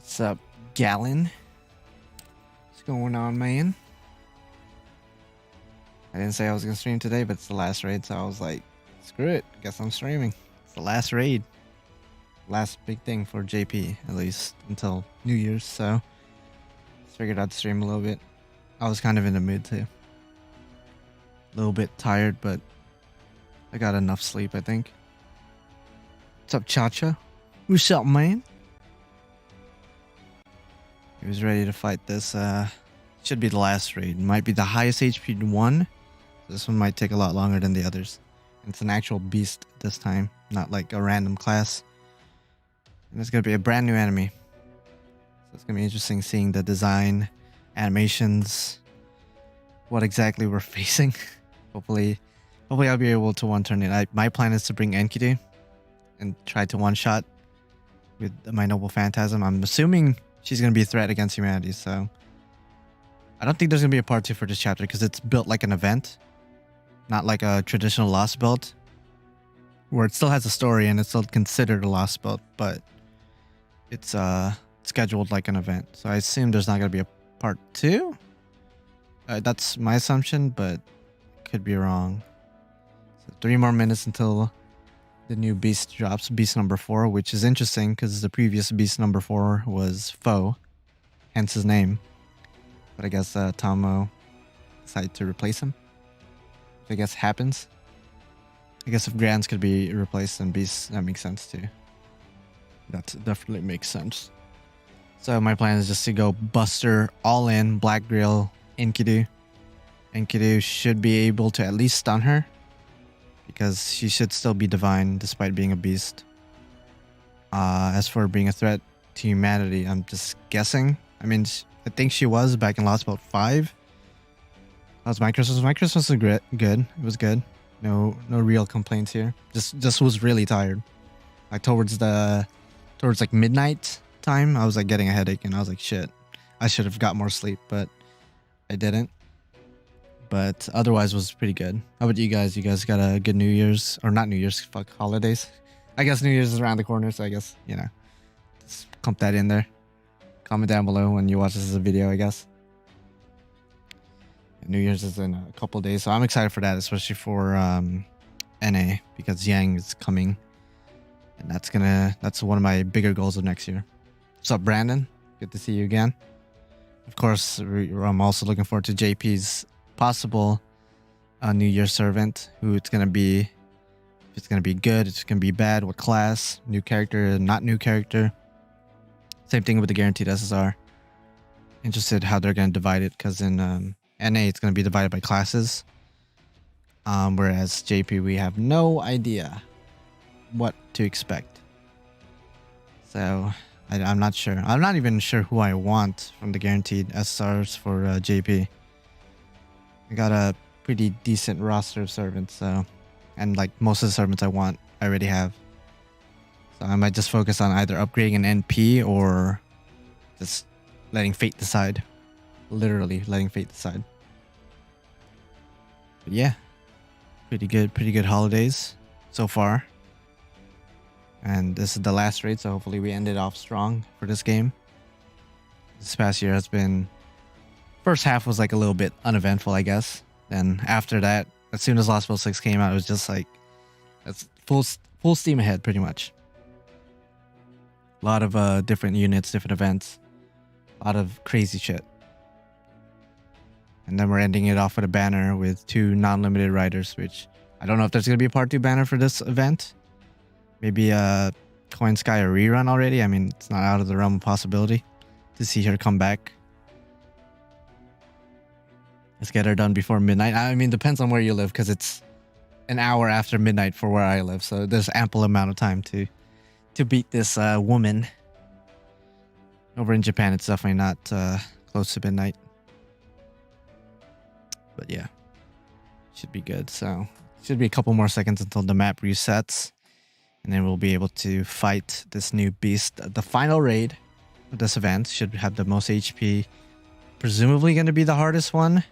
What's up, Gallon? What's going on, man? I didn't say I was gonna stream today, but it's the last raid, so I was like, screw it. Guess I'm streaming. It's the last raid. Last big thing for JP, at least until New Year's, so just figured I'd stream a little bit. I was kind of in the mood too. A little bit tired, but I got enough sleep, I think. What's up, Chacha? What's up, man? He was ready to fight this. Should be the last raid. Might be the highest HP one. This one might take a lot longer than the others. It's an actual beast this time, not like a random class. And it's gonna be a brand new enemy. So it's gonna be interesting seeing the design, animations, what exactly we're facing. Hopefully I'll be able to one turn it. My plan is to bring Enkidu and try to one shot with my Noble Phantasm. I'm assuming she's going to be a threat against humanity, so I don't think there's going to be a part 2 for this chapter because it's built like an event, not like a traditional Lostbelt, where it still has a story and it's still considered a Lostbelt, but it's scheduled like an event. So I assume there's not going to be a part 2. That's my assumption, but could be wrong. So 3 more minutes until the new beast drops, beast number 4, which is interesting because the previous beast number 4 was Foe, hence his name. But I guess Tomo decided to replace him. I guess happens. I guess if Grands could be replaced, then Beast, that makes sense too. That definitely makes sense. So my plan is just to go Buster all in, Black Grill, Enkidu. Enkidu should be able to at least stun her, because she should still be divine despite being a beast. As for being a threat to humanity, I'm just guessing. I mean, I think she was back in Lostbelt 5. How's my Christmas? My Christmas was good. It was good. No real complaints here. Just was really tired. Like towards like midnight time, I was like getting a headache and I was like, shit, I should have got more sleep, but I didn't. But otherwise was pretty good. How about you guys? You guys got a good New Year's, or not New Year's, fuck, holidays. I guess New Year's is around the corner, so I guess, you know, just clump that in there. Comment down below when you watch this as a video, I guess. New Year's is in a couple days, so I'm excited for that, especially for NA, because Yang is coming. And that's one of my bigger goals of next year. What's up, Brandon? Good to see you again. Of course, I'm also looking forward to JP's possible New Year servant, who it's gonna be. If it's gonna be good, it's gonna be bad, what class, new character, not new character. Same thing with the guaranteed SSR. Interested how they're gonna divide it, because in NA it's gonna be divided by classes, whereas JP we have no idea what to expect. So I'm not sure. I'm not even sure who I want from the guaranteed SSRs for JP. I got a pretty decent roster of servants, so, and like most of the servants I want, I already have. So I might just focus on either upgrading an NP or just letting fate decide. Literally letting fate decide. But yeah, pretty good holidays so far. And this is the last raid, so hopefully we end it off strong for this game. This past year has been, first half was like a little bit uneventful, I guess. Then after that, as soon as Lostbelt 6 came out, it was just like, that's full steam ahead pretty much. A lot of different units, different events, a lot of crazy shit. And then we're ending it off with a banner with 2 non-limited riders, which I don't know if there's going to be a part 2 banner for this event. Maybe a Coin Sky or rerun already. I mean, it's not out of the realm of possibility to see her come back. Let's get her done before midnight. I mean, depends on where you live, because it's an hour after midnight for where I live. So there's ample amount of time to beat this woman. Over in Japan, it's definitely not close to midnight. But yeah, should be good. So should be a couple more seconds until the map resets. And then we'll be able to fight this new beast. The final raid of this event should have the most HP. Presumably going to be the hardest one.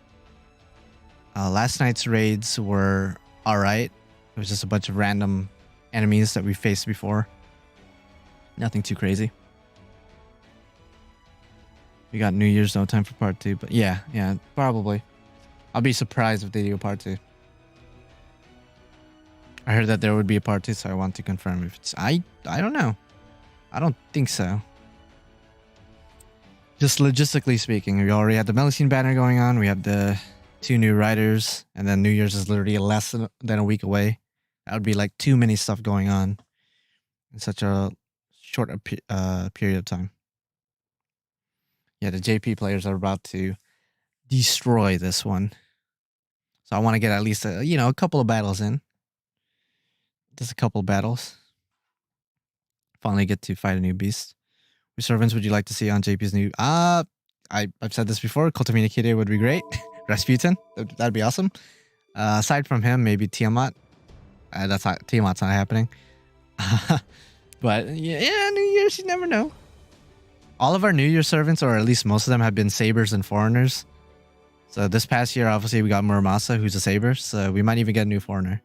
Last night's raids were alright. It was just a bunch of random enemies that we faced before. Nothing too crazy. We got New Year's, no time for part 2. But yeah, probably. I'll be surprised if they do a part 2. I heard that there would be a part 2, so I want to confirm if it's... I don't know. I don't think so. Just logistically speaking, we already had the Melusine banner going on. We have the 2 new riders, and then New Year's is literally less than a week away. That would be like too many stuff going on in such a short period of time. Yeah, the JP players are about to destroy this one. So I want to get at least a couple of battles in. Just a couple battles. Finally get to fight a new beast. Which servants would you like to see on JP's new... I've said this before. Kotominakide would be great. Rasputin. That'd be awesome. Aside from him, maybe Tiamat. Tiamat's not happening. But yeah, New Year's, you never know. All of our New Year servants, or at least most of them, have been sabers and foreigners. So this past year, obviously, we got Muramasa, who's a saber. So we might even get a new foreigner.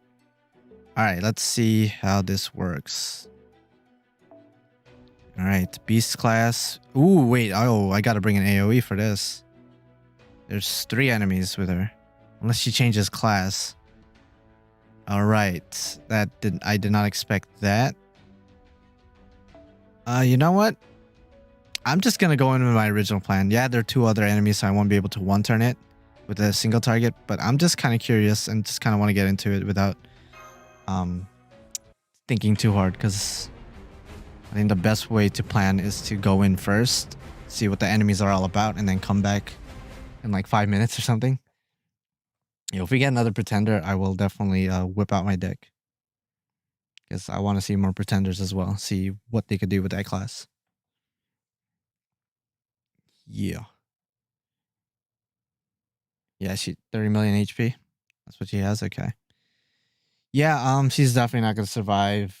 All right, let's see how this works. All right, beast class. Ooh, wait. Oh, I got to bring an AoE for this. There's 3 enemies with her. Unless she changes class. All right. I did not expect that. You know what? I'm just going to go in with my original plan. Yeah, there are 2 other enemies, so I won't be able to one-turn it with a single target. But I'm just kind of curious and just kind of want to get into it without thinking too hard. Because I think the best way to plan is to go in first, see what the enemies are all about, and then come back in like 5 minutes or something. If we get another pretender, I will definitely whip out my deck. Because I want to see more pretenders as well. See what they could do with that class. Yeah. Yeah, she 30 million HP. That's what she has. Okay. Yeah, she's definitely not gonna survive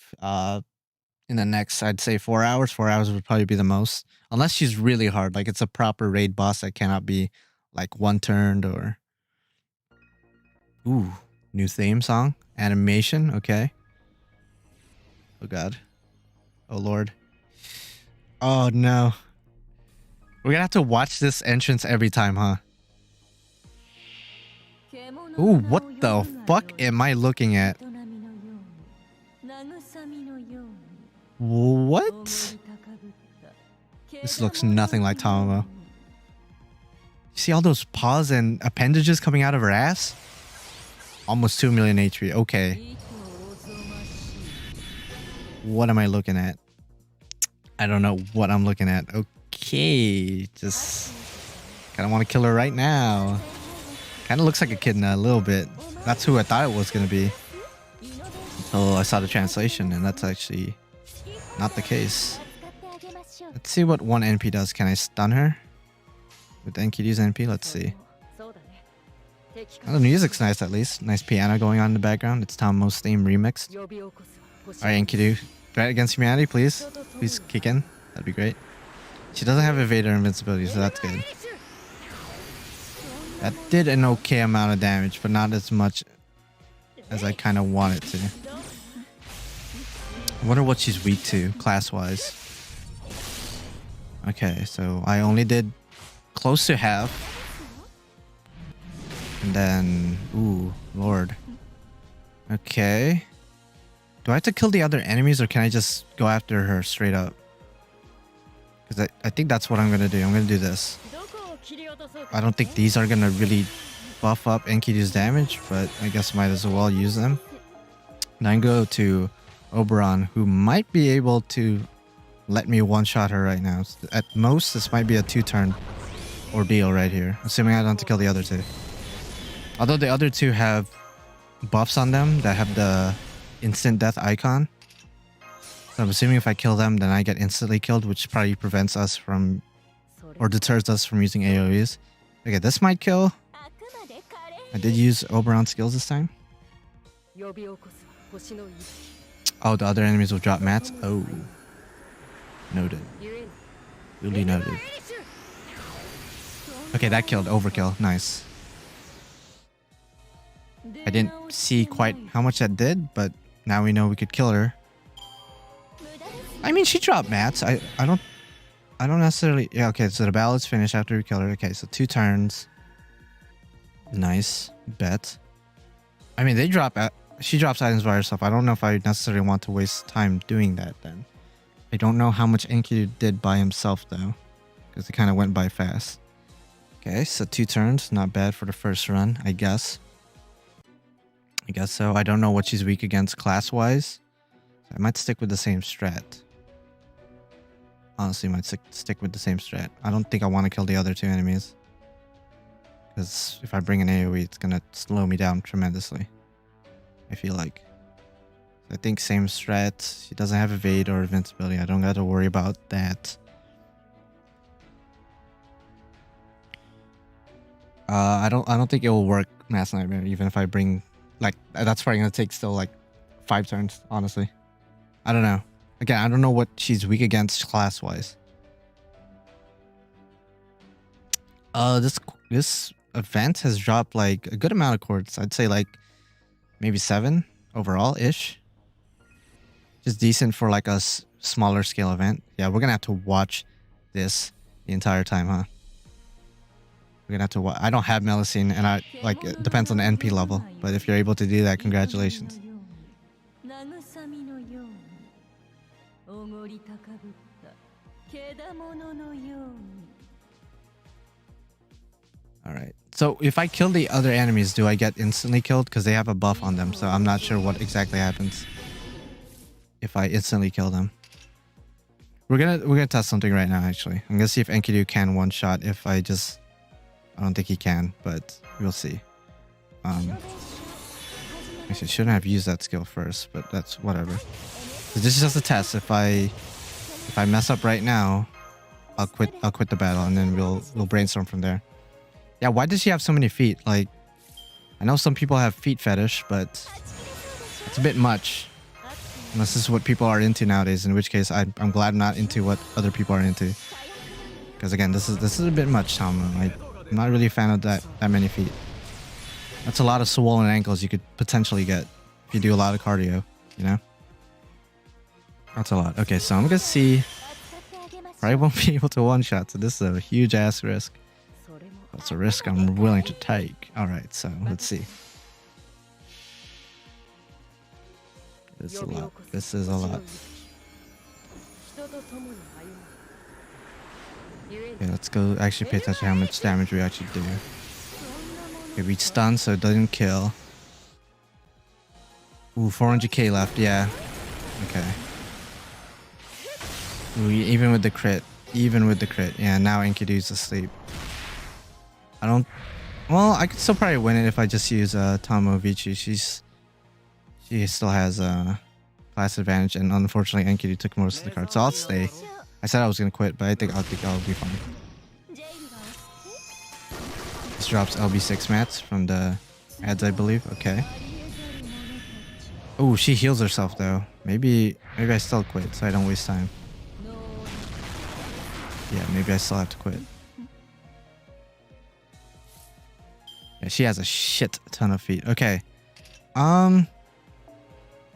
in the next, I'd say 4 hours. 4 hours would probably be the most. Unless she's really hard. Like it's a proper raid boss that cannot be like one-turned or... Ooh, new theme song. Animation, okay. Oh god. Oh lord. Oh no. We're gonna have to watch this entrance every time, huh? Ooh, what the fuck am I looking at? What? This looks nothing like Tamamo. You see all those paws and appendages coming out of her ass? Almost 2 million HP. Okay. What am I looking at? I don't know what I'm looking at. Okay. Just kind of want to kill her right now. Kind of looks like a kidna a little bit. That's who I thought it was going to be. Until I saw the translation, and that's actually not the case. Let's see what one NP does. Can I stun her? With Enkidu's NP? Let's see. Oh, the music's nice at least. Nice piano going on in the background. It's Tamo's theme remixed. Alright, Enkidu. Threat against humanity, please. Please kick in. That'd be great. She doesn't have evader invincibility, so that's good. That did an okay amount of damage, but not as much as I kind of want it to. I wonder what she's weak to, class-wise. Okay, so I only did close to half. And then... Ooh, lord. Okay. Do I have to kill the other enemies, or can I just go after her straight up? Because I think that's what I'm going to do. I'm going to do this. I don't think these are going to really buff up Enkidu's damage, but I guess might as well use them. Then go to Oberon, who might be able to let me one-shot her right now. At most, this might be a 2-turn ordeal right here, assuming I don't have to kill the other 2. Although the other 2 have buffs on them that have the instant death icon. So I'm assuming if I kill them, then I get instantly killed, which probably prevents us from, or deters us from using AoEs. Okay, this might kill. I did use Oberon skills this time. Oh, the other enemies will drop mats. Oh. Noted. Really noted. Okay, that killed. Overkill. Nice. I didn't see quite how much that did, but now we know we could kill her. I mean, she dropped mats. I don't I don't necessarily... Yeah, okay, so the battle's finished after we kill her. Okay, so 2 turns. Nice. Bet. I mean, they drop... She drops items by herself. I don't know if I necessarily want to waste time doing that then. I don't know how much Enkidu did by himself, though. Because it kind of went by fast. Okay, so 2 turns. Not bad for the first run, I guess. I guess so. I don't know what she's weak against class-wise. I might stick with the same strat. Honestly, might stick with the same strat. I don't think I want to kill the other 2 enemies. Because if I bring an AoE, it's going to slow me down tremendously. I feel like. I think same strat. She doesn't have evade or invincibility. I don't got to worry about that. I don't think it will work Mass Nightmare, even if I bring... Like, that's probably going to take still like 5 turns, honestly. I don't know. Again, I don't know what she's weak against class-wise. This event has dropped like a good amount of chords. I'd say like maybe 7 overall-ish. Just decent for like a smaller scale event. Yeah, we're gonna have to watch this the entire time, huh? We're gonna have to watch. I don't have Melusine, and I like it depends on the NP level. But if you're able to do that, congratulations. Alright, so if I kill the other enemies, do I get instantly killed? Because they have a buff on them, so I'm not sure what exactly happens if I instantly kill them. We're gonna test something right now, actually. I'm gonna see if Enkidu can one-shot. If I don't think he can, but we'll see. Actually, shouldn't have used that skill first, but that's whatever. So this is just a test. If I mess up right now, I'll quit the battle, and then we'll brainstorm from there. Yeah, why does she have so many feet? Like, I know some people have feet fetish, but it's a bit much. Unless this is what people are into nowadays, in which case I'm glad I'm not into what other people are into. Because again, this is a bit much, Tom. I'm not really a fan of that many feet. That's a lot of swollen ankles you could potentially get if you do a lot of cardio, you know? That's a lot. Okay, so I'm gonna see. Probably won't be able to one-shot, so this is a huge ass risk. It's a risk I'm willing to take. Alright, so let's see. This is a lot. This is a lot. Okay, let's go actually pay attention to how much damage we actually do. Okay, we stun so it doesn't kill. Ooh, 400k left, yeah. Okay. Ooh, even with the crit. Even with the crit. Yeah, now Enkidu's asleep. Well, I could still probably win it if I just use Tomo Vici. She still has class advantage, and unfortunately Enkidu took most of the cards, so I'll stay. I said I was gonna quit, but I think I'll be fine. This drops LB6 mats from the ads, I believe. Okay. Oh, she heals herself though. Maybe I still quit so I don't waste time. Yeah, maybe I still have to quit. Yeah, she has a shit ton of feet. Okay.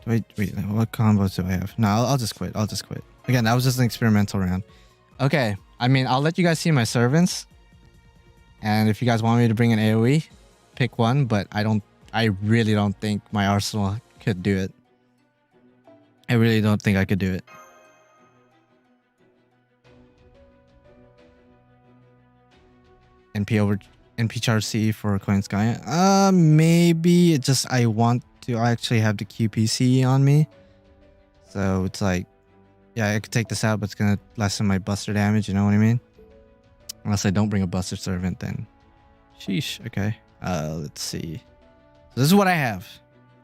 Wait, what combos do I have? No, I'll just quit. I'll just quit. Again, that was just an experimental round. Okay, I mean, I'll let you guys see my servants. And if you guys want me to bring an AoE, pick one, but I really don't think my arsenal could do it. I really don't think I could do it. NP charge CE for Coin Sky. Maybe it just I want to actually have the QPC on me. So it's like, yeah, I could take this out, but it's gonna lessen my buster damage, you know what I mean? Unless I don't bring a buster servant, then sheesh. Okay. Let's see. So this is what I have.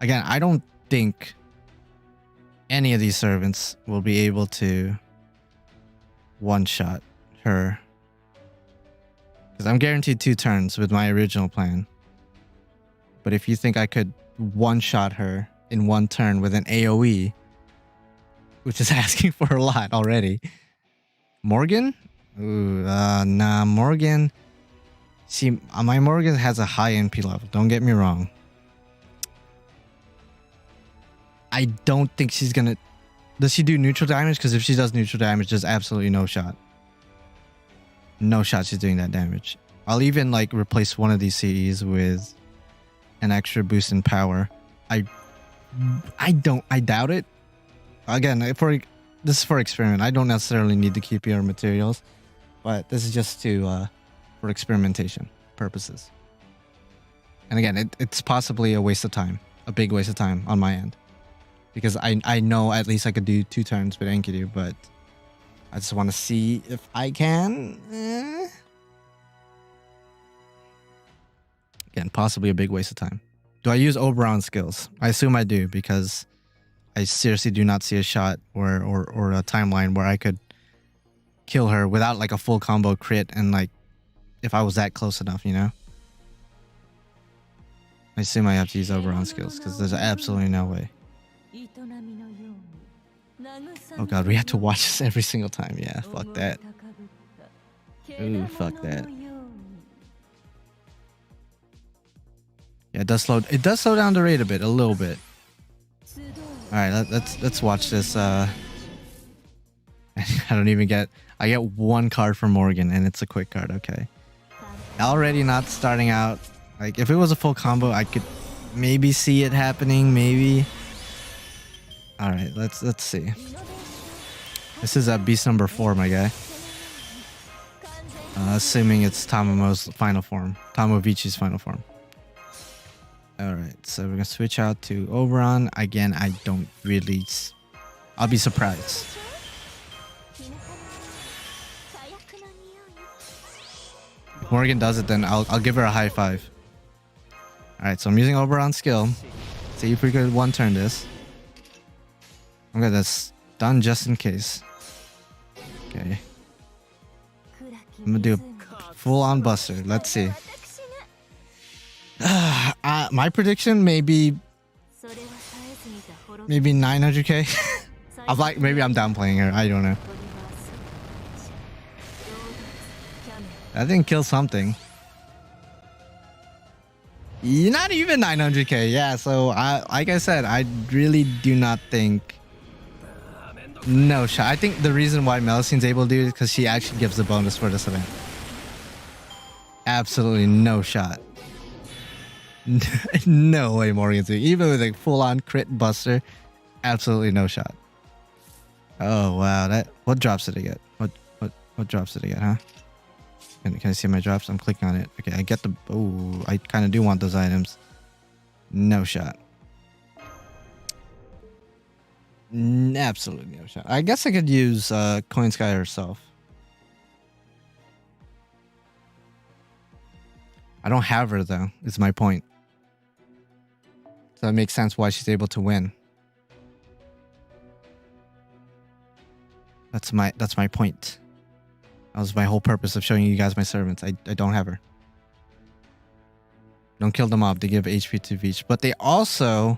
Again, I don't think any of these servants will be able to one-shot her. Because I'm guaranteed 2 turns with my original plan. But if you think I could one-shot her in 1 turn with an AoE, which is asking for a lot already. Morgan? Ooh, nah, Morgan. See, my Morgan has a high NP level. Don't get me wrong. I don't think she's gonna... Does she do neutral damage? Because if she does neutral damage, there's absolutely no shot. no shot she's doing that damage. I'll even like replace one of these CEs with an extra boost in power. I doubt it. Again, this is for experiment. I don't necessarily need to keep your materials, but this is just to for experimentation purposes. And again, it's possibly a waste of time, a big waste of time on my end, because I know at least I could do 2 turns with Enkidu, but I just want to see if I can. Again, possibly a big waste of time. Do I use Oberon skills? I assume I do, because I seriously do not see a shot or a timeline where I could kill her without like a full combo crit, and like if I was that close enough, you know? I assume I have to use Oberon skills, because there's absolutely no way. Oh god, we have to watch this every single time. Yeah, fuck that. Ooh, fuck that. Yeah, it does slow down the rate a little bit. Alright, let's watch this. I don't even get, I get 1 card from Morgan, and it's a quick card. Okay. Already not starting out. Like, if it was a full combo, I could maybe see it happening, maybe. Alright, let's see. This is beast number 4, my guy. Assuming it's Tamamo's final form. Tamovici's final form. Alright, so we're gonna switch out to Oberon. Again, I don't really... I'll be surprised. If Morgan does it, then I'll give her a high 5. Alright, so I'm using Oberon's skill. See if we could 1-turn this. Okay, that's done just in case. Okay. I'm gonna do a full-on buster. Let's see. My prediction maybe 900k. I'm like, maybe I'm downplaying her. I don't know. That thing kills something. Not even 900k. Yeah, so like I said, I really do not think... No shot. I think the reason why Melusine's able to do it is because she actually gives the bonus for this event. Absolutely no shot. No way Morgan's doing it. Even with a full-on crit buster, absolutely no shot. Oh wow, what drops did I get? What drops did I get, huh? Can I see my drops? I'm clicking on it. Okay, I get the... Oh, I kind of do want those items. No shot. Absolutely no shot. I guess I could use Coin Sky herself. I don't have her though, is my point. So it makes sense why she's able to win. That's my point. That was my whole purpose of showing you guys my servants. I don't have her. Don't kill the mob. They give HP to each, but they also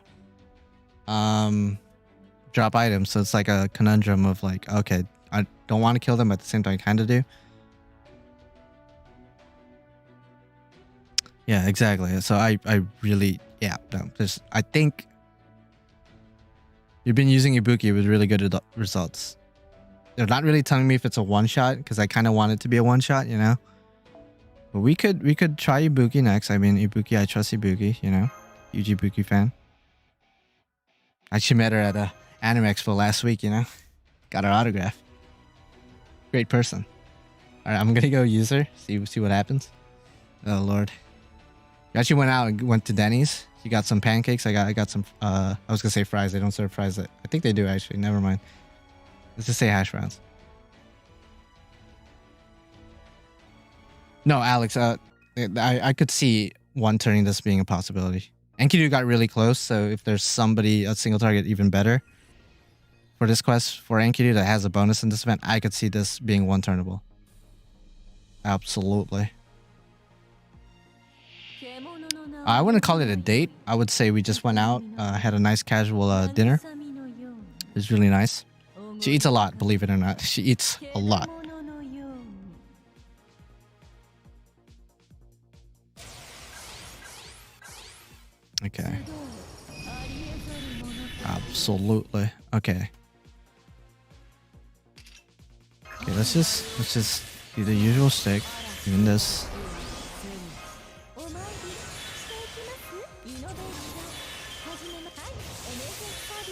drop items. So it's like a conundrum of like, okay, I don't want to kill them, but at the same time I kind of do. Yeah, exactly. So I really, yeah, no, I think you've been using Ibuki with really good results. They're not really telling me if it's a one-shot, because I kind of want it to be a one-shot, you know? But we could try Ibuki next. I mean, Ibuki, I trust Ibuki, you know? Huge Ibuki fan. I actually met her at a Anime Expo last week, you know? Got her autograph. Great person. Alright, I'm gonna go use her, see what happens. Oh, Lord. We actually went out and went to Denny's. She got some pancakes. I got some, I was gonna say fries. They don't serve fries. I think they do, actually. Never mind. Let's just say hash browns. No, Alex, I could see 1-turning this being a possibility. Enkidu got really close, so if there's somebody, a single target, even better for this quest for Enkidu that has a bonus in this event, I could see this being 1-turnable. Absolutely. I wouldn't call it a date. I would say we just went out, had a nice casual dinner. It was really nice. She eats a lot, believe it or not. She eats a lot. Okay. Absolutely. Okay. Okay, let's just Do the usual stick. Even this.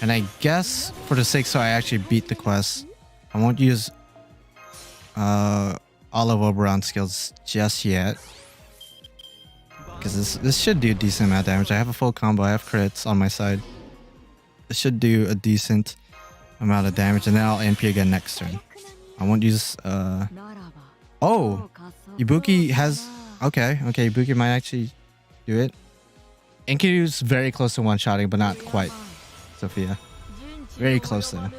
And I guess for the sake so I actually beat the quest, I won't use all of Oberon's skills just yet. Because this should do a decent amount of damage. I have a full combo, I have crits on my side. This should do a decent amount of damage, and then I'll NP again next turn. I won't use oh! Ibuki has... Okay, Ibuki might actually do it. Enkidu's very close to one-shotting, but not quite. Sophia. Very close though.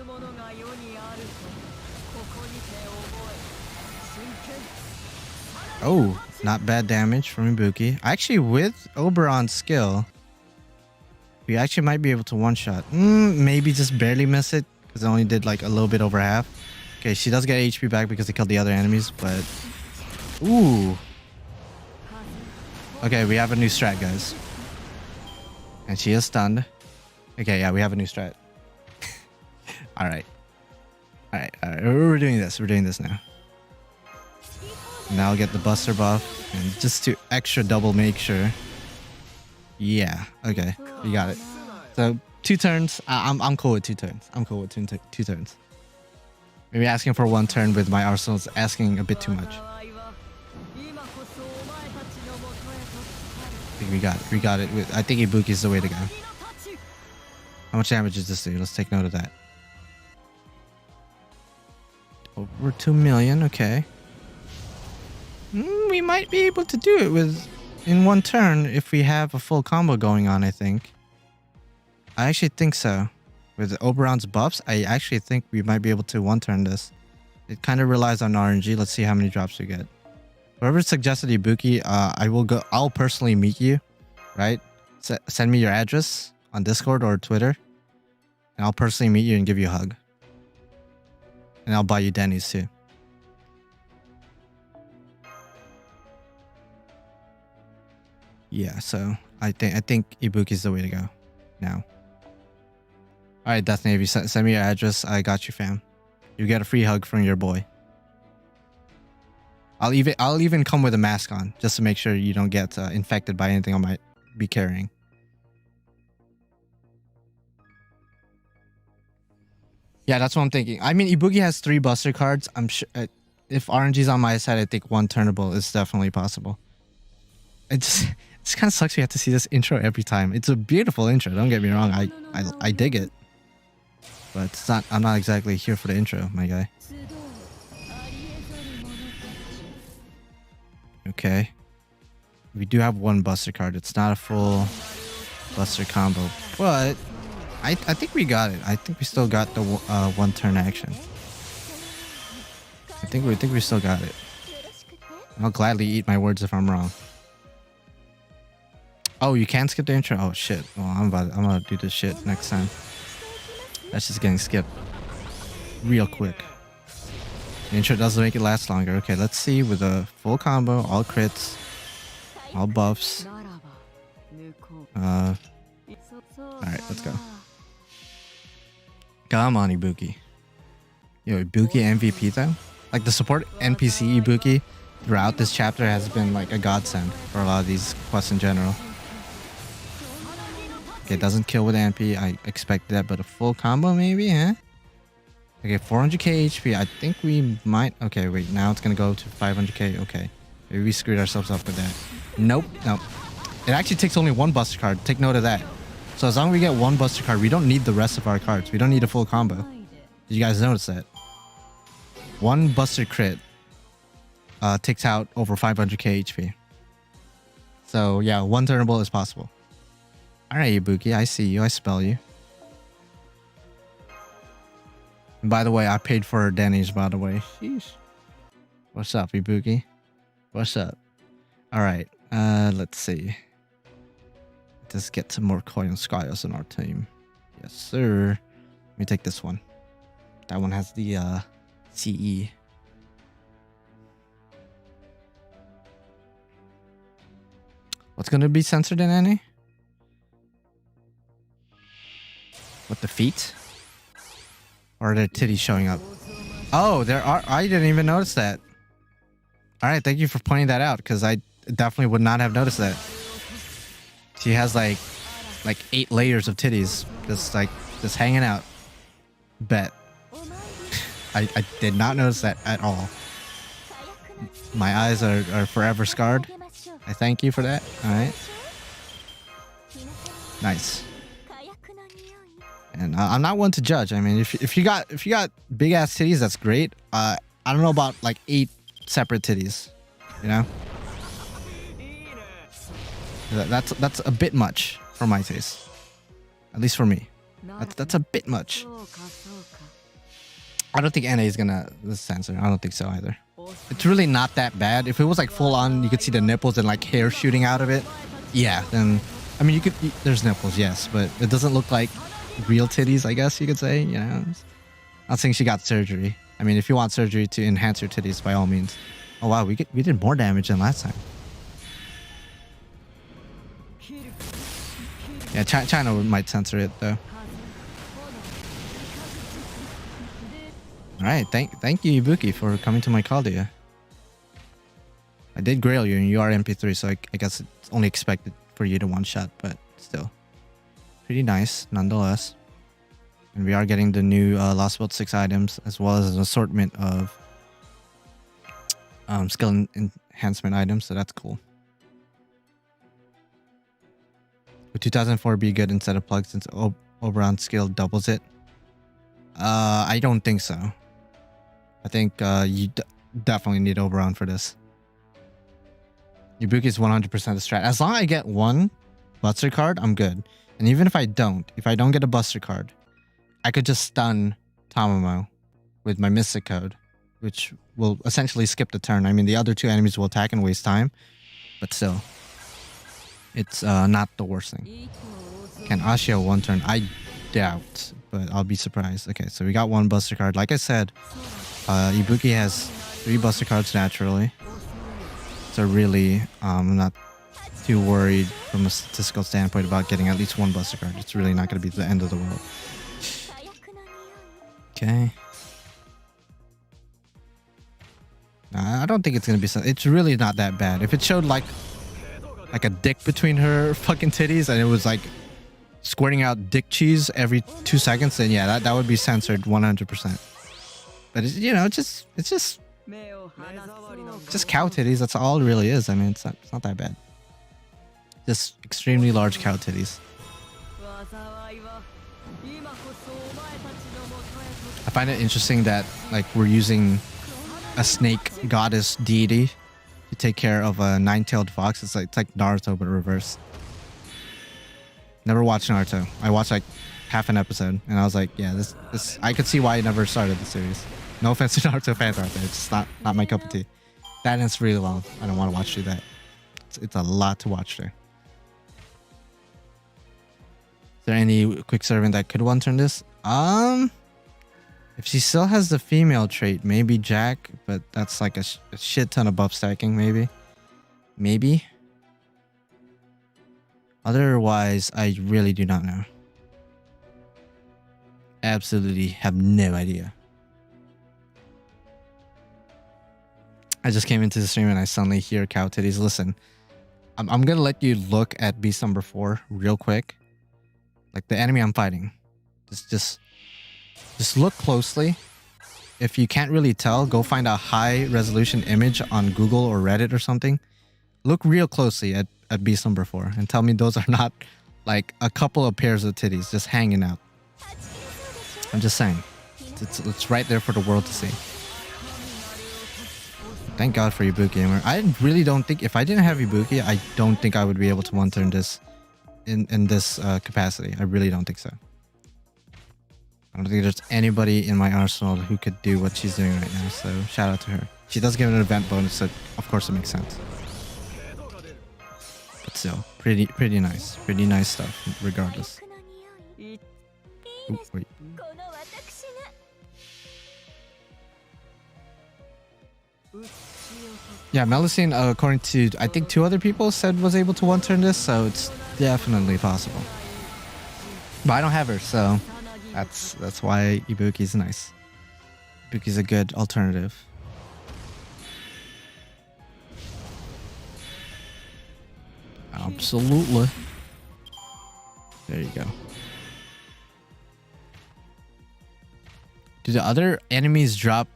Oh, not bad damage from Ibuki. Actually, with Oberon's skill, we actually might be able to one-shot. Maybe just barely miss it, because it only did like a little bit over half. Okay, she does get HP back because they killed the other enemies, but... Ooh. Okay, we have a new strat, guys. And she is stunned. Okay, yeah, we have a new strat. Alright. We're doing this. We're doing this now. Now I'll get the Buster buff. And just to extra double make sure. Yeah, okay. We got it. So, 2 turns. I'm cool with 2 turns. I'm cool with two turns. Maybe asking for 1 turn with my arsenal is asking a bit too much. I think we got it. We got it. I think Ibuki is the way to go. How much damage does this do? Let's take note of that. Over 2 million. Okay. We might be able to do it in 1 turn if we have a full combo going on, I think. I actually think so. With Oberon's buffs, I actually think we might be able to 1 turn this. It kind of relies on RNG. Let's see how many drops we get. Whoever suggested Ibuki, I'll personally meet you, right? Send me your address on Discord or Twitter, and I'll personally meet you and give you a hug. And I'll buy you Denny's too. Yeah, so I think Ibuki's the way to go now. All right, Death Navy, send me your address. I got you, fam. You get a free hug from your boy. I'll even come with a mask on just to make sure you don't get infected by anything I might be carrying. Yeah, that's what I'm thinking. I mean, Ibuki has 3 Buster cards. I'm sure if RNG's on my side, I think 1 turnable is definitely possible. It just kind of sucks we have to see this intro every time. It's a beautiful intro. Don't get me wrong. I dig it. But it's not. I'm not exactly here for the intro, my guy. Okay. We do have 1 Buster card. It's not a full Buster combo, but I think we got it. I think we still got the 1 turn action. I think we still got it. I'll gladly eat my words if I'm wrong. Oh, you can skip the intro? Oh shit. Well, I'm gonna do this shit next time. That's just getting skipped real quick. The intro doesn't make it last longer. Okay, let's see with a full combo, all crits, all buffs. Alright, let's go. Come on, Ibuki. Yo, Ibuki MVP though? Like the support NPC Ibuki throughout this chapter has been like a godsend for a lot of these quests in general. Okay, it doesn't kill with MP. I expected that, but a full combo maybe, huh? Okay, 400k HP. I think we might... Okay, wait. Now it's going to go to 500k. Okay. Maybe we screwed ourselves up with that. Nope. It actually takes only 1 Buster card. Take note of that. So as long as we get 1 Buster card, we don't need the rest of our cards. We don't need a full combo. Did you guys notice that? 1 Buster crit takes out over 500k HP. So yeah, 1 turnable is possible. Alright, Ibuki, I see you. I spell you. And by the way, I paid for Denny's, by the way. Sheesh. What's up, Ibuki? What's up? Alright, let's see. Let's get some more Koyanskas Kayas in our team. Yes, sir. Let me take this one. That one has the CE. What's going to be censored in any? What, the feet? Or are there titties showing up? Oh, there are. I didn't even notice that. All right, thank you for pointing that out, because I definitely would not have noticed that. She has like 8 layers of titties, just hanging out. Bet. I did not notice that at all. My eyes are forever scarred. I thank you for that. All right. Nice. And I'm not one to judge. I mean, if you got big ass titties, that's great. I don't know about like 8 separate titties, you know. That's a bit much for my taste. At least for me. That's a bit much. I don't think NA is gonna censor. I don't think so either. It's really not that bad. If it was like full on, you could see the nipples and like hair shooting out of it. Yeah, then I mean there's nipples, yes, but it doesn't look like real titties, I guess you could say, you know. Not saying she got surgery. I mean, if you want surgery to enhance your titties, by all means. Oh wow, we did more damage than last time. Yeah, China might censor it though. All right, thank you, Ibuki, for coming to my call, dear. I did grail you, and you are MP3, so I guess it's only expected for you to one-shot, but still. Pretty nice, nonetheless. And we are getting the new Lostbelt 6 items, as well as an assortment of skill enhancement items, so that's cool. Would 2004 be good instead of plug, since Oberon skill doubles it? I don't think so. I think you definitely need Oberon for this. Ibuki is 100% the strat. As long as I get one Buster card, I'm good. And even if I don't get a Buster card, I could just stun Tamamo with my Mystic Code, which will essentially skip the turn. I mean, the other 2 enemies will attack and waste time, but still, it's not the worst thing. Can Ashio one turn? I doubt, but I'll be surprised. Okay, so we got 1 Buster card. Like I said, Ibuki has 3 Buster cards naturally. So really, I'm not too worried from a statistical standpoint about getting at least 1 Buster card. It's really not going to be the end of the world. Okay. Nah, I don't think it's going to be... It's really not that bad. If it showed like a dick between her fucking titties and it was like squirting out dick cheese every 2 seconds, then yeah, that would be censored 100%. But it's, you know, it's just cow titties. That's all it really is. I mean, it's not that bad. Just extremely large cow titties. I find it interesting that like we're using a snake goddess deity to take care of a 9-tailed fox. It's like Naruto but reverse. Never watched Naruto. I watched like half an episode and I was like, yeah, this I could see why I never started the series. No offense to Naruto fans out there. It's just not my cup of tea. That and it's really long. I don't want to watch through that. It's a lot to watch there. Is there any quick servant that could one turn this? If she still has the female trait, maybe Jack, but that's like a shit ton of buff stacking, maybe. Otherwise, I really do not know. Absolutely have no idea. I just came into the stream and I suddenly hear cow titties. Listen, I'm gonna let you look at beast number 4 real quick. Like the enemy I'm fighting. Just look closely. If you can't really tell, go find a high resolution image on Google or Reddit or something. Look real closely at beast number 4 and tell me those are not like a couple of pairs of titties just hanging out. I'm just saying. It's right there for the world to see. Thank God for Ibuki. I really don't think, if I didn't have Ibuki, I don't think I would be able to one turn this in this capacity. I really don't think so. I don't think there's anybody in my arsenal who could do what she's doing right now, so shout out to her. She does give an event bonus, so of course it makes sense. But still, pretty nice. Pretty nice stuff, regardless. Ooh, wait. Yeah, Melusine, according to, I think 2 other people, said was able to one turn this, so it's definitely possible. But I don't have her, so that's why Ibuki's nice. Ibuki's a good alternative. Absolutely. There you go. Do the other enemies drop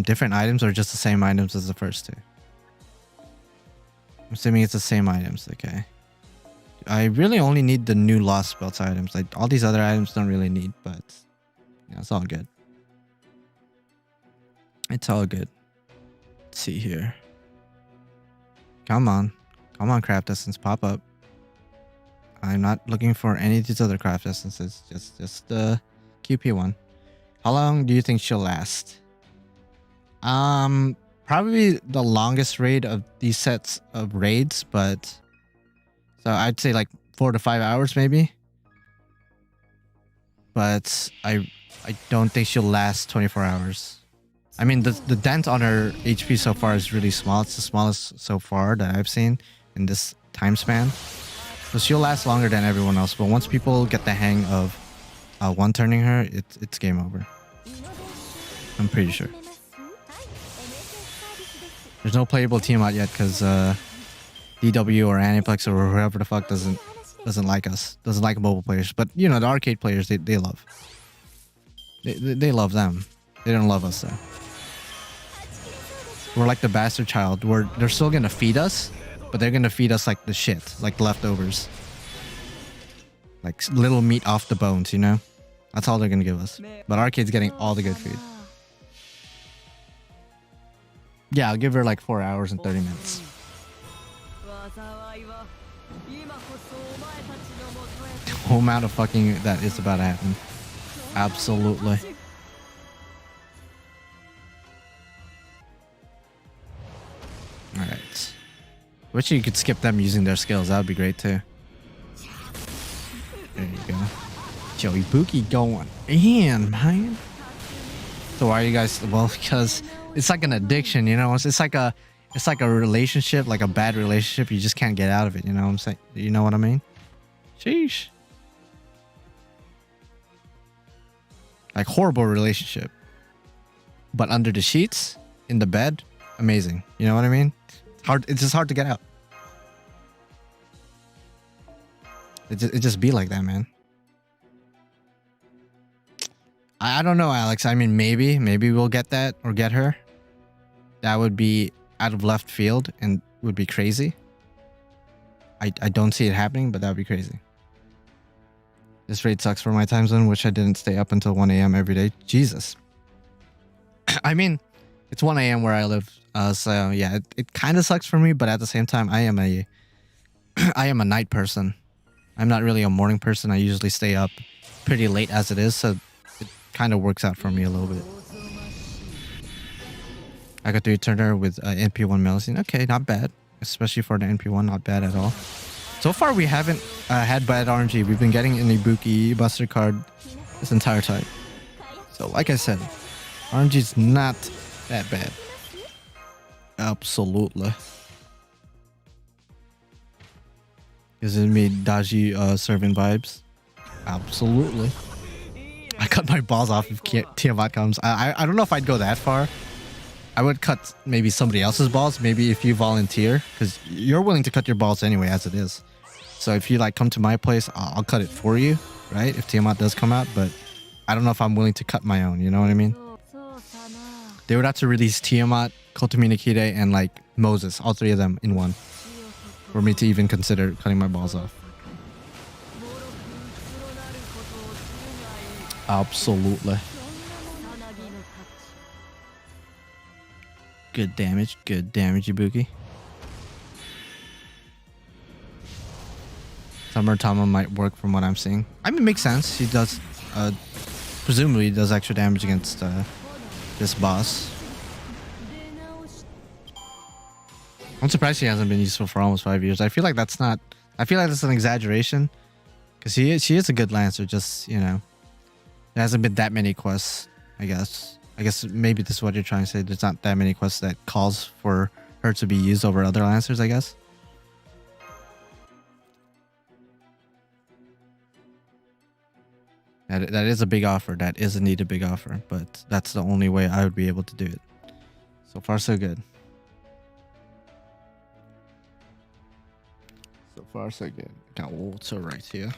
different items or just the same items as the first two? I'm assuming it's the same items. Okay. I really only need the new Lostbelt items. Like all these other items don't really need, but yeah, it's all good. It's all good. Let's see here. Come on. Come on, craft essence, pop up. I'm not looking for any of these other craft essences. Just the QP one. How long do you think she'll last? Probably the longest raid of these sets of raids, but so I'd say like 4 to 5 hours maybe. But I don't think she'll last 24 hours. I mean, the dent on her HP so far is really small. It's the smallest so far that I've seen in this time span. So she'll last longer than everyone else. But once people get the hang of one-turning her, it's game over. I'm pretty sure. There's no playable team out yet because DW or Aniplex or whoever the fuck doesn't like us. Doesn't like mobile players. But, you know, the arcade players, they love. They love them. They don't love us, though. We're like the bastard child. They're still gonna feed us, but they're gonna feed us like the shit, like leftovers, like little meat off the bones, you know. That's all they're gonna give us. But Arcade's getting all the good food. Yeah, I'll give her like 4 hours and 30 minutes. The whole amount of fucking that is about to happen. Absolutely. Alright. Wish you could skip them using their skills. That would be great too. There you go. Joey Buki going in, man. So why are you guys? Well, because it's like an addiction, you know. It's like a relationship, like a bad relationship. You just can't get out of it. You know what I'm saying? You know what I mean? Sheesh. Like horrible relationship, but under the sheets, in the bed, amazing. You know what I mean? It's just hard to get out. It just be like that, man. I don't know, Alex. I mean, maybe we'll get that or get her. That would be out of left field and would be crazy. I don't see it happening, but that would be crazy. This raid sucks for my time zone, which I didn't stay up until 1 a.m. every day. Jesus. I mean, it's 1 a.m. where I live. So yeah, it kind of sucks for me, but at the same time, I am a night person. I'm not really a morning person. I usually stay up pretty late as it is, so it kind of works out for me a little bit. I got 3 turner with NP1 Melusine. Okay, not bad. Especially for the NP1, not bad at all. So far, we haven't had bad RNG. We've been getting an Ibuki Buster card this entire time. So like I said, RNG's not that bad. Absolutely. Is it me Daji servant vibes? Absolutely. I cut my balls off if Tiamat comes. I don't know if I'd go that far. I would cut maybe somebody else's balls, maybe if you volunteer, because you're willing to cut your balls anyway as it is. So if you like come to my place, I'll cut it for you, right? If Tiamat does come out, but I don't know if I'm willing to cut my own, you know what I mean? They would have to release Tiamat, Kotomi Nikide, and like Moses, all 3 of them in one, for me to even consider cutting my balls off. Absolutely. Good damage, Ibuki. Summer Tama might work from what I'm seeing. I mean, it makes sense. He does, presumably, does extra damage against this boss. I'm surprised he hasn't been useful for almost 5 years. I feel like that's not. I feel like that's an exaggeration, because she is a good lancer. Just, you know, there hasn't been that many quests. I guess maybe this is what you're trying to say. There's not that many quests that calls for her to be used over other lancers, I guess. That is a big offer. That is indeed a big offer, but that's the only way I would be able to do it. So far, so good. So far so good. Got water right here.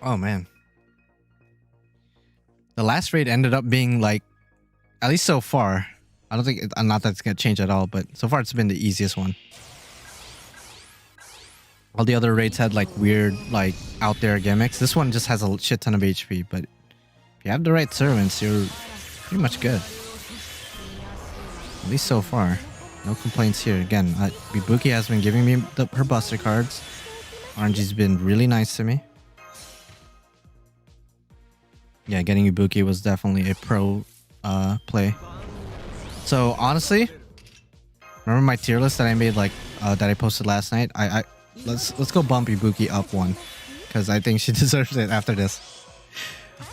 Oh man. The last raid ended up being like, at least so far, I don't think, not that it's gonna change at all, but so far it's been the easiest one. All the other raids had like weird, like out there gimmicks. This one just has a shit ton of HP, but if you have the right servants, you're pretty much good. At least so far. No complaints here. Again, Ibuki has been giving me her buster cards. RNG's been really nice to me. Yeah, getting Ibuki was definitely a pro play. So honestly, remember my tier list that I made, like that I posted last night? Let's go bump Ibuki up one, because I think she deserves it after this.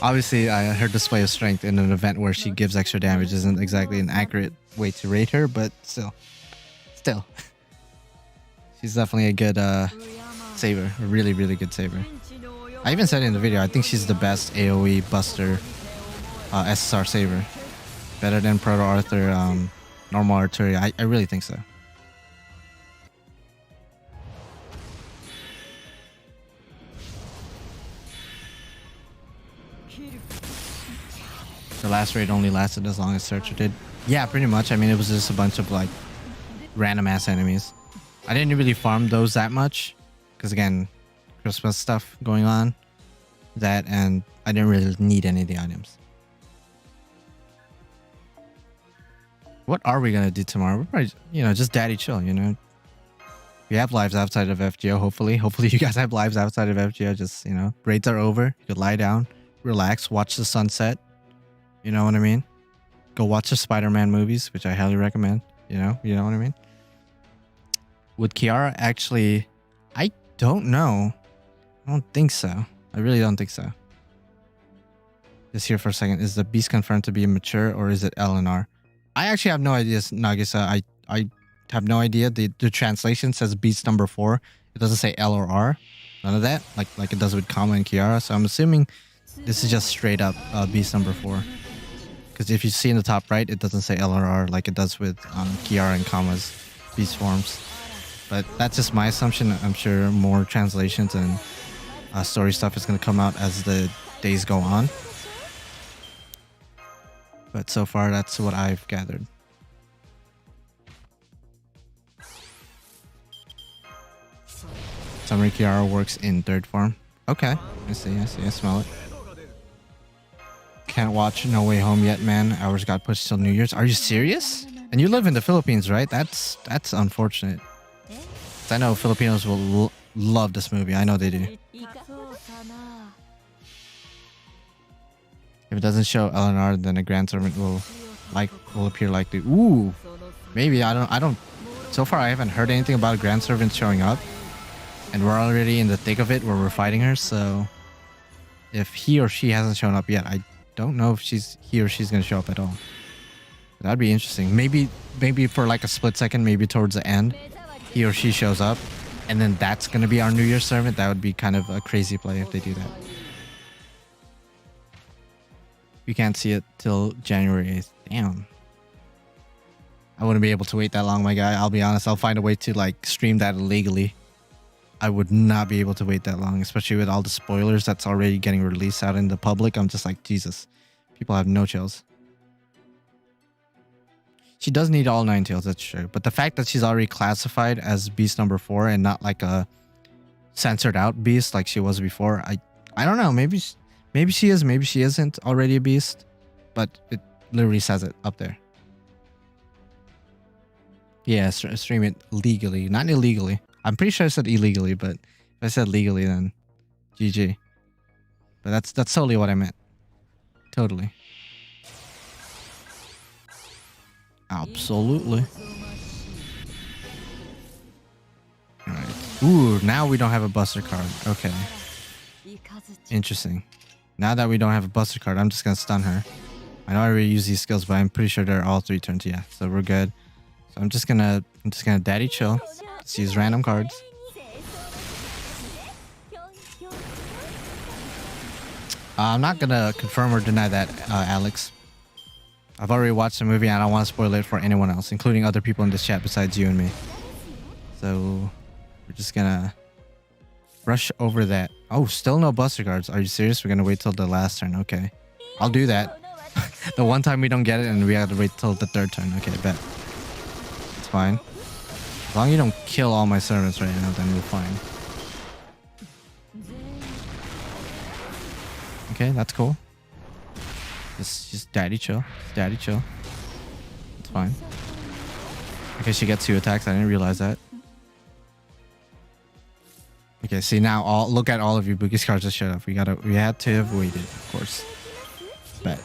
Obviously, her display of strength in an event where she gives extra damage isn't exactly an accurate way to rate her, but still, she's definitely a good saver, a really good saver. I even said in the video, I think she's the best AoE buster SSR saver, better than Proto Arthur, normal artillery. I really think so. The last raid only lasted as long as Searcher did. Yeah, pretty much. I mean, it was just a bunch of like random ass enemies. I didn't really farm those that much because again, Christmas stuff going on. That, and I didn't really need any of the items. What are we gonna do tomorrow? We're probably, you know, just daddy chill, you know. We have lives outside of FGO, hopefully. Hopefully you guys have lives outside of FGO. Just, you know, raids are over. You could lie down, relax, watch the sunset. You know what I mean? Go watch the Spider-Man movies, which I highly recommend. You know what I mean? Would Kiara actually... I don't know. I don't think so. I really don't think so. Just here for a second. Is the beast confirmed to be mature or is it LNR? I actually have no idea, Nagisa. I have no idea. The translation says beast number 4. It doesn't say L or R. None of that. Like it does with Kama and Kiara. So I'm assuming this is just straight up beast number 4. Because if you see in the top right, it doesn't say L or R like it does with Kiara and Kama's beast forms. But that's just my assumption. I'm sure more translations and story stuff is going to come out as the days go on. But so far, that's what I've gathered. Summary Kiara works in third form. Okay, I see, I smell it. Can't watch No Way Home yet, man. Hours got pushed till New Year's. Are you serious? And you live in the Philippines, right? That's unfortunate. I know Filipinos will love this movie. I know they do. If it doesn't show LNR, then a Grand Servant will appear likely. Ooh, maybe. I don't. So far, I haven't heard anything about a Grand Servant showing up, and we're already in the thick of it where we're fighting her. So, if he or she hasn't shown up yet, I don't know if he or she's gonna show up at all. That'd be interesting. Maybe for like a split second, maybe towards the end, he or she shows up, and then that's gonna be our New Year's servant. That would be kind of a crazy play if they do that. You can't see it till January 8th. Damn. I wouldn't be able to wait that long, my guy. I'll be honest. I'll find a way to like stream that illegally. I would not be able to wait that long, especially with all the spoilers that's already getting released out in the public. I'm just like, Jesus. People have no chills. She does need all 9 tails, that's true. But the fact that she's already classified as beast number 4 and not like a censored out beast like she was before, I don't know. Maybe she is, maybe she isn't already a beast, but it literally says it up there. Yeah, stream it legally, not illegally. I'm pretty sure I said illegally, but if I said legally, then GG. But that's totally what I meant. Totally. Absolutely. Alright. Ooh, now we don't have a buster card. Okay. Interesting. Now that we don't have a buster card, I'm just gonna stun her. I know I already use these skills, but I'm pretty sure they're all 3 turns. Yeah, so we're good. So I'm just gonna daddy chill. Let's use random cards. I'm not gonna confirm or deny that, Alex. I've already watched the movie and I don't want to spoil it for anyone else, including other people in this chat besides you and me. So we're just gonna rush over that. Oh, still no Buster Cards. Are you serious? We're gonna wait till the last turn. Okay. I'll do that. The one time we don't get it and we have to wait till the third turn. Okay, bet. It's fine. As long as you don't kill all my servants right now, then we're fine. Okay, that's cool. Just daddy chill. Just daddy chill. It's fine. Okay, she gets 2 attacks. I didn't realize that. Okay, see now look at all of your Buki's cards that showed up. We had to have waited, of course. Bet.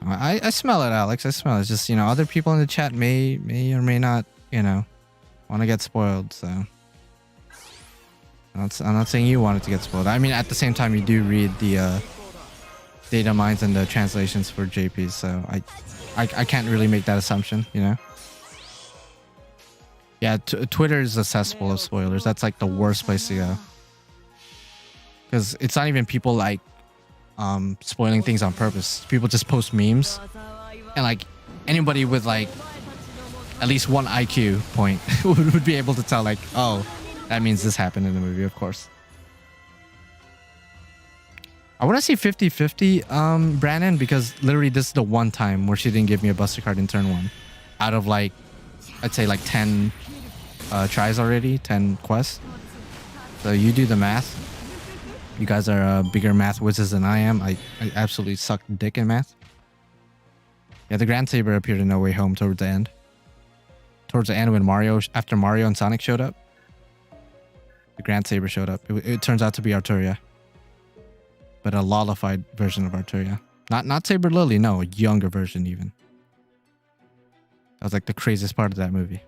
I smell it, Alex. I smell it. It's just, other people in the chat may or may not, want to get spoiled, so I'm not saying you wanted to get spoiled. I mean, at the same time, you do read the data mines and the translations for JP, so I can't really make that assumption, Yeah, Twitter is a cesspool of spoilers. That's like the worst place to go. Because it's not even people like spoiling things on purpose. People just post memes. And like anybody with like at least 1 IQ point would be able to tell like, oh, that means this happened in the movie, of course. I want to see 50-50 Brandon, because literally this is the one time where she didn't give me a Buster card in turn 1. Out of like, I'd say like 10 tries already, 10 quests. So you do the math. You guys are bigger math wizards than I am. I absolutely suck dick in math. Yeah, the Grand Saber appeared in No Way Home towards the end. Towards the end when after Mario and Sonic showed up. The Grand Saber showed up. It turns out to be Arturia. But a lollified version of Arturia. Not Saber Lily, no, a younger version even. That was like the craziest part of that movie.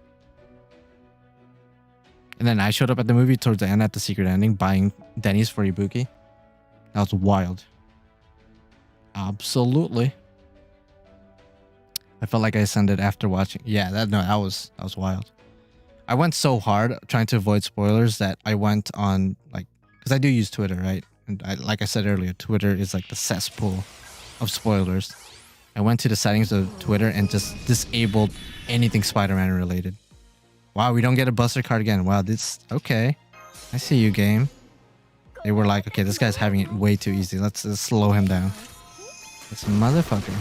And then I showed up at the movie towards the end at the secret ending, buying Denny's for Ibuki. That was wild. Absolutely. I felt like I ascended after watching. Yeah, that was wild. I went so hard trying to avoid spoilers that I went on like, because I do use Twitter, right? And like I said earlier, Twitter is like the cesspool of spoilers. I went to the settings of Twitter and just disabled anything Spider-Man related. Wow, we don't get a Buster card again. Wow, okay. I see you, game. They were like, okay, this guy's having it way too easy. Let's slow him down. This motherfucker.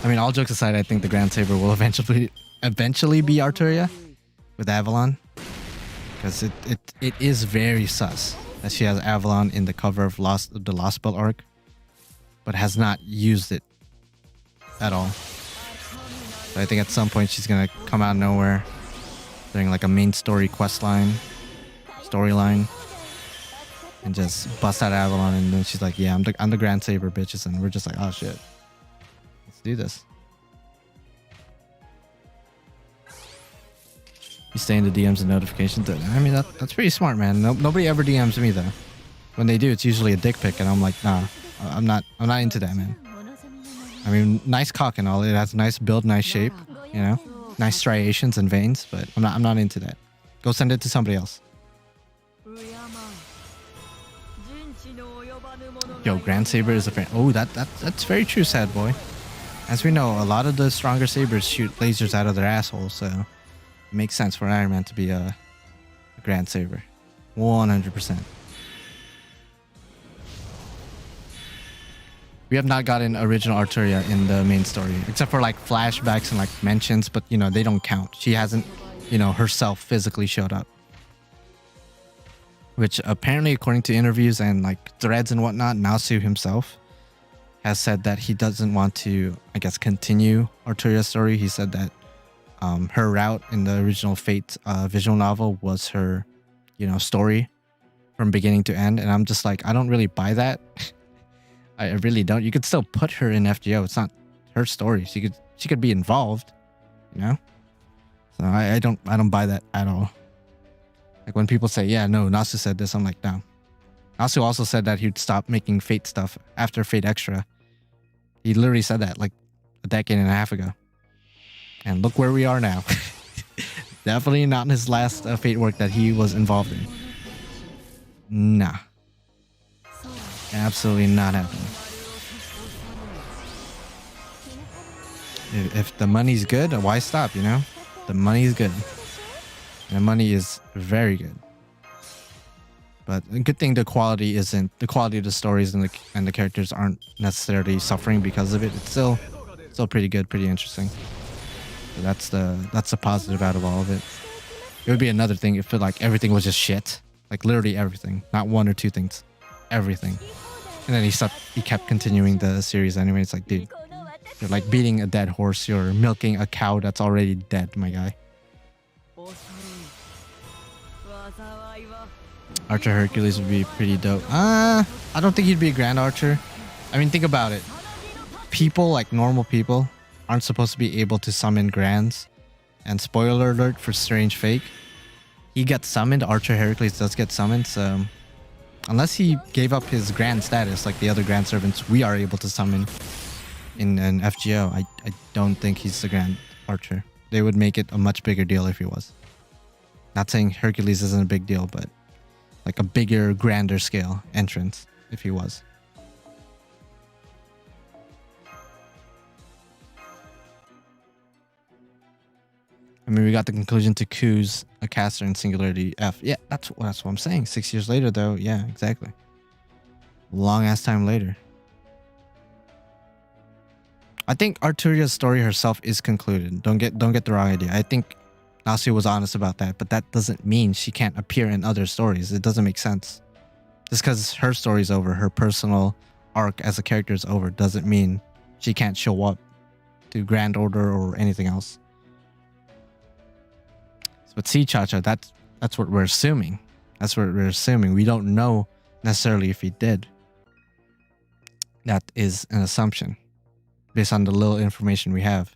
I mean, all jokes aside, I think the Grand Saber will eventually be Arturia with Avalon. Because it is very sus that she has Avalon in the cover of the Lostbelt arc, but has not used it at all. So I think at some point she's gonna come out of nowhere during like a main storyline, and just bust out Avalon, and then she's like, "Yeah, I'm the Grand Saber, bitches," and we're just like, "Oh shit, let's do this." You stay in the DMs and notifications. I mean, that's pretty smart, man. Nobody ever DMs me though. When they do, it's usually a dick pic, and I'm like, nah, I'm not into that, man. I mean, nice cock and all. It has a nice build, nice shape, nice striations and veins, but I'm not into that. Go send it to somebody else. Yo, Grand Saber is a friend. Oh, that's very true, sad boy. As we know, a lot of the stronger sabers shoot lasers out of their assholes, so it makes sense for Iron Man to be a Grand Saber. 100%. We have not gotten original Arturia in the main story, except for like flashbacks and like mentions, but they don't count. She hasn't, herself physically showed up. Which apparently, according to interviews and like threads and whatnot, Nasu himself has said that he doesn't want to, I guess, continue Arturia's story. He said that her route in the original Fate visual novel was her, story from beginning to end. And I'm just like, I don't really buy that. I really don't. You could still put her in FGO. It's not her story. She could be involved, So I don't buy that at all. Like when people say, yeah, no, Nasu said this, I'm like, no. Nasu also said that he'd stop making Fate stuff after Fate Extra. He literally said that like a decade and a half ago. And look where we are now. Definitely not his last Fate work that he was involved in. Nah. Absolutely not happening. If the money's good, why stop, you know? The money's good. And the money is very good. But a good thing the quality of the stories and the characters aren't necessarily suffering because of it. It's still pretty good, pretty interesting. So that's the positive out of all of it. It would be another thing if like everything was just shit. Like literally everything. Not one or two things. Everything. And then he kept continuing the series anyway. It's like, dude, you're like beating a dead horse. You're milking a cow that's already dead, my guy. Archer Hercules would be pretty dope. I don't think he'd be a Grand Archer. I mean, think about it. People, like normal people, aren't supposed to be able to summon Grands. And spoiler alert for Strange Fake, he gets summoned. Archer Hercules does get summoned, so unless he gave up his Grand status like the other Grand Servants we are able to summon in an FGO, I don't think he's the Grand Archer. They would make it a much bigger deal if he was. Not saying Hercules isn't a big deal, but like a bigger, grander scale entrance if he was. I mean, we got the conclusion to Q's a caster in Singularity F. Yeah, that's what I'm saying. 6 years later, though. Yeah, exactly. Long ass time later. I think Arturia's story herself is concluded. Don't get the wrong idea. I think Nasu was honest about that, but that doesn't mean she can't appear in other stories. It doesn't make sense. Just because her story's over, her personal arc as a character is over, doesn't mean she can't show up to Grand Order or anything else. But see, Chacha, that's what we're assuming. That's what we're assuming. We don't know necessarily if he did. That is an assumption based on the little information we have.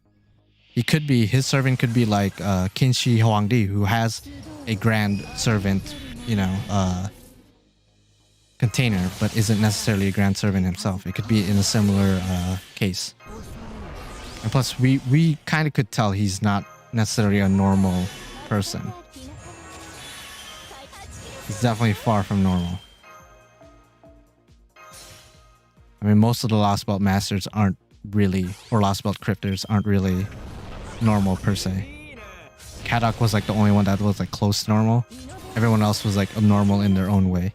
His servant could be like Kinshi Huangdi, who has a Grand Servant, container, but isn't necessarily a Grand Servant himself. It could be in a similar case. And plus, we kind of could tell he's not necessarily a normal person. He's definitely far from normal. I mean, most of the Lostbelt Masters aren't really, or Lostbelt Cryptors aren't really normal per se. Kadok was like the only one that was like close to normal. Everyone else was like abnormal in their own way.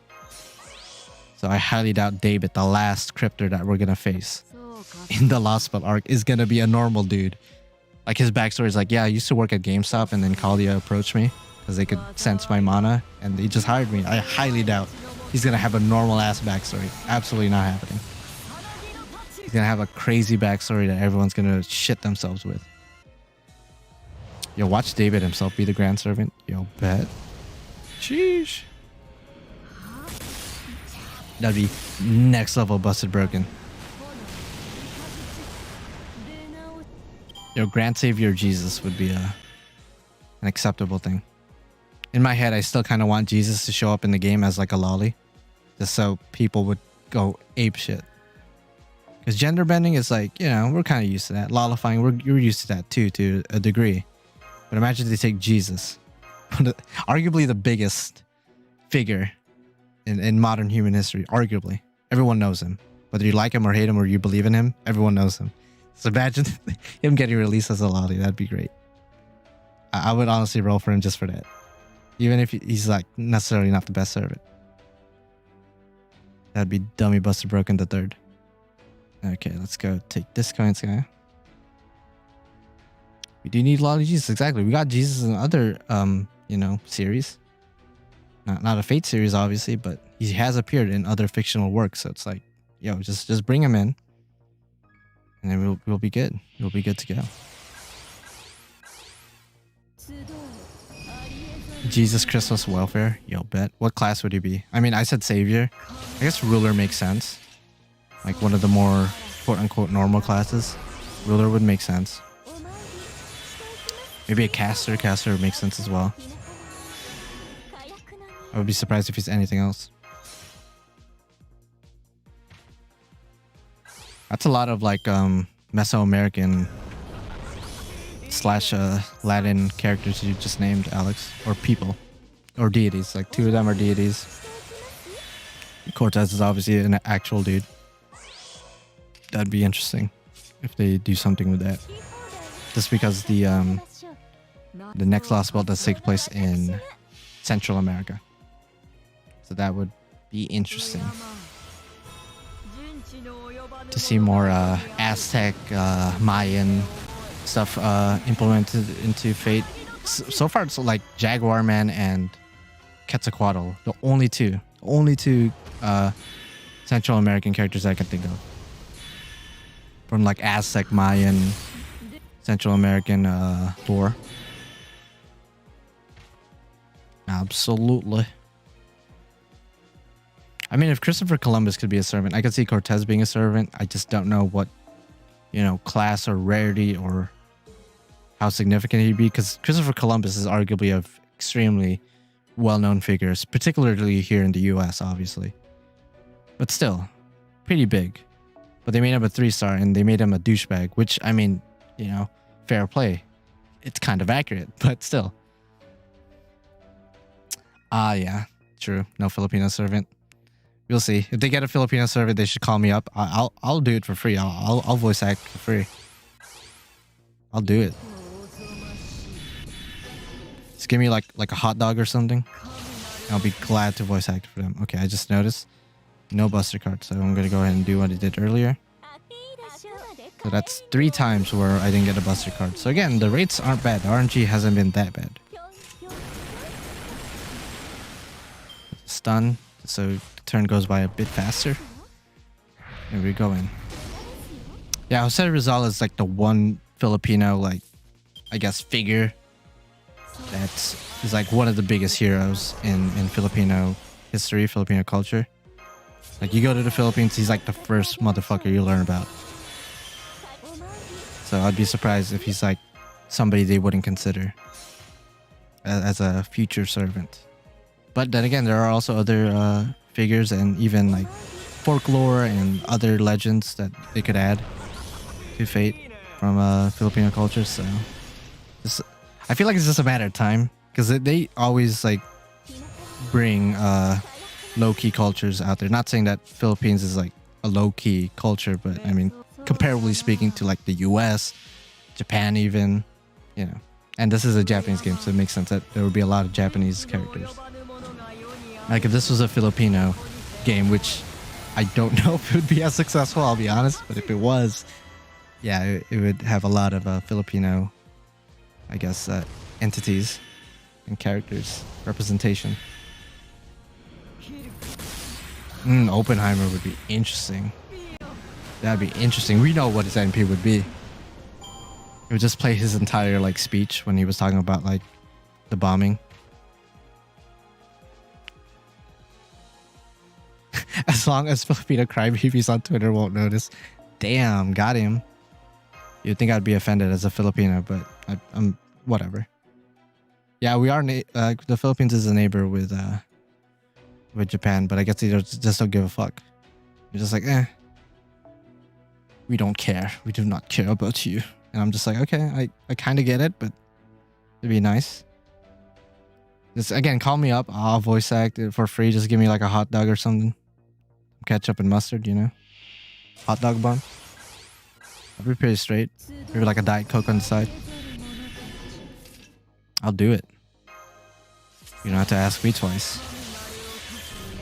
So I highly doubt David, the last Cryptor that we're gonna face in the Lostbelt arc, is gonna be a normal dude. Like his backstory is like, yeah, I used to work at GameStop and then Kalia approached me because they could sense my mana and they just hired me. I highly doubt he's gonna have a normal ass backstory. Absolutely not happening. He's gonna have a crazy backstory that everyone's gonna shit themselves with. Yo, watch David himself be the Grand Servant. Yo, bet. Sheesh. That'd be next level busted broken. Yo, Grand Savior Jesus would be an acceptable thing. In my head, I still kind of want Jesus to show up in the game as like a lolly, just so people would go ape shit. Because gender bending is like, we're kind of used to that. Lollifying, we're used to that too, to a degree. But imagine they take Jesus, arguably the biggest figure in modern human history. Arguably, everyone knows him. Whether you like him or hate him or you believe in him, everyone knows him. So imagine him getting released as a lolly. That'd be great. I would honestly roll for him just for that. Even if he's like necessarily not the best servant. That'd be Dummy Busted Broken the third. Okay, let's go take this coins guy. We do need lolly Jesus. Exactly. We got Jesus in other series. Not a Fate series, obviously, but he has appeared in other fictional works. So it's like, yo, just bring him in. And then we'll be good. We'll be good to go. Jesus Christmas Welfare. Yo, bet. What class would he be? I mean, I said Savior. I guess Ruler makes sense. Like one of the more quote-unquote normal classes. Ruler would make sense. Maybe a Caster. Caster would make sense as well. I would be surprised if he's anything else. That's a lot of like Mesoamerican / Latin characters you just named, Alex, or people, or deities. Like 2 of them are deities. Cortez is obviously an actual dude. That'd be interesting if they do something with that. Just because the next Lostbelt does take place in Central America, so that would be interesting to see more Aztec, Mayan stuff implemented into Fate. So far, it's like Jaguar Man and Quetzalcoatl, the only two Central American characters I can think of from like Aztec, Mayan, Central American lore. Absolutely. I mean, if Christopher Columbus could be a servant, I could see Cortez being a servant. I just don't know what, class or rarity or how significant he'd be, because Christopher Columbus is arguably a extremely well-known figure, particularly here in the US, obviously. But still, pretty big. But they made him a 3-star and they made him a douchebag, which, I mean, fair play. It's kind of accurate, but still. Yeah, true. No Filipino servant. We'll see. If they get a Filipino servant, they should call me up. I'll do it for free. I'll voice act for free. I'll do it. Just give me like a hot dog or something. I'll be glad to voice act for them. Okay, I just noticed no buster card, so I'm gonna go ahead and do what I did earlier. So that's 3 times where I didn't get a buster card. So again, the rates aren't bad. The RNG hasn't been that bad. Stun, so the turn goes by a bit faster. There we go in. Yeah, Jose Rizal is like the one Filipino, I guess, figure that is like one of the biggest heroes in Filipino history, Filipino culture. Like, you go to the Philippines, he's like the first motherfucker you learn about. So I'd be surprised if he's like somebody they wouldn't consider as a future servant. But then again, there are also other figures and even like folklore and other legends that they could add to Fate from Filipino culture. So I feel like it's just a matter of time, because they always like bring low-key cultures out there. Not saying that Philippines is like a low-key culture, but I mean, comparably speaking to like the US, Japan even, and this is a Japanese game, so it makes sense that there would be a lot of Japanese characters. Like, if this was a Filipino game, which I don't know if it would be as successful, I'll be honest, but if it was, yeah, it would have a lot of Filipino, I guess, entities and characters representation. Oppenheimer would be interesting. That'd be interesting. We know what his NP would be. He would just play his entire like speech when he was talking about like the bombing. As long as Filipino crybabies on Twitter won't notice. Damn, got him. You'd think I'd be offended as a Filipino, but I'm whatever. Yeah, we are. The Philippines is a neighbor with Japan, but I guess they just don't give a fuck. They're just like, we don't care. We do not care about you. And I'm just like, okay, I kind of get it, but it'd be nice. Just again, call me up. I'll voice act it for free. Just give me like a hot dog or something. Ketchup and mustard, hot dog bun. I'll be pretty straight. Maybe like a Diet Coke on the side. I'll do it. You don't have to ask me twice.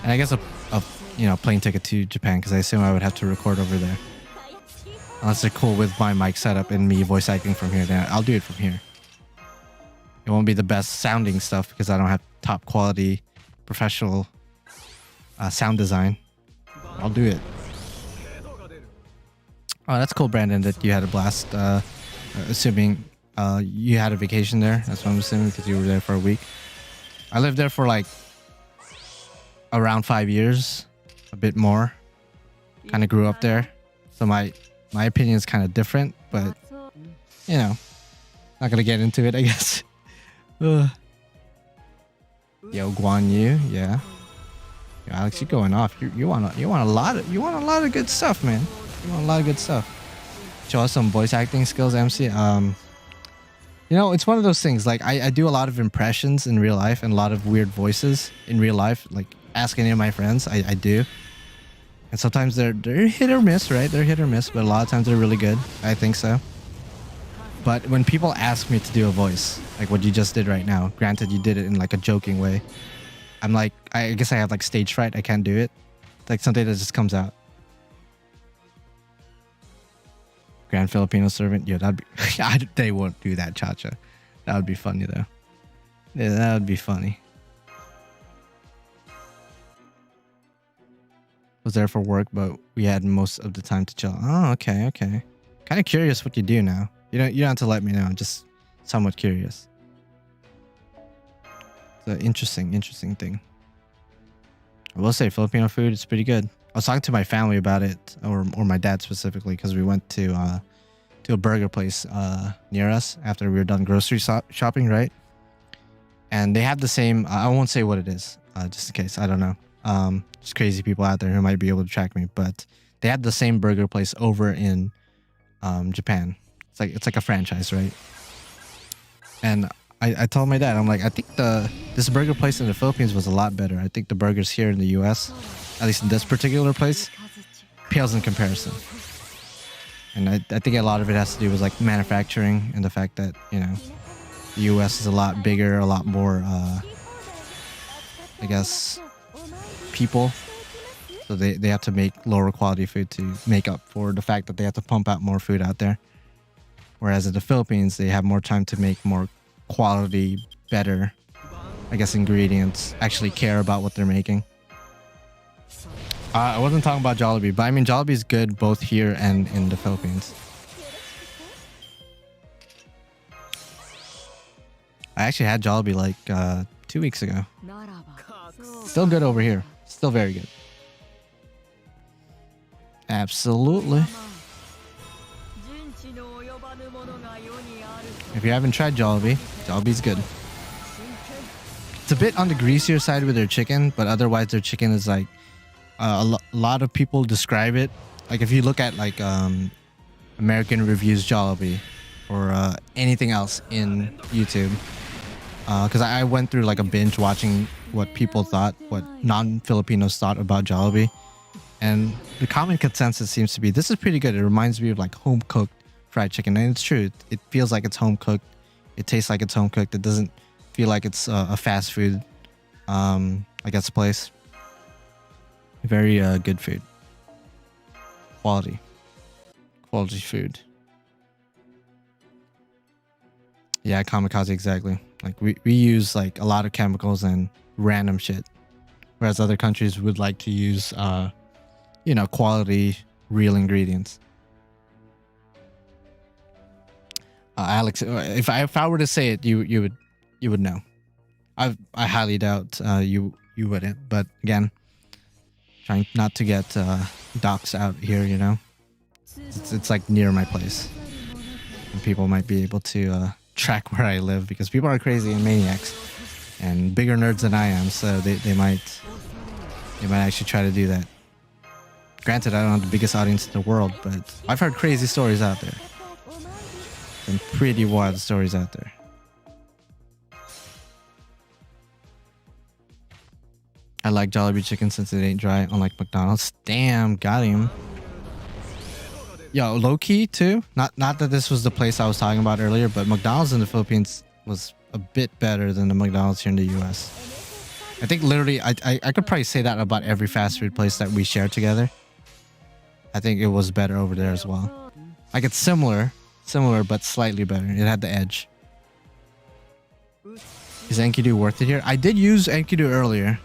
And I guess a plane ticket to Japan, because I assume I would have to record over there. Unless they're cool with my mic setup and me voice acting from here, then I'll do it from here. It won't be the best sounding stuff because I don't have top quality professional sound design. I'll do it. Oh, that's cool, Brandon, that you had a blast. Assuming you had a vacation there. That's what I'm assuming, because you were there for a week. I lived there for like around 5 years, a bit more. Kind of grew up there. So my opinion is kind of different, but not gonna get into it, I guess. Yo, Guan Yu, yeah. Yo, Alex, you're going off. You want a lot of good stuff, man. You want a lot of good stuff. Show us some voice acting skills, MC. It's one of those things. Like, I do a lot of impressions in real life and a lot of weird voices in real life. Like, ask any of my friends. I do. And sometimes they're hit or miss, right? They're hit or miss, but a lot of times they're really good. I think so. But when people ask me to do a voice, like what you just did right now, granted you did it in like a joking way, I'm like, I guess I have like stage fright. I can't do it. It's like something that just comes out. Grand Filipino servant. Yeah, that'd be. They won't do that, Chacha. That would be funny though. Yeah, that would be funny. Was there for work, but we had most of the time to chill. Oh, okay, okay. Kind of curious what you do now. You don't have to let me know. I'm just somewhat curious. It's an interesting thing. I will say Filipino food is pretty good. I was talking to my family about it, or my dad specifically, because we went to a burger place near us after we were done grocery shopping, right? And they have the same. I won't say what it is, just in case. I don't know. Just crazy people out there who might be able to track me, but they have the same burger place over in Japan. It's like a franchise, right? And I told my dad, I'm like, I think this burger place in the Philippines was a lot better. I think the burgers here in the US, at least in this particular place, pales in comparison. And I think a lot of it has to do with like manufacturing and the fact that, you know, the US is a lot bigger, a lot more, I guess, people. So they have to make lower quality food to make up for the fact that they have to pump out more food out there. Whereas in the Philippines, they have more time to make more quality, better, I guess, ingredients, actually care about what they're making. I wasn't talking about Jollibee, but I mean, Jollibee is good both here and in the Philippines. I actually had Jollibee like 2 weeks ago. Still good over here. Still very good. Absolutely. If you haven't tried Jollibee, Jollibee's good. It's a bit on the greasier side with their chicken, but otherwise their chicken is like a lot of people describe it. Like if you look at like American Reviews Jollibee or anything else in YouTube, because I went through like a binge watching what people thought, what non-Filipinos thought about Jollibee, and the common consensus seems to be this is pretty good. It reminds me of like home cooked fried chicken, and it's true. It feels like it's home cooked. It tastes like it's home cooked. It doesn't feel like it's a fast food, I guess, place. Very good food. Quality food. Yeah, kamikaze, exactly. Like we use like a lot of chemicals and random shit, whereas other countries would like to use you know, quality, real ingredients. Alex, if I were to say it, you would know. I highly doubt you wouldn't. But again, trying not to get docs out here, you know. It's like near my place, and people might be able to track where I live because people are crazy and maniacs and bigger nerds than I am, so they might actually try to do that. Granted, I don't have the biggest audience in the world, but I've heard crazy stories out there. Some pretty wild stories out there. I like Jollibee chicken since it ain't dry, unlike McDonald's. Damn, got him. Yo, low-key too. Not that this was the place I was talking about earlier, but McDonald's in the Philippines was a bit better than the McDonald's here in the US. I think literally, I could probably say that about every fast food place that we share together. I think it was better over there as well. Like it's similar, but slightly better. It had the edge. Is Enkidu worth it here? I did use Enkidu earlier,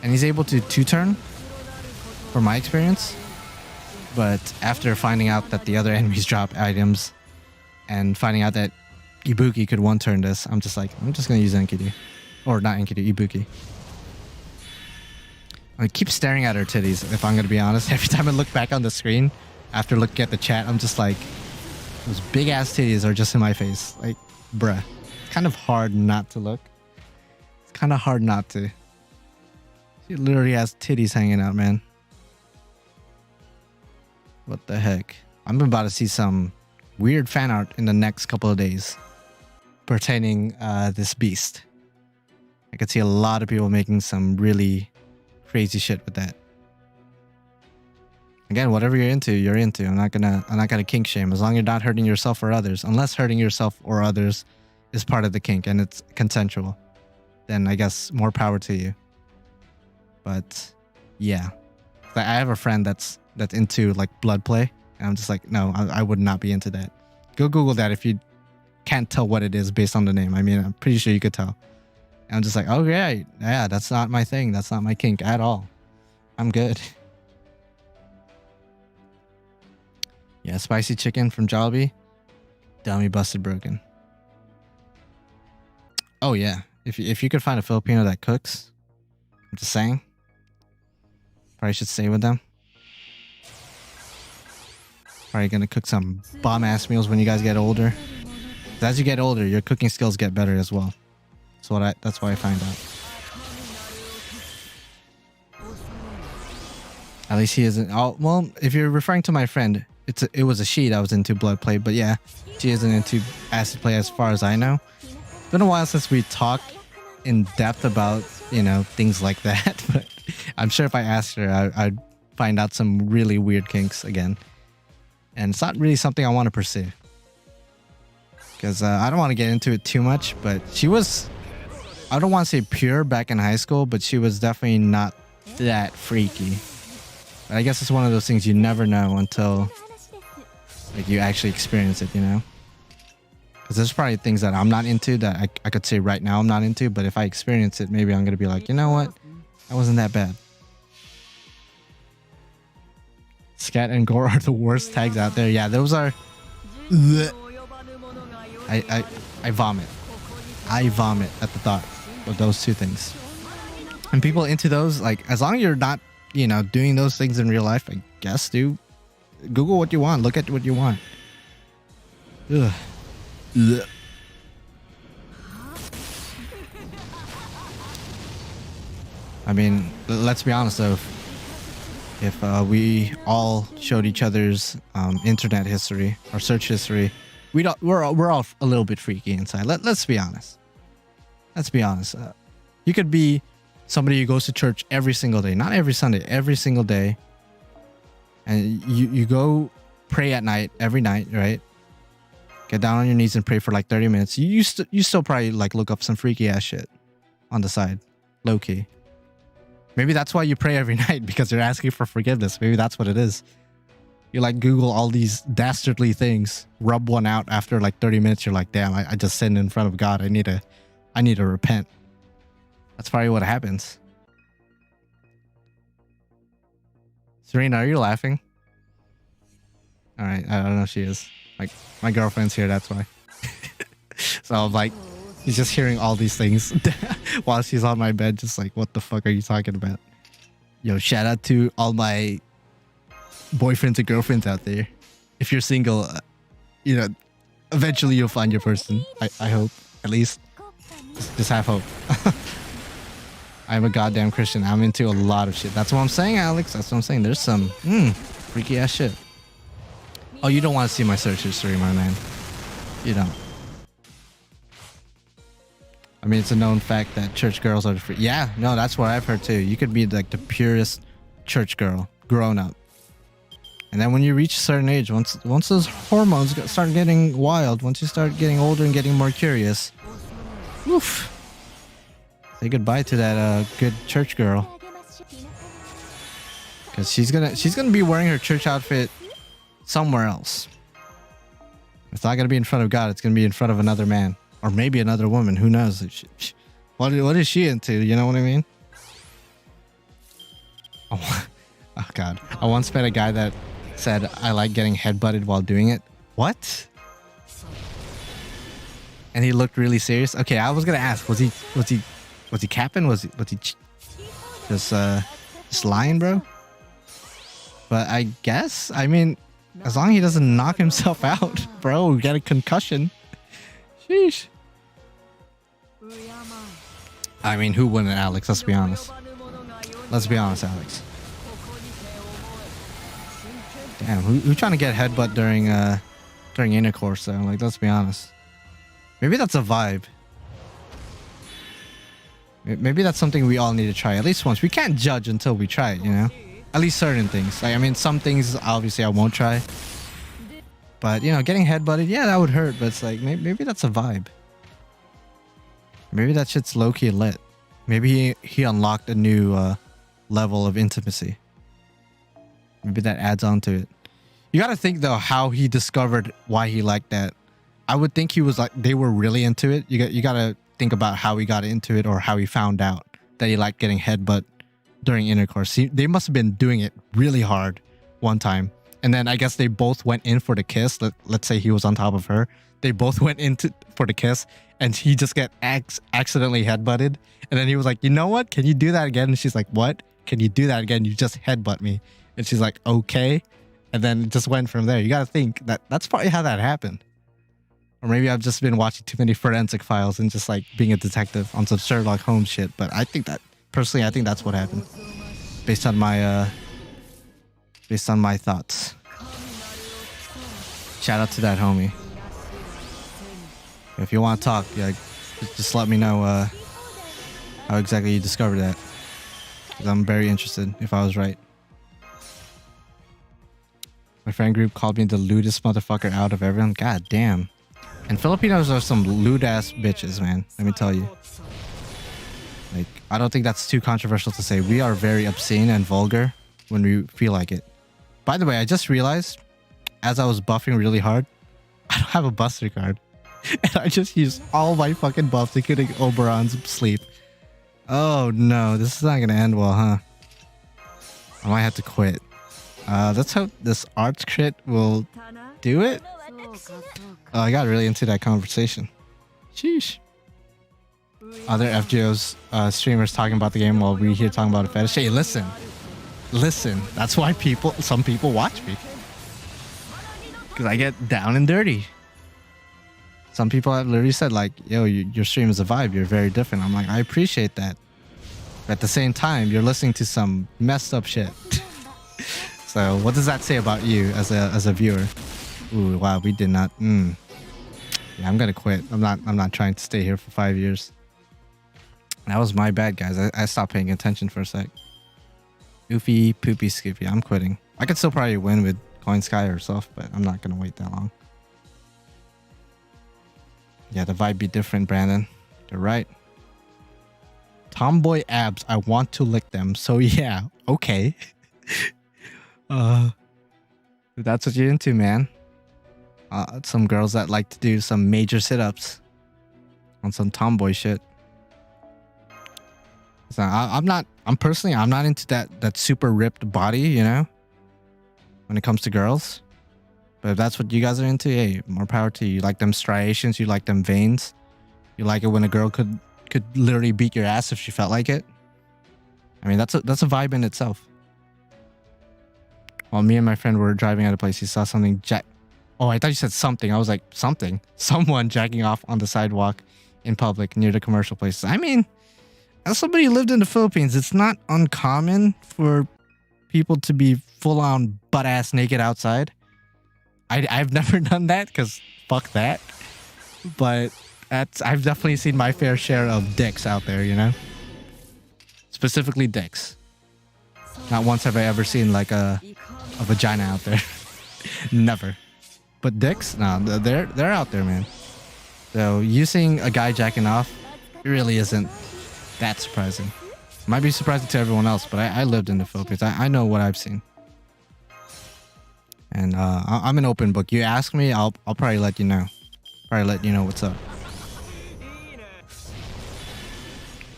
and he's able to two-turn, from my experience. But after finding out that the other enemies drop items, and finding out that Ibuki could one-turn this, I'm just like, I'm just gonna use Enkidu. Or not Enkidu, Ibuki. I keep staring at her titties, if I'm gonna be honest. Every time I look back on the screen, after looking at the chat, I'm just like, those big-ass titties are just in my face. Like, bruh. It's kind of hard not to look. It's kind of hard not to. She literally has titties hanging out, man. What the heck? I'm about to see some weird fan art in the next couple of days pertaining this beast. I could see a lot of people making some really crazy shit with that. Again, whatever you're into, you're into. I'm not gonna kink shame as long as you're not hurting yourself or others. Unless hurting yourself or others is part of the kink and it's consensual, then I guess more power to you. But yeah, I have a friend that's into like blood play, and I'm just like, no, I would not be into that. Go Google that if you can't tell what it is based on the name. I mean, I'm pretty sure you could tell. And I'm just like, okay, yeah, that's not my thing. That's not my kink at all. I'm good. Yeah, spicy chicken from Jollibee. Dummy busted broken. Oh yeah, if you could find a Filipino that cooks, I'm just saying, probably should stay with them. Probably gonna cook some bomb ass meals when you guys get older. As you get older, your cooking skills get better as well. That's why I find out. At least he isn't. Oh well, if you're referring to my friend, it was a she that was into blood play, but yeah, she isn't into acid play as far as I know. It's been a while since we talked in depth about, you know, things like that, but I'm sure if I asked her, I'd find out some really weird kinks again. And it's not really something I want to pursue. Because I don't want to get into it too much, but she was, I don't want to say pure back in high school, but she was definitely not that freaky. But I guess it's one of those things you never know until like you actually experience it, you know? Because there's probably things that I'm not into that I could say right now I'm not into, but if I experience it, maybe I'm going to be like, you know what? That wasn't that bad. Scat and gore are the worst tags out there. Yeah, those are... I vomit. I vomit at the thought of those two things. And people into those, like, as long as you're not, you know, doing those things in real life, I guess, do Google what you want. Look at what you want. Ugh. Ugh. I mean, let's be honest though. If we all showed each other's internet history or search history, we're all a little bit freaky inside. Let's be honest. Let's be honest. You could be somebody who goes to church every single day, not every Sunday, every single day, and you go pray at night every night, right? Get down on your knees and pray for like 30 minutes. You still probably like look up some freaky ass shit on the side, low key. Maybe that's why you pray every night, because you're asking for forgiveness. Maybe that's what it is. You like Google all these dastardly things, rub one out after like 30 minutes. You're like, damn, I just sinned in front of God. I need to repent. That's probably what happens. Serena, are you laughing? All right, I don't know if she is. Like, my girlfriend's here, that's why. So I'm like, she's just hearing all these things while she's on my bed, just like, what the fuck are you talking about? Yo, shout out to all my boyfriends and girlfriends out there. If you're single, you know, eventually you'll find your person. I hope, at least. Just have hope. I'm a goddamn Christian. I'm into a lot of shit. That's what I'm saying, Alex. That's what I'm saying. There's some freaky ass shit. Oh, you don't want to see my search history, my man. You don't. I mean, it's a known fact that church girls are free. Yeah, no, that's what I've heard too. You could be like the purest church girl, grown up. And then when you reach a certain age, once those hormones start getting wild, once you start getting older and getting more curious, oof. Say goodbye to that good church girl. Because she's gonna be wearing her church outfit somewhere else. It's not gonna be in front of God. It's gonna be in front of another man, or maybe another woman. Who knows? What is she into? You know what I mean? Oh God! I once met a guy that said I like getting headbutted while doing it. What? And he looked really serious. Okay, I was gonna ask, was he capping? Was he just lying, bro? But I guess, I mean, as long as he doesn't knock himself out, bro, get a concussion. Sheesh. I mean, who wouldn't, Alex? Let's be honest. Let's be honest, Alex. Damn, who trying to get headbutt during intercourse though? Like, let's be honest. Maybe that's a vibe. Maybe that's something we all need to try at least once. We can't judge until we try it, you know? At least certain things. Like, I mean, some things obviously I won't try. But, you know, getting headbutted, yeah, that would hurt. But it's like, maybe that's a vibe. Maybe that shit's low-key lit. Maybe he unlocked a new level of intimacy. Maybe that adds on to it. You gotta think, though, how he discovered why he liked that. I would think he was like, they were really into it. You gotta think about how he got into it or how he found out that he liked getting headbutt during intercourse. They must have been doing it really hard one time. And then I guess they both went in for the kiss. Let's say he was on top of her. They both went in for the kiss and he just got accidentally headbutted. And then he was like, you know what? Can you do that again? And she's like, what? Can you do that again? You just headbutt me. And she's like, okay. And then it just went from there. You got to think that's probably how that happened. Or maybe I've just been watching too many forensic files and just like being a detective on some Sherlock Holmes shit. But I think that, personally, I think that's what happened. Based on my thoughts. Shout out to that homie. If you want to talk, yeah, just let me know how exactly you discovered that. Because I'm very interested if I was right. My friend group called me the lewdest motherfucker out of everyone. God damn. And Filipinos are some lewd ass bitches, man. Let me tell you. Like, I don't think that's too controversial to say. We are very obscene and vulgar when we feel like it. By the way, I just realized as I was buffing really hard, I don't have a buster card. And I just used all my fucking buffs, including Oberon's sleep. Oh no, this is not gonna end well, huh? I might have to quit. Let's hope this arts crit will do it. Oh, I got really into that conversation. Sheesh. Other FGOs streamers talking about the game while we here talking about a fetish. Hey, listen. That's why some people watch me. Because I get down and dirty. Some people have literally said like, yo, your stream is a vibe. You're very different. I'm like, I appreciate that. But at the same time, you're listening to some messed up shit. So what does that say about you as a viewer? Ooh, wow, we did not. Yeah, I'm gonna quit. I'm not trying to stay here for 5 years. That was my bad, guys. I stopped paying attention for a sec. Goofy, poopy, skippy. I'm quitting. I could still probably win with Coin Sky or stuff, but I'm not gonna wait that long. Yeah, the vibe be different, Brandon. You're right. Tomboy abs. I want to lick them. So yeah, okay. If that's what you're into, man. Some girls that like to do some major sit-ups on some tomboy shit. So I'm not into that super ripped body, you know, when it comes to girls. But if that's what you guys are into, hey, more power to you. You like them striations, you like them veins. You like it when a girl could literally beat your ass if she felt like it. I mean, that's a vibe in itself. While me and my friend were driving at a place, he saw something Oh, I thought you said something. I was like, something. Someone jacking off on the sidewalk in public near the commercial places. I mean, as somebody who lived in the Philippines, it's not uncommon for people to be full-on butt-ass naked outside. I've never done that because fuck that. But I've definitely seen my fair share of dicks out there, you know? Specifically dicks. Not once have I ever seen like a vagina out there. Never. But dicks? No, they're out there, man. So you seeing a guy jacking off really isn't that surprising. Might be surprising to everyone else, but I lived in the Philippines. I know what I've seen. And I'm an open book. You ask me, I'll probably let you know. Probably let you know what's up.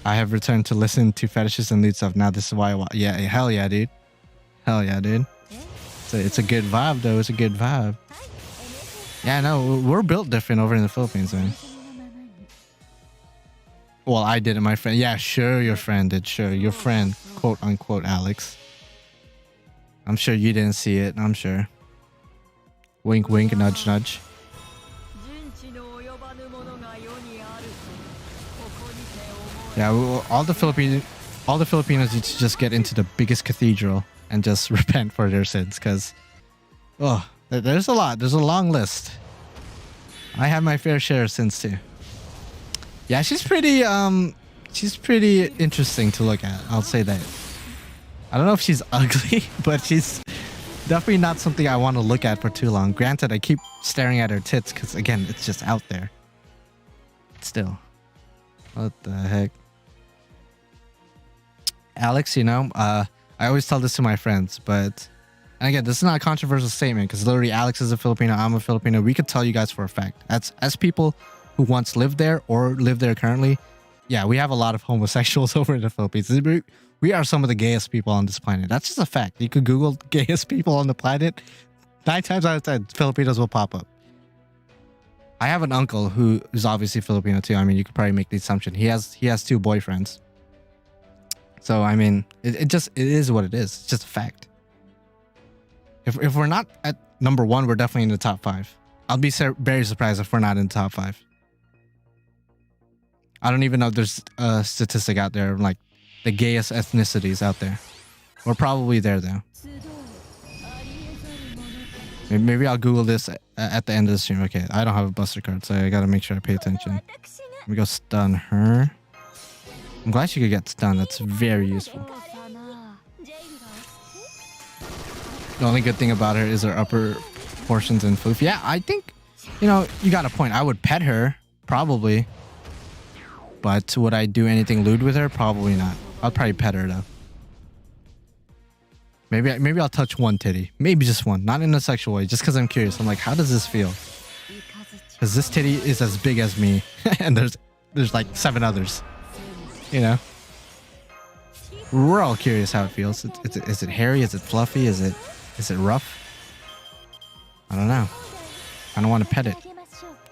I have returned to listen to fetishes and loot stuff. Now this is why yeah, hell yeah, dude. Hell yeah, dude. It's a good vibe, though. It's a good vibe. Yeah, no, we're built different over in the Philippines, man. Well, I did it, my friend. Yeah, sure, your friend did. Sure, your friend, quote unquote, Alex. I'm sure you didn't see it. I'm sure. Wink, wink, nudge, nudge. Yeah, all the Filipinos need to just get into the biggest cathedral and just repent for their sins, because there's a lot. There's a long list. I have my fair share of sins too. Yeah, she's pretty interesting to look at. I'll say that. I don't know if she's ugly, but she's definitely not something I want to look at for too long. Granted, I keep staring at her tits because, again, it's just out there. Still. What the heck? Alex, you know, I always tell this to my friends, but... And again, this is not a controversial statement because literally Alex is a Filipino, I'm a Filipino. We could tell you guys for a fact. As people who once lived there or live there currently, yeah, we have a lot of homosexuals over in the Philippines. We are some of the gayest people on this planet. That's just a fact. You could Google gayest people on the planet. 9 times out of 10, Filipinos will pop up. I have an uncle who is obviously Filipino too. I mean, you could probably make the assumption. He has 2 boyfriends. So, I mean, it is what it is. It's just a fact. If we're not at number 1, we're definitely in the top 5. I'll be very surprised if we're not in the top 5. I don't even know if there's a statistic out there like the gayest ethnicities out there. We're probably there though. Maybe I'll Google this at the end of the stream. Okay, I don't have a buster card, so I gotta make sure I pay attention. Let me go stun her. I'm glad she could get stunned. That's very useful. The only good thing about her is her upper portions and foof. Yeah, I think, you know, you got a point. I would pet her, probably. But would I do anything lewd with her? Probably not. I'll probably pet her though. Maybe I'll touch one titty. Maybe just one. Not in a sexual way. Just because I'm curious. I'm like, how does this feel? Because this titty is as big as me. And there's like 7 others. You know? We're all curious how it feels. Is it hairy? Is it fluffy? Is it rough? I don't know. I don't want to pet it.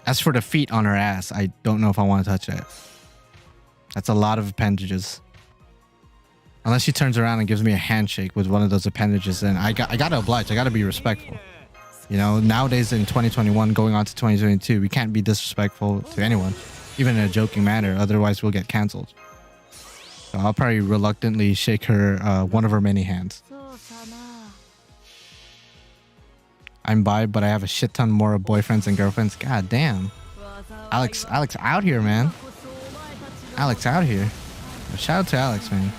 As for the feet on her ass, I don't know if I want to touch that. That's a lot of appendages. Unless she turns around and gives me a handshake with one of those appendages, then I gotta oblige. I gotta be respectful. You know, nowadays in 2021, going on to 2022, we can't be disrespectful to anyone, even in a joking manner. Otherwise, we'll get canceled. So I'll probably reluctantly shake her one of her many hands. I'm bi, but I have a shit ton more of boyfriends and girlfriends. God damn. Alex out here, man. Alex out here. Shout out to Alex, man.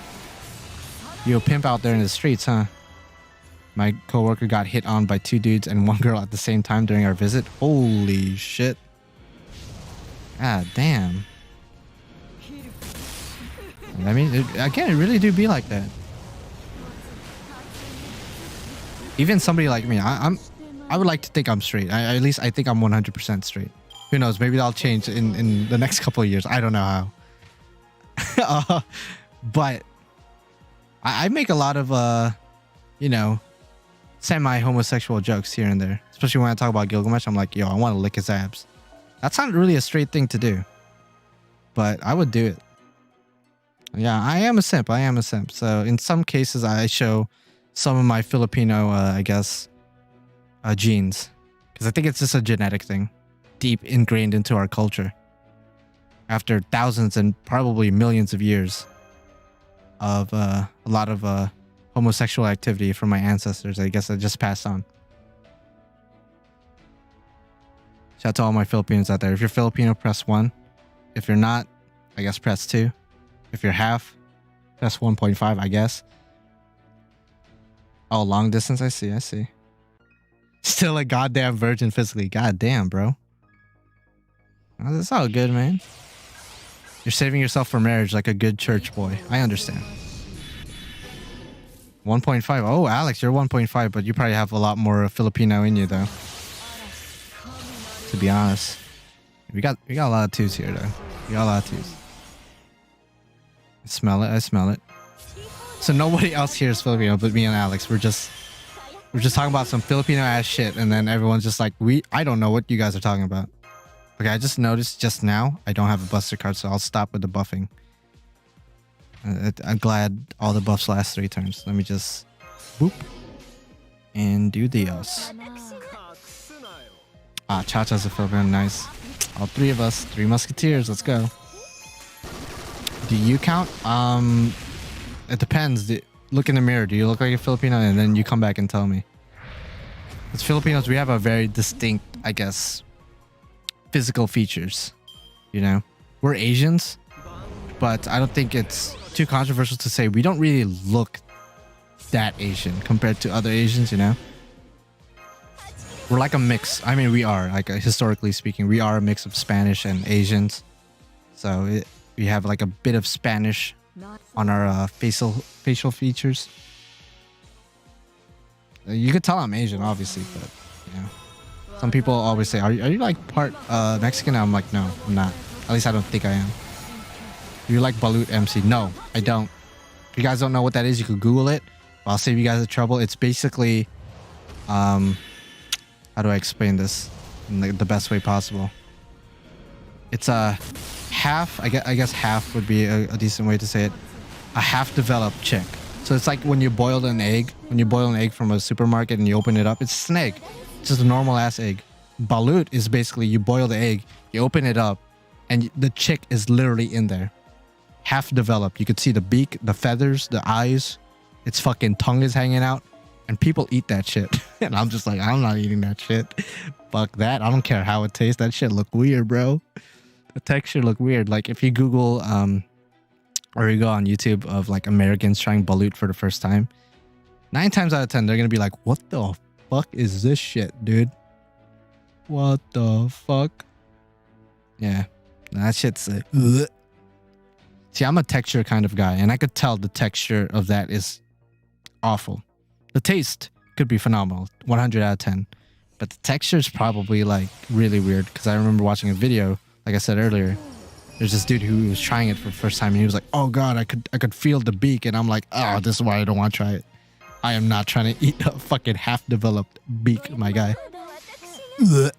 You a pimp out there in the streets, huh? My coworker got hit on by 2 dudes and 1 girl at the same time during our visit. Holy shit. God damn. I mean, again, it really do be like that. Even somebody like me, I would like to think I'm straight. At least I think I'm 100% straight. Who knows? Maybe that'll change in the next couple of years. I don't know how. But I make a lot of, you know, semi-homosexual jokes here and there. Especially when I talk about Gilgamesh. I'm like, yo, I want to lick his abs. That's not really a straight thing to do. But I would do it. Yeah, I am a simp. So in some cases, I show some of my Filipino, I guess, genes. Because I think it's just a genetic thing. Deep ingrained into our culture. After thousands and probably millions of years of a lot of homosexual activity from my ancestors, I guess I just passed on. Shout out to all my Filipinos out there. If you're Filipino, press 1. If you're not, I guess press 2. If you're half, press 1.5, I guess. Oh, long distance, I see. Still a goddamn virgin physically. Goddamn, bro. Oh, that's all good, man. You're saving yourself for marriage like a good church boy. I understand. 1.5. Oh, Alex, you're 1.5, but you probably have a lot more Filipino in you, though. To be honest. We got a lot of 2s here, though. We got a lot of 2s. I smell it. So nobody else here is Filipino but me and Alex. We're just talking about some Filipino ass shit, and then everyone's just like, I don't know what you guys are talking about. Okay, I just noticed just now I don't have a buster card, so I'll stop with the buffing. I'm glad all the buffs last 3 turns. Let me just boop and do Dios. Ah, Chacha's a Filipino. Nice. All 3 of us, 3 musketeers. Let's go. Do you count? It depends. Look in the mirror. Do you look like a Filipino? And then you come back and tell me. As Filipinos, we have a very distinct, I guess, physical features. You know, we're Asians, but I don't think it's too controversial to say we don't really look that Asian compared to other Asians, you know? We're like a mix. I mean, we are, like, historically speaking, we are a mix of Spanish and Asians. So we have like a bit of Spanish on our facial features. You could tell I'm Asian, obviously, but you know, some people always say, "Are you like part Mexican?" I'm like, no, I'm not. At least I don't think I am. Do you like Balut MC? No, I don't. If you guys don't know what that is, you could Google it. I'll save you guys the trouble. It's basically, how do I explain this in the best way possible? It's a half, I guess half would be a decent way to say it. A half-developed chick. So it's like when you boil an egg from a supermarket and you open it up, it's just an egg. It's just a normal ass egg. Balut is basically you boil the egg, you open it up, and the chick is literally in there. Half developed. You could see the beak, the feathers, the eyes. Its fucking tongue is hanging out. And people eat that shit. And I'm just like, I'm not eating that shit. Fuck that. I don't care how it tastes. That shit look weird, bro. The texture look weird. Like if you Google or you go on YouTube of like Americans trying balut for the first time, 9 times out of 10 they're gonna be like, what the fuck is this shit, dude? What the fuck? Yeah, that shit's ugh. See, I'm a texture kind of guy, and I could tell the texture of that is awful. The taste could be phenomenal, 100 out of 10, but the texture is probably like really weird. Because I remember watching a video, like I said earlier, there's this dude who was trying it for the first time, and he was like, "Oh god, I could feel the beak," and I'm like, "Oh, this is why I don't want to try it. I am not trying to eat a fucking half-developed beak, my guy." Ugh.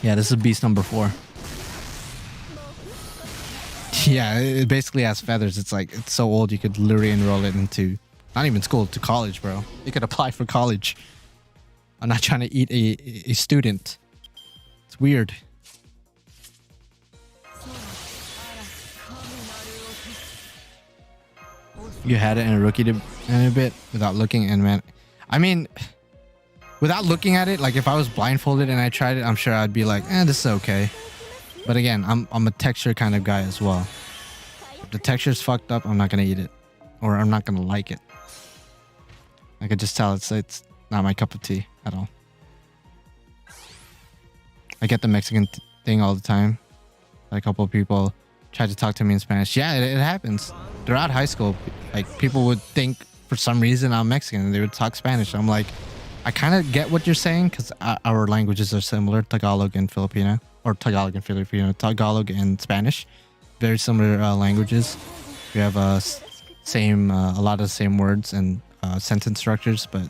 Yeah, this is beast number 4. Yeah, it basically has feathers. It's like, it's so old you could literally enroll it into, not even school, to college, bro. You could apply for college. I'm not trying to eat a student. It's weird. You had it in a rookie in a bit without looking, and man, I mean, without looking at it, like if I was blindfolded and I tried it, I'm sure I'd be like, this is okay. But again, I'm a texture kind of guy as well. If the texture's fucked up, I'm not gonna eat it, or I'm not gonna like it. I could just tell it's not my cup of tea at all. I get the Mexican thing all the time. Like a couple of people try to talk to me in Spanish. Yeah, it happens. Throughout high school, like people would think for some reason I'm Mexican and they would talk Spanish. I'm like, I kind of get what you're saying because our languages are similar, Tagalog and Filipino, or Tagalog and Filipino, Tagalog and Spanish, very similar languages. We have a lot of the same words and sentence structures, but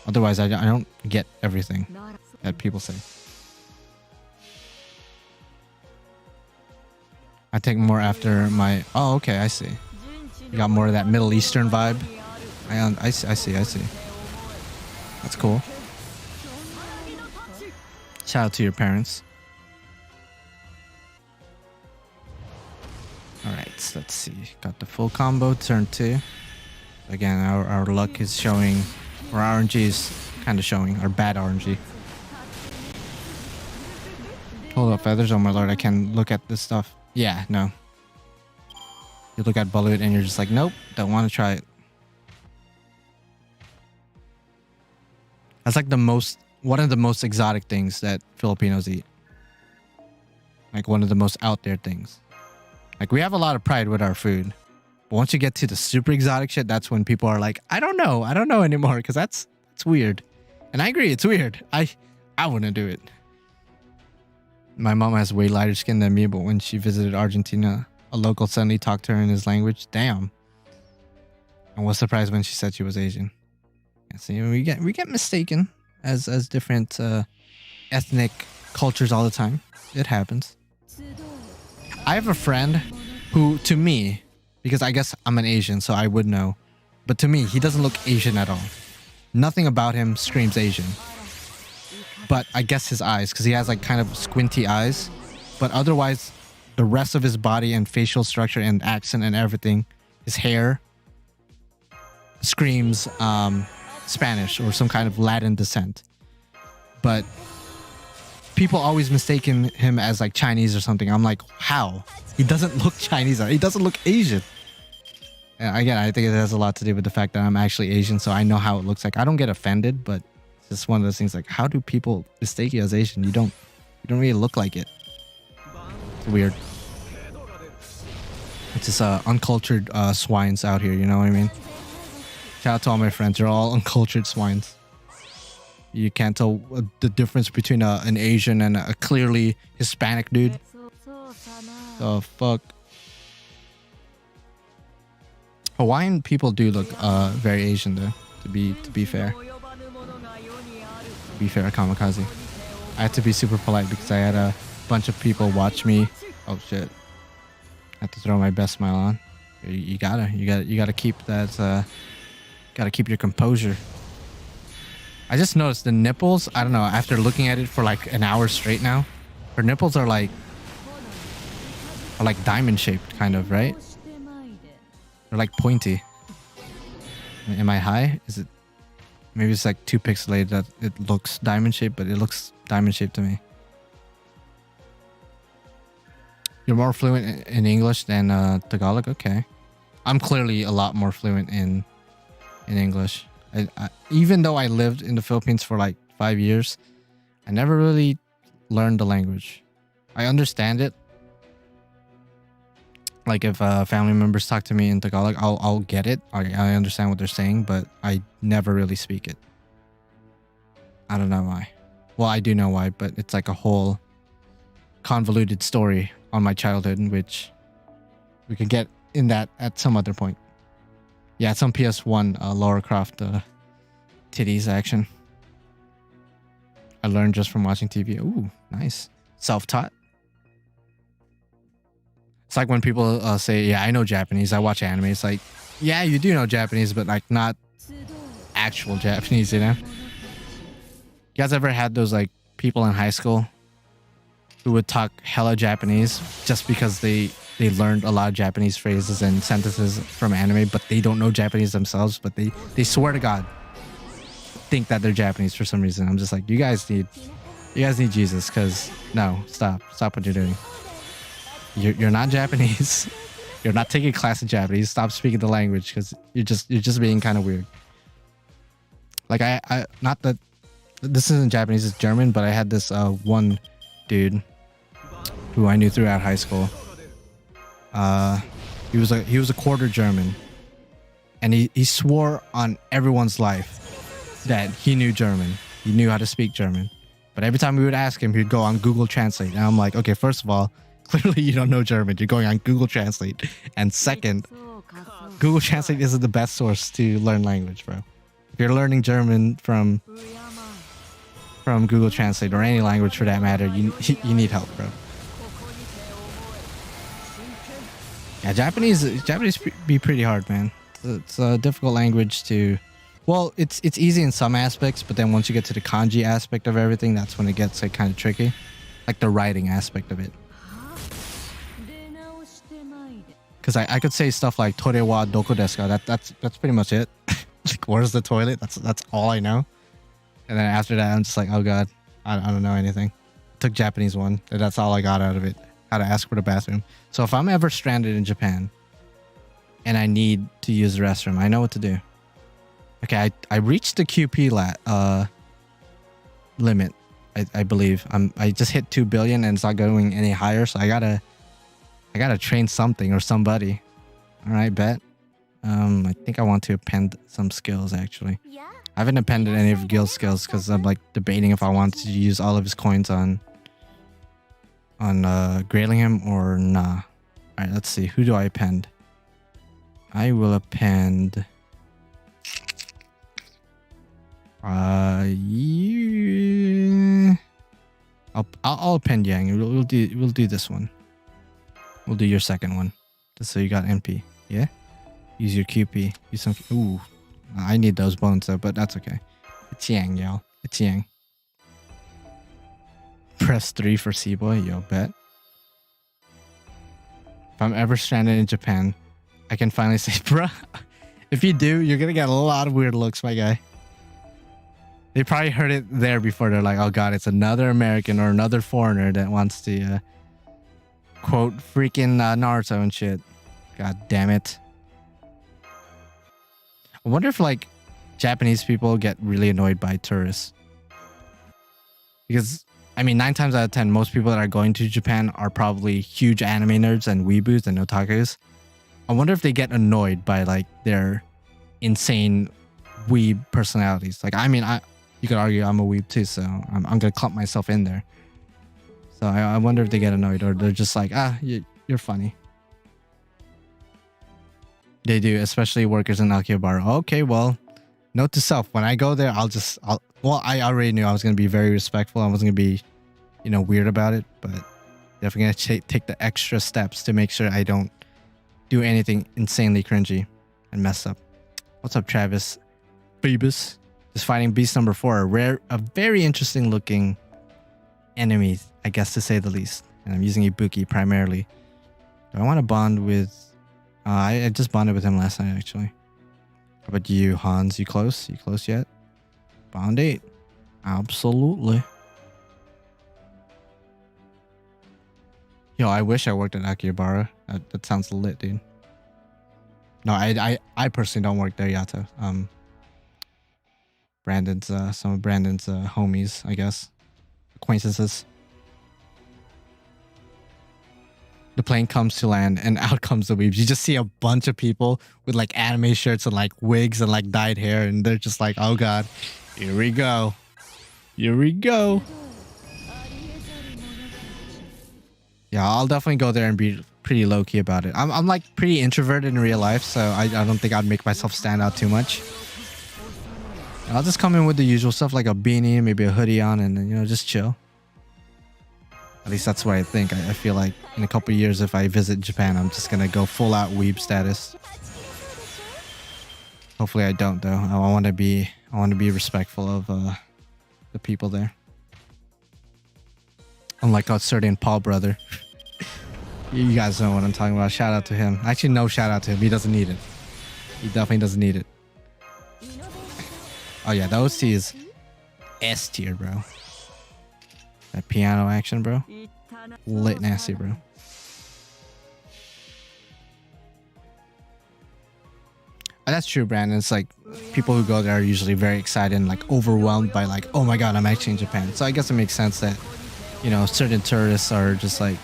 otherwise I don't get everything that people say. I take more after my... Oh, okay, I see. You got more of that Middle Eastern vibe. I see. That's cool. Shout out to your parents. Alright, so let's see. Got the full combo, turn 2. Again, our luck is showing, or our RNG is kind of showing, our bad RNG. Hold up, feathers. Oh my lord, I can't look at this stuff. Yeah, no. You look at balut and you're just like, nope, don't want to try it. That's like one of the most exotic things that Filipinos eat. Like one of the most out there things. Like we have a lot of pride with our food. But once you get to the super exotic shit, that's when people are like, I don't know anymore, because that's weird. And I agree, it's weird. I wouldn't do it. My mom has way lighter skin than me, but when she visited Argentina, a local suddenly talked to her in his language. Damn. I was surprised when she said she was Asian. Yeah, see, we get mistaken as different ethnic cultures all the time. It happens. I have a friend who, to me, because I guess I'm an Asian, so I would know, but to me, he doesn't look Asian at all. Nothing about him screams Asian. But I guess his eyes, because he has like kind of squinty eyes. But otherwise, the rest of his body and facial structure and accent and everything, his hair, screams Spanish or some kind of Latin descent. But people always mistaken him as like Chinese or something. I'm like, how? He doesn't look Chinese. He doesn't look Asian. And again, I think it has a lot to do with the fact that I'm actually Asian, so I know how it looks like. I don't get offended, but it's just one of those things like, how do people mistake you as Asian? You don't really look like it. It's weird. It's just uncultured swines out here, you know what I mean? Shout out to all my friends. They're all uncultured swines. You can't tell the difference between an Asian and a clearly Hispanic dude. The fuck? Hawaiian people do look very Asian though, to be fair. To be fair, Kamikaze. I had to be super polite because I had a bunch of people watch me. Oh shit. I have to throw my best smile on. You gotta keep that gotta keep your composure. I just noticed the nipples, I don't know, after looking at it for like an hour straight now, her nipples are like diamond shaped kind of, right? They're like pointy. Am I high? Is it? Maybe it's like too pixelated that it looks diamond shaped, but it looks diamond shaped to me. You're more fluent in English than Tagalog? Okay. I'm clearly a lot more fluent in English. Even though I lived in the Philippines for like 5 years, I never really learned the language. I understand it. Like if family members talk to me in Tagalog, I'll get it. I understand what they're saying, but I never really speak it. I don't know why. Well, I do know why, but it's like a whole convoluted story on my childhood, which we could get in that at some other point. Yeah, it's on PS1, Lara Croft titties action. I learned just from watching TV. Ooh, nice. Self-taught. It's like when people say, yeah, I know Japanese. I watch anime. It's like, yeah, you do know Japanese, but like not actual Japanese, you know? You guys ever had those like people in high school who would talk hella Japanese just because they learned a lot of Japanese phrases and sentences from anime, but they don't know Japanese themselves, but they swear to God think that they're Japanese for some reason. I'm just like, you guys need Jesus, because no, stop what you're doing. You're not Japanese. You're not taking a class in Japanese. Stop speaking the language, because you're just being kind of weird. Like I not that this isn't Japanese, it's German, but I had this one dude who I knew throughout high school. He was a quarter German, and he swore on everyone's life that he knew German. He knew how to speak German. But every time we would ask him, he'd go on Google Translate. And I'm like, okay, first of all, clearly you don't know German. You're going on Google Translate. And second, Google Translate isn't the best source to learn language, bro. If you're learning German from Google Translate, or any language for that matter, you need help, bro. Yeah, Japanese be pretty hard, man. It's a difficult language to... Well, it's easy in some aspects, but then once you get to the kanji aspect of everything, that's when it gets like kind of tricky. Like the writing aspect of it. Because I could say stuff like "Tore wa doko desu ka?" That's pretty much it. Like, where's the toilet? That's all I know. And then after that, I'm just like, oh god, I don't know anything. Took Japanese one, and that's all I got out of it. How to ask for the bathroom. So if I'm ever stranded in Japan and I need to use the restroom, I know what to do. Okay, I reached the QP limit, I believe. I just hit 2 billion and it's not going any higher, so I gotta train something or somebody. All right, bet. I think I want to append some skills actually. I haven't appended any of Gil's skills because I'm like debating if I want to use all of his coins on grailing him or nah. All right, let's see. Who do I append? I will append. Yeah. I'll append Yang. We'll do this one. We'll do your second one, just so you got NP. Yeah. Use your QP. Use some. Ooh, I need those bones though, but that's okay. It's Yang, y'all. It's Yang. Press 3 for C-Boy, yo, bet. If I'm ever stranded in Japan, I can finally say, bruh, if you do, you're gonna get a lot of weird looks, my guy. They probably heard it there before. They're like, oh god, it's another American or another foreigner that wants to quote freaking Naruto and shit. God damn it. I wonder if like Japanese people get really annoyed by tourists. Because I mean, 9 times out of 10, most people that are going to Japan are probably huge anime nerds and weeboos and otakus. I wonder if they get annoyed by like their insane weeb personalities. Like, I mean, you could argue I'm a weeb too, so I'm gonna clump myself in there. So I wonder if they get annoyed or they're just like, you're funny. They do, especially workers in Akihabara. Okay, well, note to self: when I go there, well, I already knew I was gonna be very respectful. I wasn't gonna be, weird about it, but definitely gonna take the extra steps to make sure I don't do anything insanely cringy and mess up. What's up, Travis? Phoebus is fighting beast number 4, a very interesting looking enemy, I guess, to say the least. And I'm using Ibuki primarily. Do I want to bond with? I just bonded with him last night, actually. How about you, Hans? You close? You close yet? Bond 8. Absolutely. Yo, I wish I worked at Akihabara. That sounds lit, dude. No, I personally don't work there, Yato. Some of Brandon's homies, I guess. Acquaintances. The plane comes to land and out comes the weebs. You just see a bunch of people with like anime shirts and like wigs and like dyed hair, and they're just like, oh god, here we go. Here we go. Yeah, I'll definitely go there and be pretty low-key about it. I'm like pretty introverted in real life, so I don't think I'd make myself stand out too much. I'll just come in with the usual stuff, like a beanie, maybe a hoodie on, and then, just chill. At least that's what I think. I feel like in a couple of years, if I visit Japan, I'm just gonna go full out weeb status. Hopefully I don't, though. I want to be respectful of the people there. Unlike a certain Paul brother. You guys know what I'm talking about. Shout out to him. Actually, no shout out to him. He doesn't need it. He definitely doesn't need it. Oh yeah, the OC is S tier, bro. That piano action, bro. Lit nasty, bro. That's true, Brandon. It's like people who go there are usually very excited and like overwhelmed by like, oh my god, I'm actually in Japan. So I guess it makes sense that, certain tourists are just like,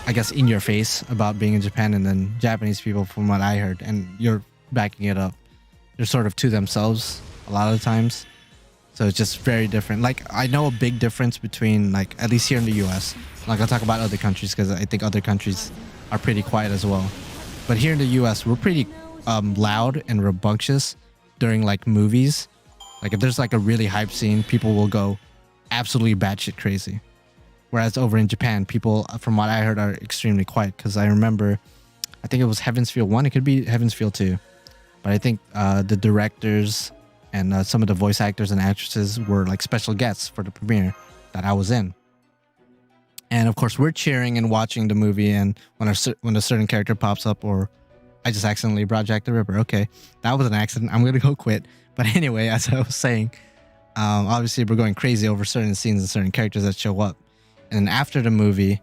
I guess, in your face about being in Japan, and then Japanese people, from what I heard, and you're backing it up, they're sort of to themselves a lot of the times. So it's just very different. Like, I know a big difference between, like, at least here in the US. Like, I'll talk about other countries because I think other countries are pretty quiet as well. But here in the US, we're pretty loud and rambunctious during, like, movies. Like, if there's, like, a really hype scene, people will go absolutely batshit crazy. Whereas over in Japan, people, from what I heard, are extremely quiet. Because I remember, I think it was Heaven's Feel 1. It could be Heaven's Feel 2. But I think the directors and some of the voice actors and actresses were like special guests for the premiere that I was in. And of course, we're cheering and watching the movie. And when a certain character pops up, or I just accidentally brought Jack the Ripper. Okay, that was an accident. I'm going to go quit. But anyway, as I was saying, obviously we're going crazy over certain scenes and certain characters that show up. And after the movie,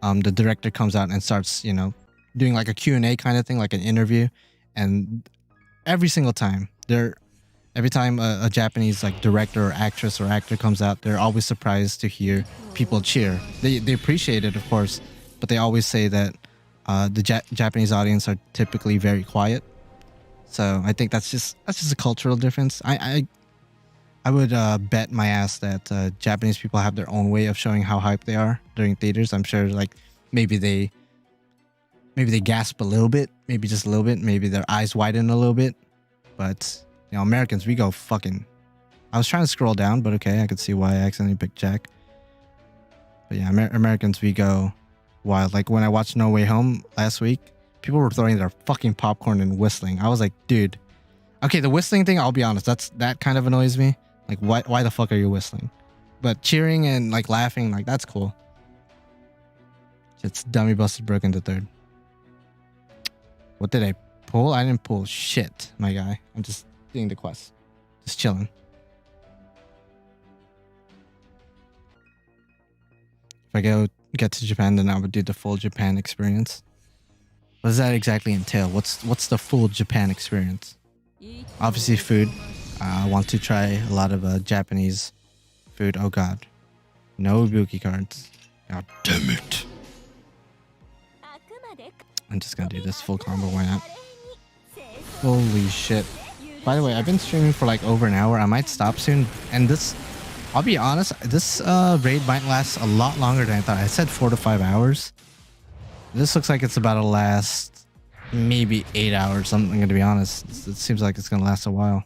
the director comes out and starts, doing like a Q&A kind of thing, like an interview. And every single time, every time a Japanese like director or actress or actor comes out, they're always surprised to hear people cheer. They appreciate it, of course, but they always say that the Japanese audience are typically very quiet. So I think that's just a cultural difference. I would bet my ass that Japanese people have their own way of showing how hyped they are during theaters. I'm sure like maybe they gasp a little bit, maybe just a little bit, maybe their eyes widen a little bit. But Americans, we go fucking. I was trying to scroll down, but okay, I could see why I accidentally picked Jack. But yeah, Americans, we go wild. Like when I watched No Way Home last week, people were throwing their fucking popcorn and whistling. I was like, dude. Okay, the whistling thing, I'll be honest, that kind of annoys me. Like, why the fuck are you whistling? But cheering and like laughing, like that's cool. It's dummy busted broken to third. What did I pull? I didn't pull shit, my guy. I'm just doing the quest. Just chilling. If I get to Japan, then I would do the full Japan experience. What does that exactly entail? What's the full Japan experience? Obviously, food. I want to try a lot of Japanese food. Oh god. No Ibuki cards. God damn it. I'm just gonna do this full combo. Why not? Holy shit. By the way, I've been streaming for like over an hour. I might stop soon. And this, I'll be honest, this raid might last a lot longer than I thought. I said 4 to 5 hours. This looks like it's about to last maybe 8 hours. I'm gonna be honest. It seems like it's gonna last a while.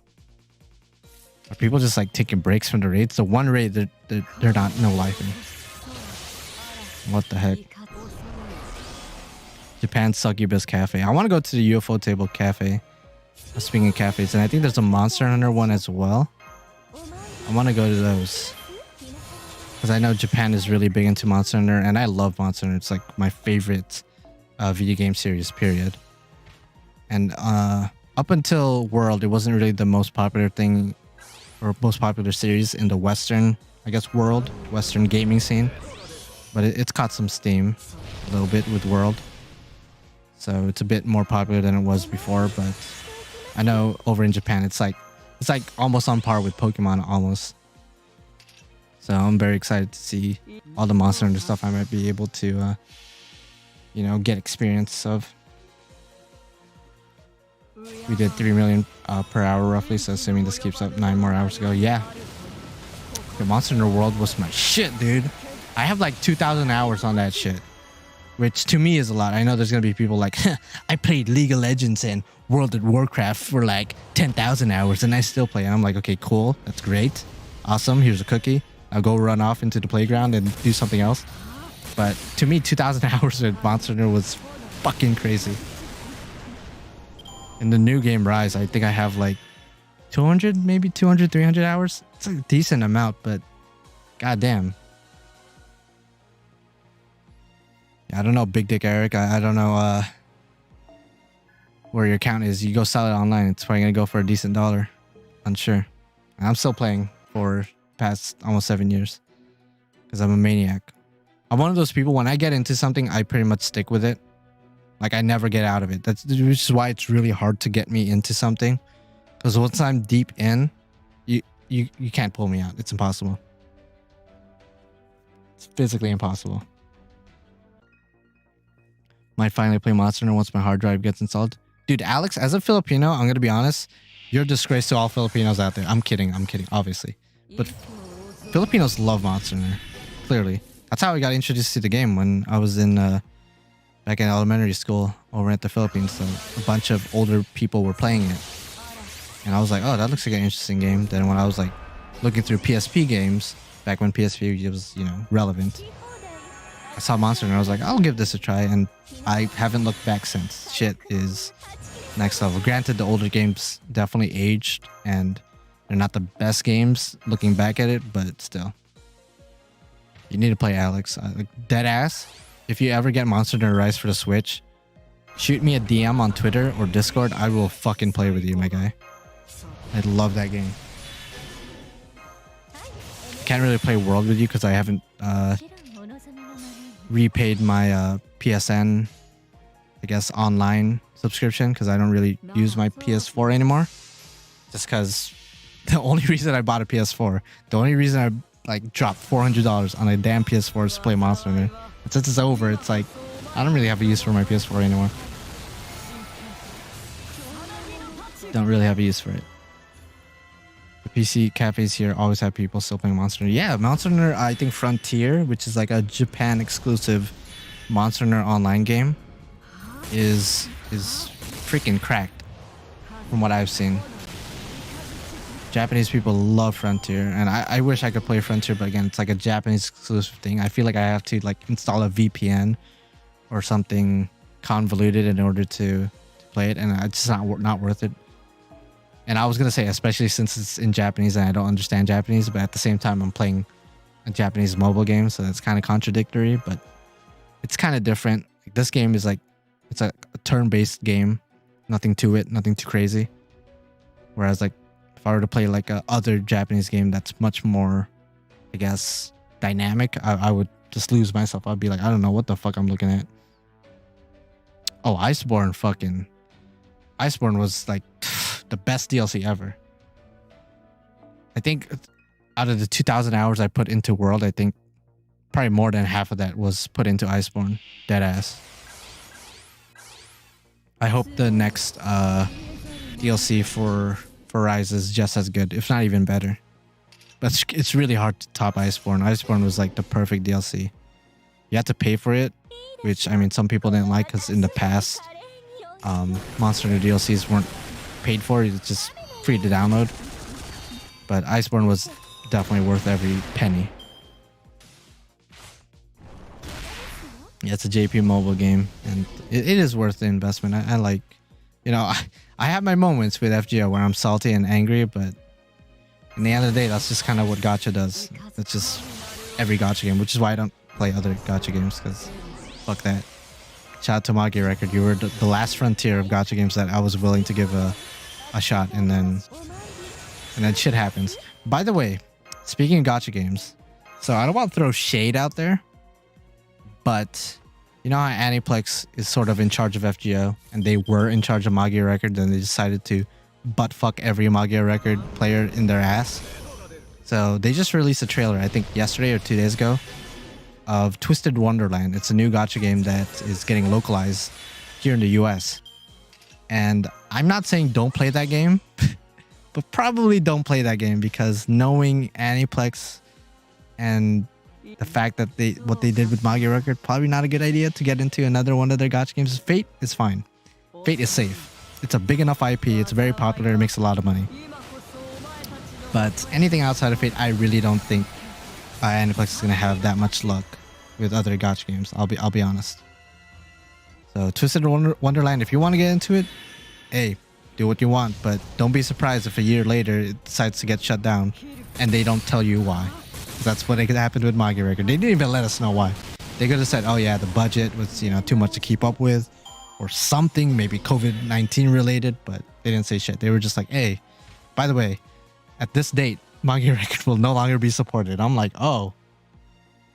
Are people just like taking breaks from the raids? The one raid they're not no lifing. What the heck? Japan Succubus Cafe. I want to go to the UFO Table Cafe. Speaking of cafes, and I think there's a Monster Hunter one as well. I want to go to those because I know Japan is really big into Monster Hunter, and I love Monster Hunter. It's like my favorite video game series, period. And up until World, it wasn't really the most popular thing or most popular series in the Western, I guess, Western gaming scene. But it's caught some steam a little bit with World. So it's a bit more popular than it was before, but I know over in Japan, it's like almost on par with Pokemon almost. So I'm very excited to see all the Monster Hunter stuff I might be able to, you know, get experience of. We did 3 million per hour roughly, so assuming this keeps up 9 more hours to go. Yeah. The Monster Hunter World was my shit, dude. I have like 2,000 hours on that shit, which to me is a lot. I know there's gonna be people like, I played League of Legends and World of Warcraft for like 10,000 hours and I still play. And I'm like, okay, cool. That's great. Awesome. Here's a cookie. I'll go run off into the playground and do something else. But to me, 2,000 hours with Monster Hunter was fucking crazy. In the new game Rise, I think I have like 200, maybe 200, 300 hours. It's a decent amount, but goddamn. I don't know, Big Dick Eric. I don't know where your account is. You go sell it online. It's probably going to go for a decent dollar. Unsure. And I'm still playing for past almost 7 years because I'm a maniac. I'm one of those people, when I get into something, I pretty much stick with it. Like, I never get out of it. Which is why it's really hard to get me into something. Because once I'm deep in, you can't pull me out. It's impossible. It's physically impossible. Might finally play Monster Hunter once my hard drive gets installed. Dude, Alex, as a Filipino, I'm going to be honest, you're a disgrace to all Filipinos out there. I'm kidding, obviously. But Filipinos love Monster Hunter, clearly. That's how I got introduced to the game when I was in back in elementary school over at the Philippines. So a bunch of older people were playing it. And I was like, oh, that looks like an interesting game. Then when I was like looking through PSP games, back when PSP was, you know, relevant, I saw Monster Hunter and I was like, I'll give this a try. And I haven't looked back since. Shit is next level. Granted, the older games definitely aged and they're not the best games looking back at it, but still. You need to play Alex. Dead ass. If you ever get Monster Hunter Rise for the Switch, shoot me a DM on Twitter or Discord. I will fucking play with you, my guy. I love that game. Can't really play World with you because I haven't repaid my PSN, I guess, online subscription because I don't really use my PS4 anymore. Just because the only reason I bought a PS4, the only reason I like dropped $400 on a damn PS4 is to play Monster Hunter. But since it's over, it's like I don't really have a use for my PS4 anymore. Don't really have a use for it. The PC cafes here always have people still playing Monster Hunter. Yeah, Monster Hunter, I think Frontier, which is like a Japan exclusive Monster Hunter online game, is freaking cracked from what I've seen. Japanese people love Frontier, and I wish I could play Frontier, but again, it's like a Japanese exclusive thing. I feel like I have to like install a VPN or something convoluted in order to play it, and it's just not worth it. And I was gonna say, especially since it's in Japanese and I don't understand Japanese, but at the same time I'm playing a Japanese mobile game, so that's kind of contradictory, but it's kind of different. Like, this game is like, it's a turn-based game, nothing to it, nothing too crazy. Whereas like if I were to play like a other Japanese game that's much more, I guess, dynamic, I would just lose myself. I'd be like, I don't know what the fuck I'm looking at. Oh, Iceborne was like, the best DLC ever. I think out of the 2,000 hours I put into World, I think probably more than half of that was put into Iceborne. Deadass. I hope the next DLC for Rise is just as good, if not even better. But it's really hard to top Iceborne. Iceborne was like the perfect DLC. You had to pay for it, which I mean some people didn't like because in the past, Monster Hunter DLCs weren't paid for. It's just free to download. But Iceborne was definitely worth every penny. Yeah, it's a JP mobile game, and it is worth the investment. I like, you know, I have my moments with FGO where I'm salty and angry, but in the end of the day, that's just kind of what gacha does. That's just every gacha game, which is why I don't play other gacha games, because fuck that. Shout out to Magi Record. You were the last frontier of gacha games that I was willing to give a shot, and then shit happens. By the way, speaking of gacha games, so I don't want to throw shade out there, but you know how Aniplex is sort of in charge of FGO, and they were in charge of Magi Record, and they decided to butt fuck every Magi Record player in their ass. So they just released a trailer, I think yesterday or 2 days ago, of Twisted Wonderland. It's a new gacha game that is getting localized here in the US. And I'm not saying don't play that game, but probably don't play that game, because knowing Aniplex and the fact that what they did with Magi Record, probably not a good idea to get into another one of their gacha games. Fate is fine. Fate is safe. It's a big enough IP. It's very popular. It makes a lot of money. But anything outside of Fate, I really don't think Aniplex is gonna have that much luck with other gacha games. I'll be honest. So Twisted Wonderland, if you want to get into it, hey, do what you want, but don't be surprised if a year later it decides to get shut down and they don't tell you why. That's what happened with Magi Record. They didn't even let us know why. They could have said, oh yeah, the budget was, you know, too much to keep up with, or something, maybe COVID-19 related, but they didn't say shit. They were just like, hey, by the way, at this date, Magi Record will no longer be supported. I'm like, oh,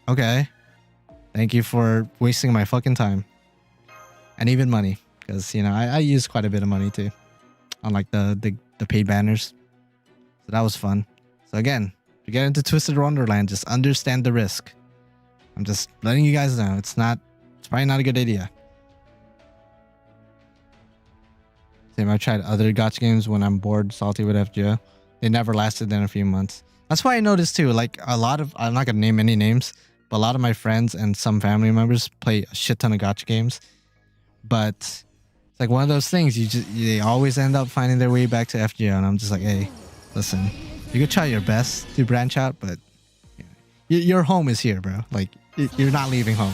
okay. Thank you for wasting my fucking time. And even money, because, you know, I use quite a bit of money too on like the paid banners. So that was fun. So again, if you get into Twisted Wonderland, just understand the risk. I'm just letting you guys know it's probably not a good idea. Same, I've tried other gacha games when I'm bored, salty with FGO. They never lasted than a few months. That's why I noticed too, like a lot of, I'm not gonna name any names, but a lot of my friends and some family members play a shit ton of gacha games. But it's like one of those things, they always end up finding their way back to FGO, and I'm just like, hey, listen, you could try your best to branch out, but your home is here, bro. Like, you're not leaving home.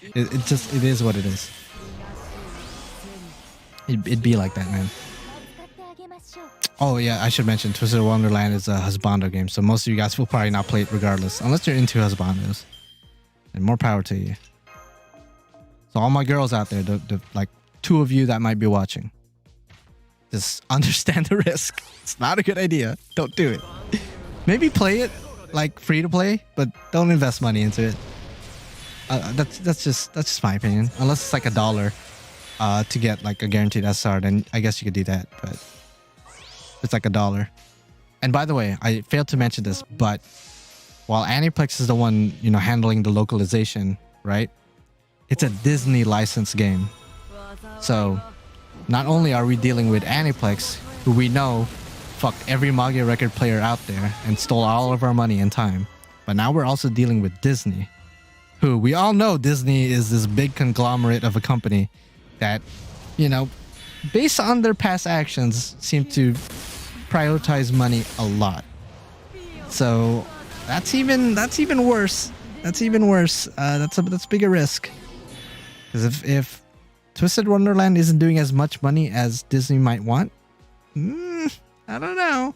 It is what it is. It'd be like that, man. Oh yeah, I should mention Twisted Wonderland is a husbando game, so most of you guys will probably not play it regardless, unless you're into husbandos. And more power to you. So all my girls out there, the like 2 of you that might be watching, just understand the risk. It's not a good idea. Don't do it. Maybe play it like free to play, but don't invest money into it. That's just my opinion. Unless it's like $1 to get like a guaranteed SR, then I guess you could do that. But it's like $1. And by the way, I failed to mention this, but while Aniplex is the one, you know, handling the localization, right? It's a Disney licensed game. So not only are we dealing with Aniplex, who we know fucked every Magi Record player out there and stole all of our money and time, but now we're also dealing with Disney, who we all know Disney is this big conglomerate of a company that, you know, based on their past actions, seem to prioritize money a lot. So that's even worse. That's even worse. That's bigger risk. Because if Twisted Wonderland isn't doing as much money as Disney might want, I don't know.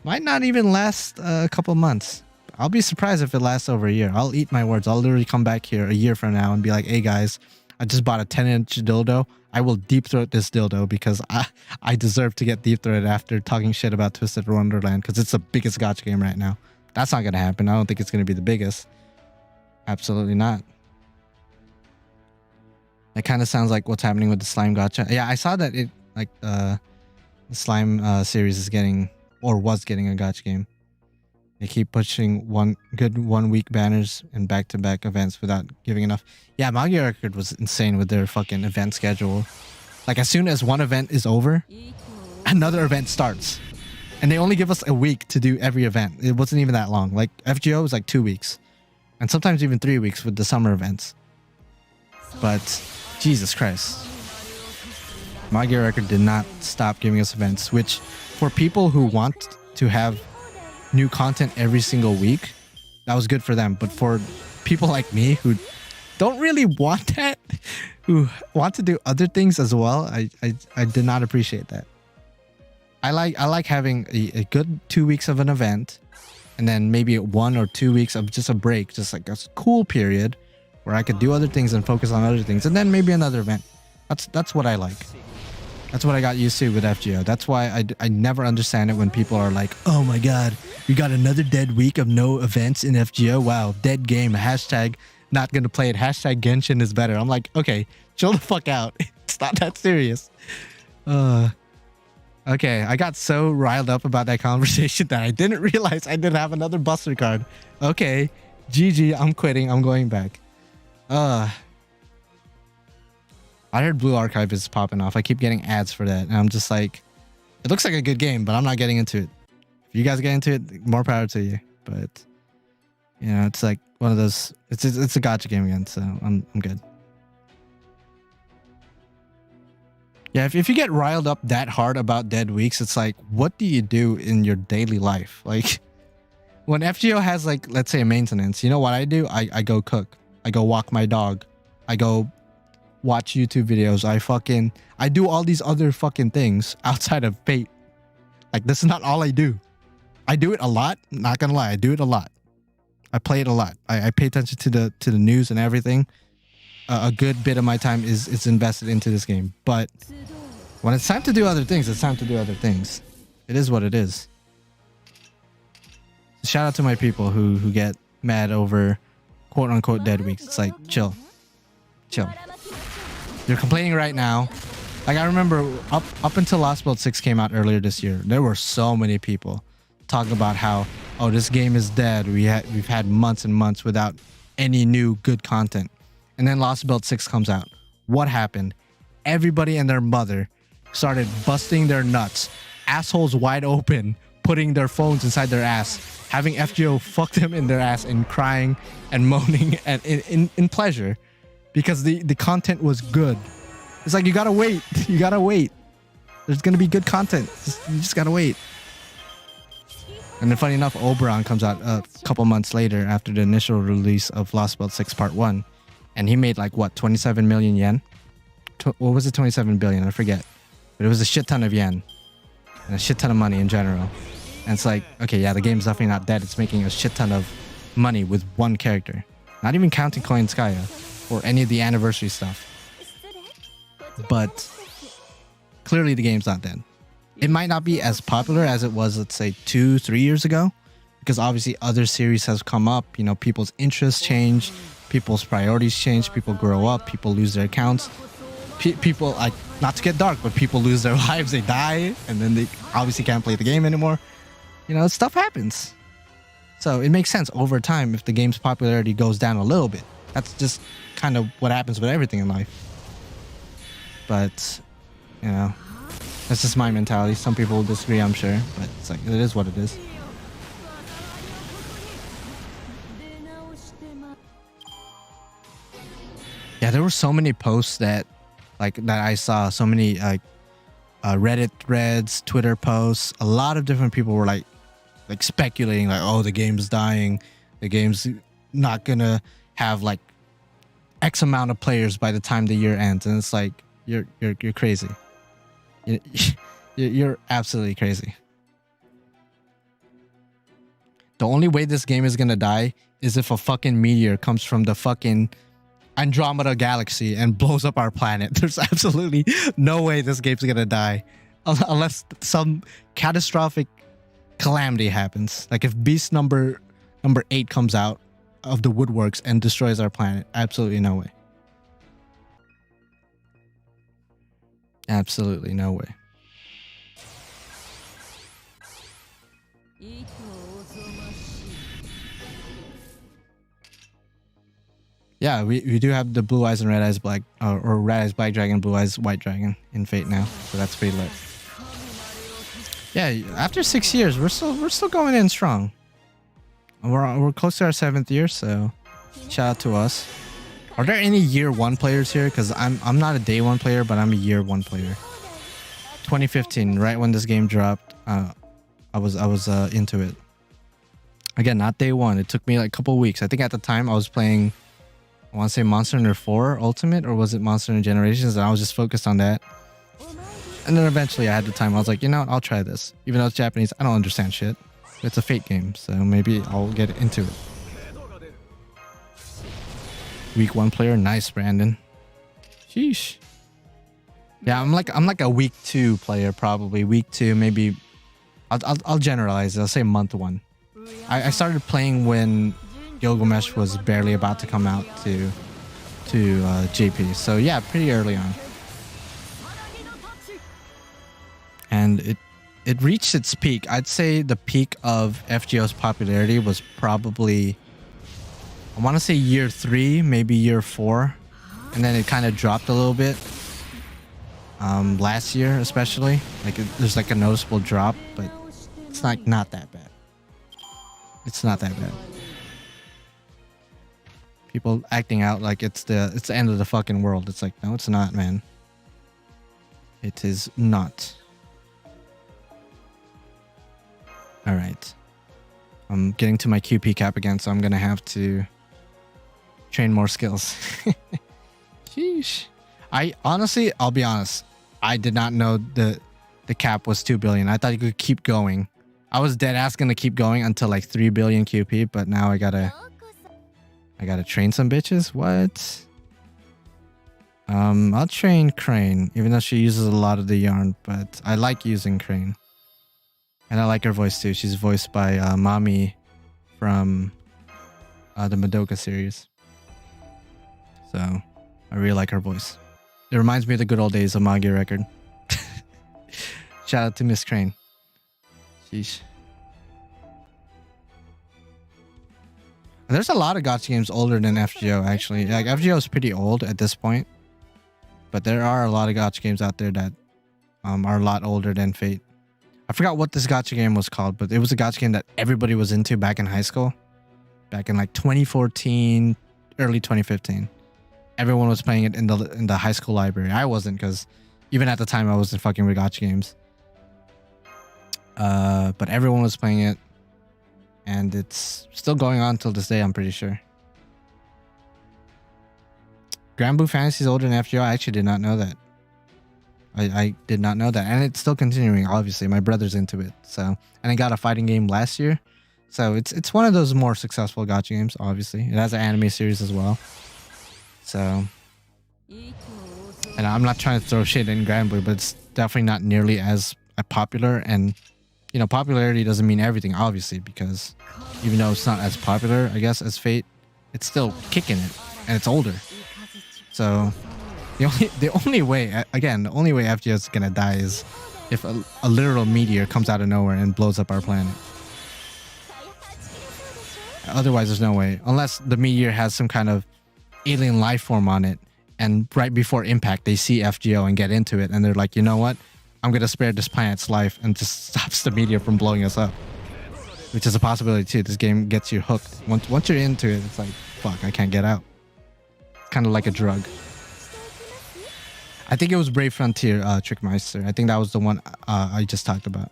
Might not even last a couple months. I'll be surprised if it lasts over a year. I'll eat my words. I'll literally come back here a year from now and be like, hey guys, I just bought a 10-inch dildo. I will deep throat this dildo because I deserve to get deep throated after talking shit about Twisted Wonderland, because it's the biggest gacha game right now. That's not going to happen. I don't think it's going to be the biggest. Absolutely not. It kind of sounds like what's happening with the slime gacha. Yeah, I saw that it like the slime series is getting, or was getting, a gacha game. They keep pushing 1 week banners and back-to-back events without giving enough. Yeah, Magi Record was insane with their fucking event schedule. Like, as soon as one event is over, another event starts. And they only give us a week to do every event. It wasn't even that long. Like, FGO was like 2 weeks. And sometimes even 3 weeks with the summer events. But, Jesus Christ. Magi Record did not stop giving us events, which, for people who want to have new content every single week, that was good for them. But for people like me who don't really want that, who want to do other things as well, I did not appreciate that. I like having a good 2 weeks of an event, and then maybe 1 or 2 weeks of just a break, just like a cool period where I could do other things and focus on other things, and then maybe another event. That's what I like. That's what I got used to with FGO. That's why I never understand it when people are like, oh my god, we got another dead week of no events in FGO. Wow, dead game. Hashtag not gonna play it. Hashtag Genshin is better. I'm like, okay, chill the fuck out. It's not that serious. Okay, I got so riled up about that conversation that I didn't realize I didn't have another Buster card. Okay, GG, I'm quitting. I'm going back. I heard Blue Archive is popping off. I keep getting ads for that. And I'm just like, it looks like a good game, but I'm not getting into it. If you guys get into it, more power to you. But, you know, it's like one of those, it's a gacha game again, so I'm good. Yeah, if you get riled up that hard about dead weeks, it's like, what do you do in your daily life? Like, when FGO has, like, let's say a maintenance, you know what I do? I go cook. I go walk my dog. I go watch YouTube videos. I do all these other fucking things outside of Fate. Like, this is not all I do. I do it a lot. Not gonna lie, I do it a lot. I play it a lot. I pay attention to the news and everything. A good bit of my time is invested into this game. But when it's time to do other things, it's time to do other things. It is what it is. Shout out to my people who get mad over quote unquote dead weeks. It's like, chill. You're complaining right now. Like, I remember up until Lostbelt 6 came out earlier this year, there were so many people talking about how, oh, this game is dead. We've had months and months without any new good content. And then Lostbelt 6 comes out. What happened? Everybody and their mother started busting their nuts, assholes wide open, putting their phones inside their ass, having FGO fuck them in their ass, and crying and moaning and in pleasure. Because the content was good. It's like, you gotta wait. You gotta wait. There's gonna be good content. You just gotta wait. And then funny enough, Oberon comes out a couple months later after the initial release of Lostbelt 6 Part 1. And he made like, what, 27 million yen? What was it, 27 billion? I forget. But it was a shit ton of yen. And a shit ton of money in general. And it's like, okay, yeah, the game's definitely not dead. It's making a shit ton of money with one character. Not even counting Koyanskaya or any of the anniversary stuff. But clearly the game's not dead. It might not be as popular as it was, let's say, 2-3 years ago, because obviously other series has come up. You know, people's interests change, people's priorities change, people grow up, people lose their accounts. People, like, not to get dark, but people lose their lives, they die, and then they obviously can't play the game anymore. You know, stuff happens. So it makes sense over time if the game's popularity goes down a little bit. That's just kind of what happens with everything in life. But, you know, that's just my mentality. Some people will disagree, I'm sure, but it's like, it is what it is. Yeah, there were so many posts that I saw, so many Reddit threads, Twitter posts. A lot of different people were like speculating, like, oh, the game's dying, the game's not gonna have like X amount of players by the time the year ends. And it's like, you're crazy. You're absolutely crazy. The only way this game is gonna die is if a fucking meteor comes from the fucking Andromeda galaxy and blows up our planet. There's absolutely no way this game's gonna die unless some catastrophic calamity happens. Like if beast number 8 comes out of the woodworks and destroys our planet. Absolutely no way. Absolutely no way. Yeah, we do have the blue eyes and red eyes black, or red eyes black dragon, blue eyes white dragon in Fate now, so that's pretty lit. Yeah, after 6 years, we're still going in strong. We're close to our 7th year, so shout out to us. Are there any year 1 players here? Because I'm not a day 1 player, but I'm a year 1 player. 2015, right when this game dropped, I was into it. Again, not day 1. It took me like a couple weeks. I think at the time I was playing, I want to say Monster Hunter 4 Ultimate, or was it Monster Hunter Generations? And I was just focused on that. And then eventually I had the time. I was like, you know what? I'll try this. Even though it's Japanese, I don't understand shit. It's a Fate game, so maybe I'll get into it. Week 1 player, nice, Brandon. Sheesh. Yeah, I'm like a week 2 player, probably week 2, maybe. I'll generalize it. I'll say month 1. I started playing when Gilgamesh was barely about to come out to JP. So yeah, pretty early on. And it reached its peak. I'd say the peak of FGO's popularity was probably, I want to say year 3, maybe year 4. And then it kind of dropped a little bit. Last year especially. There's like a noticeable drop, but it's not that bad. It's not that bad. People acting out like it's the end of the fucking world. It's like, no, it's not, man. It is not. All right. I'm getting to my QP cap again, so I'm gonna have to train more skills. Sheesh. I'll be honest. I did not know the cap was 2 billion. I thought you could keep going. I was dead ass gonna keep going until like 3 billion QP, but now I gotta train some bitches. What? I'll train Crane, even though she uses a lot of the yarn, but I like using Crane. And I like her voice too. She's voiced by Mami from the Madoka series. So I really like her voice. It reminds me of the good old days of Magi Record. Shout out to Miss Crane. Sheesh. And there's a lot of gacha games older than FGO, actually. Like, FGO is pretty old at this point. But there are a lot of gacha games out there that are a lot older than Fate. I forgot what this gacha game was called, but it was a gacha game that everybody was into back in high school. Back in like 2014, early 2015. Everyone was playing it in the high school library. I wasn't, because even at the time I wasn't fucking with gacha games. But everyone was playing it. And it's still going on till this day, I'm pretty sure. Grand Blue Fantasy is older than FGO. I actually did not know that. I did not know that. And it's still continuing, obviously. My brother's into it. So, and I got a fighting game last year. So it's one of those more successful gacha games, obviously. It has an anime series as well. So, and I'm not trying to throw shit in Grand Blue, but it's definitely not nearly as popular. And, you know, popularity doesn't mean everything, obviously, because even though it's not as popular, I guess, as Fate, it's still kicking it, and it's older. So the only way FGO is gonna die is if a literal meteor comes out of nowhere and blows up our planet. Otherwise, there's no way, unless the meteor has some kind of alien life form on it, and right before impact they see FGO and get into it, and they're like, you know what, I'm gonna spare this planet's life, and just stops the meteor from blowing us up, which is a possibility too. This game gets you hooked. Once you're into it, it's like, fuck, I can't get out. It's kind of like a drug. I think it was Brave Frontier, Trickmeister. I think that was the one I just talked about.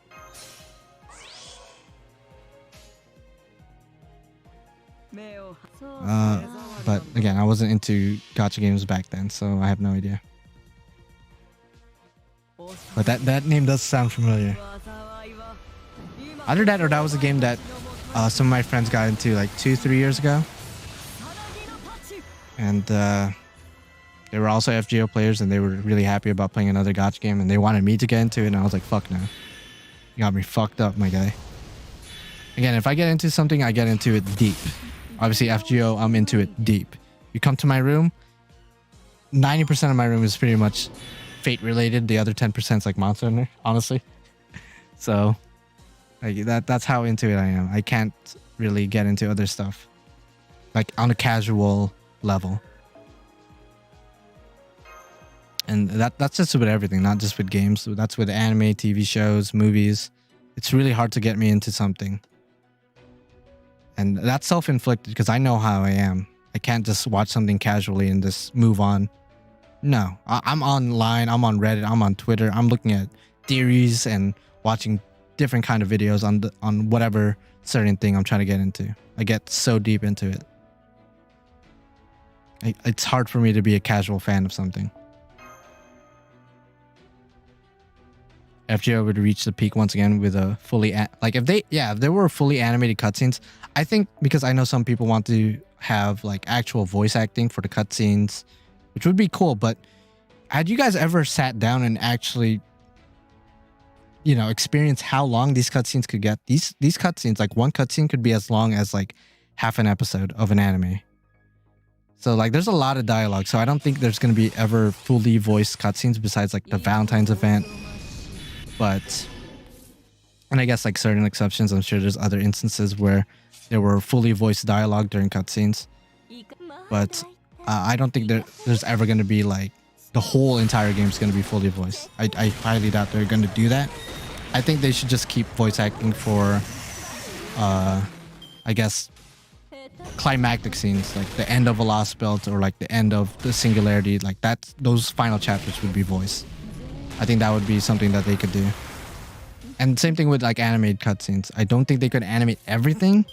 But again, I wasn't into gacha games back then, so I have no idea. But that name does sound familiar. Either that or that was a game that some of my friends got into like 2-3 years ago. And they were also FGO players, and they were really happy about playing another gacha game, and they wanted me to get into it, and I was like, fuck no. You got me fucked up, my guy. Again, if I get into something, I get into it deep. Obviously, FGO, I'm into it deep. You come to my room, 90% of my room is pretty much Fate related. The other 10% is like Monster Hunter, honestly. So Like that's how into it I am. I can't really get into other stuff like on a casual level. And that's just with everything, not just with games. That's with anime, TV shows, movies. It's really hard to get me into something. And that's self-inflicted because I know how I am. I can't just watch something casually and just move on. No, I'm online, I'm on Reddit, I'm on Twitter. I'm looking at theories and watching different kind of videos on whatever certain thing I'm trying to get into. I get so deep into it. It's hard for me to be a casual fan of something. FGO would reach the peak once again with a fully if there were fully animated cutscenes. I think because I know some people want to have like actual voice acting for the cutscenes, which would be cool. But had you guys ever sat down and actually, experience how long these cutscenes could get? These cutscenes, like one cutscene could be as long as like half an episode of an anime. So like there's a lot of dialogue. So I don't think there's going to be ever fully voiced cutscenes besides like the Valentine's event. And I guess like certain exceptions, I'm sure there's other instances where there were fully voiced dialogue during cutscenes. But I don't think there's ever going to be like the whole entire game is going to be fully voiced. I highly doubt they're going to do that. I think they should just keep voice acting for, I guess, climactic scenes, like the end of a Lostbelt or like the end of the Singularity. Like those final chapters would be voiced. I think that would be something that they could do. And same thing with like animated cutscenes. I don't think they could animate everything,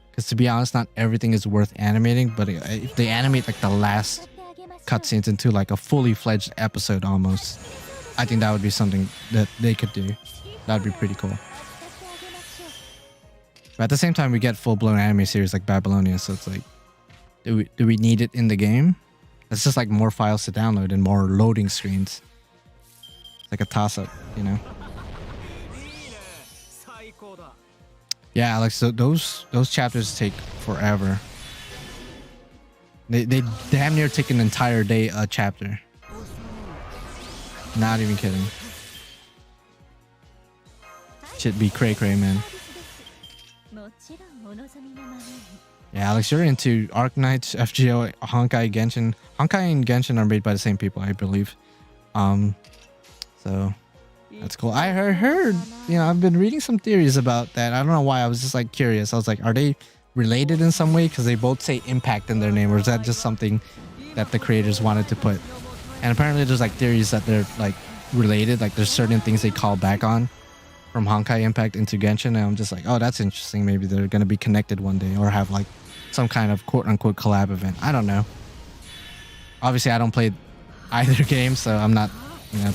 because to be honest, not everything is worth animating. But if they animate like the last cutscenes into like a fully fledged episode almost, I think that would be something that they could do. That would be pretty cool. But at the same time, we get full-blown anime series like Babylonia, so it's like, do we need it in the game? It's just like more files to download and more loading screens. Like a toss-up, Yeah, Alex, so those chapters take forever. They damn near take an entire day a chapter. Not even kidding. Should be cray, man. Yeah, Alex, you're into Arknights, FGO, Honkai, Genshin. Honkai and Genshin are made by the same people, I believe. So that's cool. I heard, I've been reading some theories about that. I don't know why. I was just like curious. I was like, are they related in some way? Because they both say Impact in their name, or is that just something that the creators wanted to put? And apparently there's like theories that they're like related. Like there's certain things they call back on from Honkai Impact into Genshin. And I'm just like, oh, that's interesting. Maybe they're going to be connected one day or have like some kind of quote unquote collab event. I don't know. Obviously, I don't play either game, so I'm not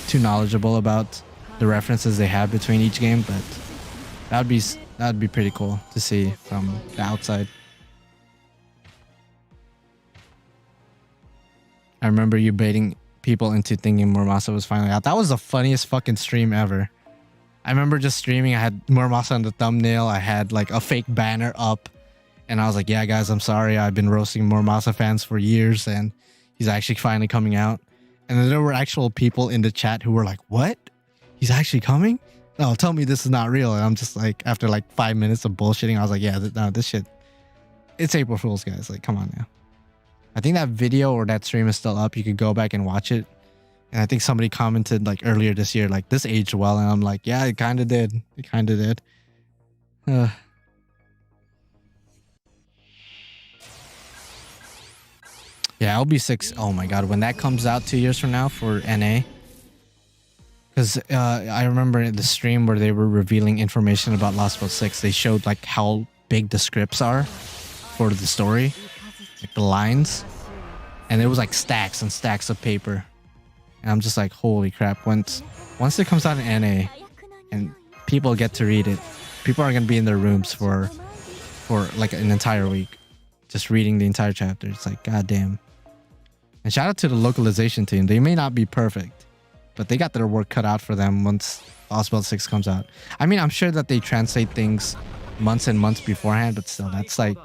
too knowledgeable about the references they have between each game, but that'd be pretty cool to see from the outside. I remember you baiting people into thinking Muramasa was finally out. That was the funniest fucking stream ever. I remember just streaming. I had Muramasa on the thumbnail. I had like a fake banner up, and I was like, "Yeah, guys, I'm sorry. I've been roasting Muramasa fans for years, and he's actually finally coming out." And then there were actual people in the chat who were like, "What? He's actually coming? No, tell me this is not real." And I'm just like, after like 5 minutes of bullshitting, I was like, "Yeah, no, this shit. It's April Fool's, guys. Like, come on now." I think that video or that stream is still up. You could go back and watch it. And I think somebody commented like earlier this year, like, this aged well. And I'm like, yeah, it kind of did. It kind of did. Yeah, LB6. Oh my God. When that comes out 2 years from now for NA. Because I remember the stream where they were revealing information about Lostbelt 6. They showed like how big the scripts are for the story. Like the lines. And it was like stacks and stacks of paper. And I'm just like, holy crap. Once it comes out in NA and people get to read it, people are going to be in their rooms for like an entire week just reading the entire chapter. It's like, goddamn. And shout out to the localization team. They may not be perfect, but they got their work cut out for them once Lostbelt 6 comes out. I mean, I'm sure that they translate things months and months beforehand, but still, that's like,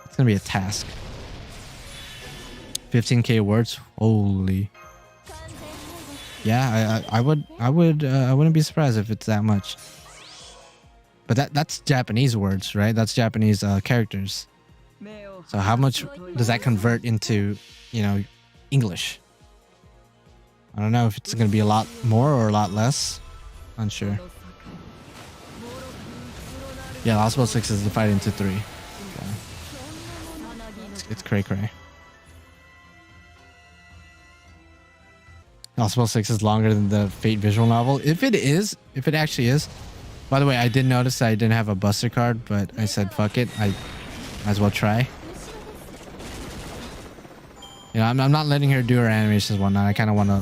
it's going to be a task. 15K words? Holy. Yeah, I wouldn't be surprised if it's that much. But that's Japanese words, right? That's Japanese characters. So how much does that convert into, you know, English? I don't know if it's going to be a lot more or a lot less. Unsure. Yeah, Lostbelt 6 is divided into 3. Okay. It's cray-cray. Lostbelt 6 is longer than the Fate visual novel. If it actually is. By the way, I did notice that I didn't have a Buster card, but I said, fuck it. I might as well try. You know, I'm not letting her do her animations and whatnot. I kind of want to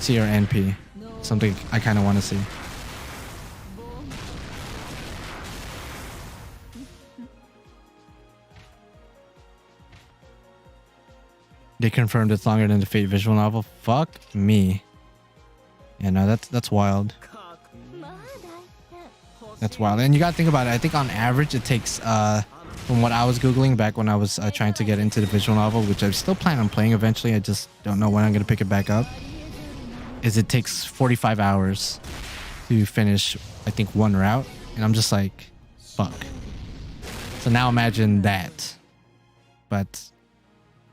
see her NP. Something I kind of want to see. They confirmed it's longer than the Fate visual novel. Fuck me. Yeah, no, that's wild. That's wild. And you gotta think about it. I think on average it takes, from what I was Googling back when I was trying to get into the visual novel, which I still plan on playing eventually, I just don't know when I'm gonna pick it back up, is it takes 45 hours to finish, I think, one route. And I'm just like, fuck. So now imagine that. But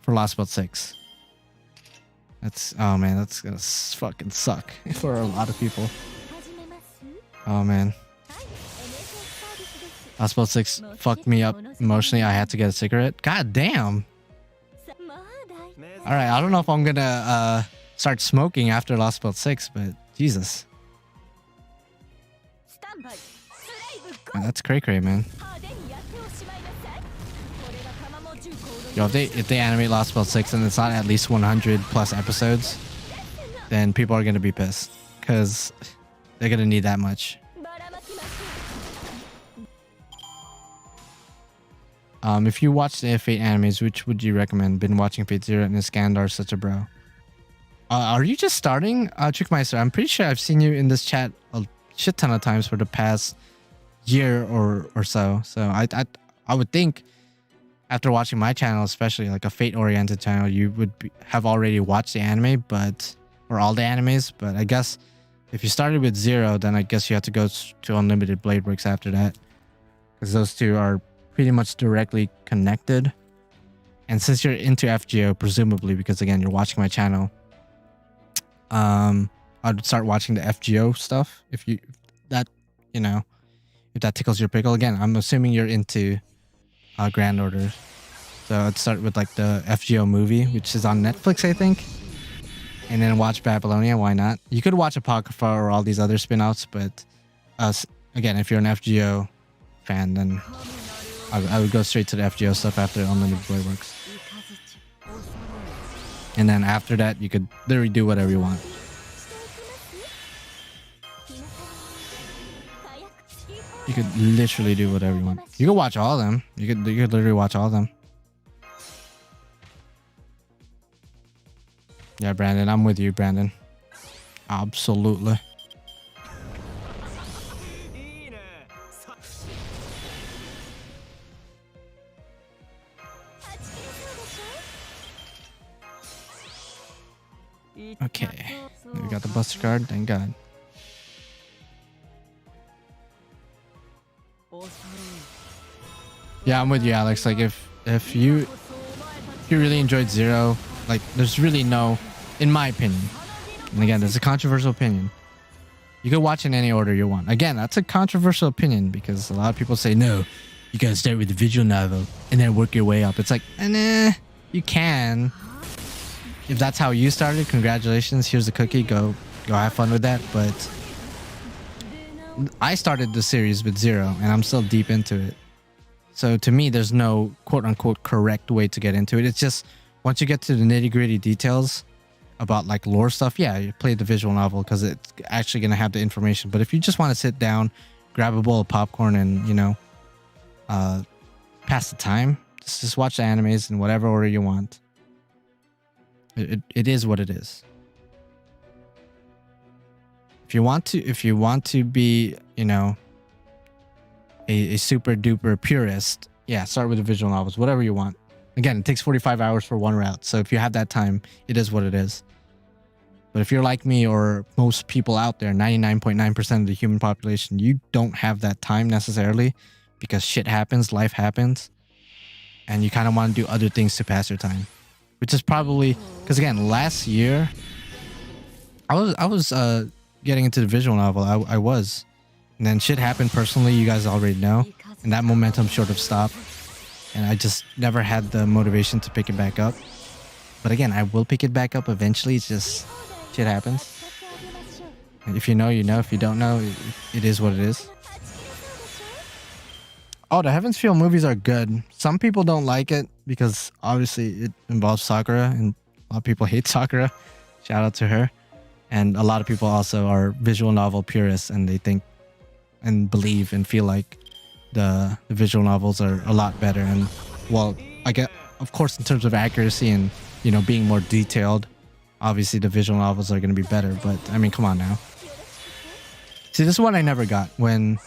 for Lostbelt 6. That's, oh man, that's gonna fucking suck for a lot of people. Oh man. Lostbelt 6 fucked me up emotionally. I had to get a cigarette. God damn. Alright, I don't know if I'm gonna start smoking after Lostbelt 6, but Jesus. Man, that's cray-cray, man. Yo, if they animate Lostbelt 6 and it's not at least 100 plus episodes, then people are gonna be pissed. Because they're gonna need that much. If you watch the Fate animes, which would you recommend? Been watching Fate Zero and Iskandar, such a bro. Are you just starting, Trickmeister? I'm pretty sure I've seen you in this chat a shit ton of times for the past year or so. So I would think after watching my channel, especially like a Fate-oriented channel, you would have already watched the anime, or all the animes. But I guess if you started with Zero, then I guess you have to go to Unlimited Blade Works after that, because those two are pretty much directly connected. And since you're into FGO, presumably, because again, you're watching my channel, I'd start watching the FGO stuff if that tickles your pickle. Again, I'm assuming you're into Grand Order, so I'd start with like the FGO movie, which is on Netflix, I think, and then watch Babylonia. Why not? You could watch Apocrypha or all these other spin-offs, but again, if you're an FGO fan, then I would go straight to the FGO stuff after Unlimited Blade Works. And then after that, you could literally do whatever you want. You could literally do whatever you want. You could watch all of them. You could literally watch all of them. Yeah, Brandon, I'm with you, Brandon. Absolutely. Okay, we got the Buster card, thank God. Yeah, I'm with you, Alex. Like if you really enjoyed Zero, like there's really no, in my opinion, and again, there's a controversial opinion, you could watch in any order you want. Again, that's a controversial opinion because a lot of people say, no, you gotta start with the visual novel and then work your way up. It's like, nah, you can. If that's how you started, congratulations. Here's a cookie. Go have fun with that. But I started the series with Zero, and I'm still deep into it. So to me, there's no quote-unquote correct way to get into it. It's just once you get to the nitty-gritty details about like lore stuff, yeah, you play the visual novel because it's actually going to have the information. But if you just want to sit down, grab a bowl of popcorn, and, you know, pass the time, just watch the animes in whatever order you want. It is what it is. If you want to be, you know, a super duper purist, yeah, start with the visual novels, whatever you want. Again, it takes 45 hours for one route, so if you have that time, it is what it is. But if you're like me or most people out there, 99.9% of the human population, you don't have that time necessarily because shit happens, life happens, and you kind of want to do other things to pass your time. Which is probably because again, last year I was getting into the visual novel. I was, and then shit happened personally. You guys already know, and that momentum sort of stopped, and I just never had the motivation to pick it back up. But again, I will pick it back up eventually. It's just shit happens. And if you know, you know. If you don't know, it is what it is. Oh, the Heaven's Feel movies are good. Some people don't like it because obviously it involves Sakura, and a lot of people hate Sakura. Shout out to her. And a lot of people also are visual novel purists, and they think and believe and feel like the visual novels are a lot better. And well, I get, of course, in terms of accuracy and, you know, being more detailed, obviously the visual novels are going to be better. But I mean, come on now. See, this is what I never got when,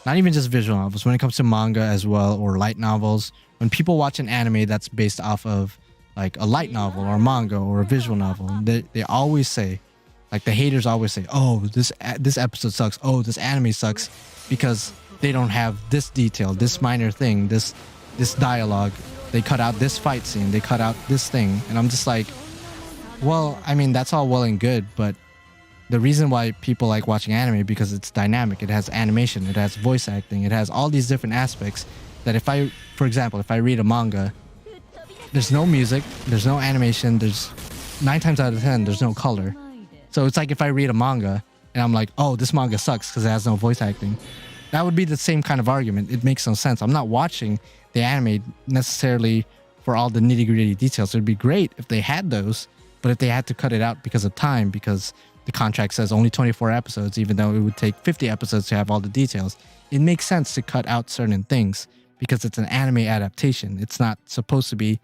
not even just visual novels, when it comes to manga as well, or light novels. When people watch an anime that's based off of like a light novel or manga or a visual novel, they always say, like the haters always say, oh, this episode sucks. Oh, this anime sucks because they don't have this detail, this minor thing, this dialogue. They cut out this fight scene. They cut out this thing. And I'm just like, well, I mean, that's all well and good, but the reason why people like watching anime because it's dynamic. It has animation. It has voice acting. It has all these different aspects that if I, for example, if I read a manga, there's no music, there's no animation, there's 9 times out of 10, there's no color. So it's like if I read a manga and I'm like, oh, this manga sucks because it has no voice acting. That would be the same kind of argument. It makes no sense. I'm not watching the anime necessarily for all the nitty-gritty details. It would be great if they had those, but if they had to cut it out because of time, because the contract says only 24 episodes, even though it would take 50 episodes to have all the details, it makes sense to cut out certain things because it's an anime adaptation. It's not supposed to be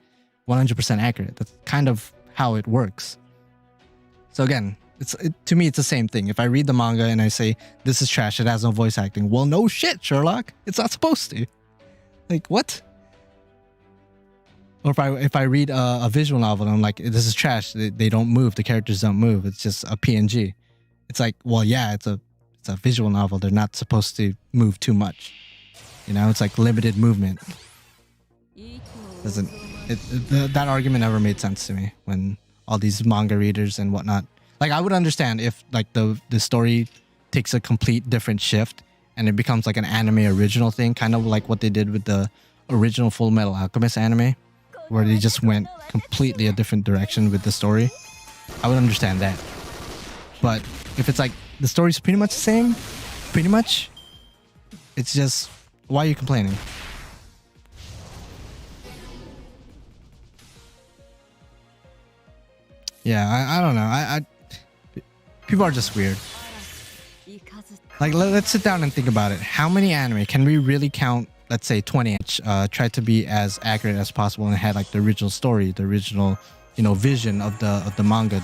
100% accurate. That's kind of how it works. So again, to me, it's the same thing. If I read the manga and I say, this is trash, it has no voice acting. Well, no shit, Sherlock. It's not supposed to. Like, what? Or if I read a visual novel and I'm like, this is trash, they don't move, the characters don't move, it's just a PNG. It's like, well, yeah, it's a visual novel. They're not supposed to move too much. You know, it's like limited movement. That argument never made sense to me when all these manga readers and whatnot. Like, I would understand if like the story takes a complete different shift and it becomes like an anime original thing, kind of like what they did with the original Full Metal Alchemist anime, where they just went completely a different direction with the story. I would understand that. But if it's like the story's pretty much the same, pretty much, it's just, why are you complaining? Yeah, I don't know. People are just weird. Like, let's sit down and think about it. How many anime can we really count? Let's say 20 inch, tried to be as accurate as possible and had like the original story, the original, you know, vision of the manga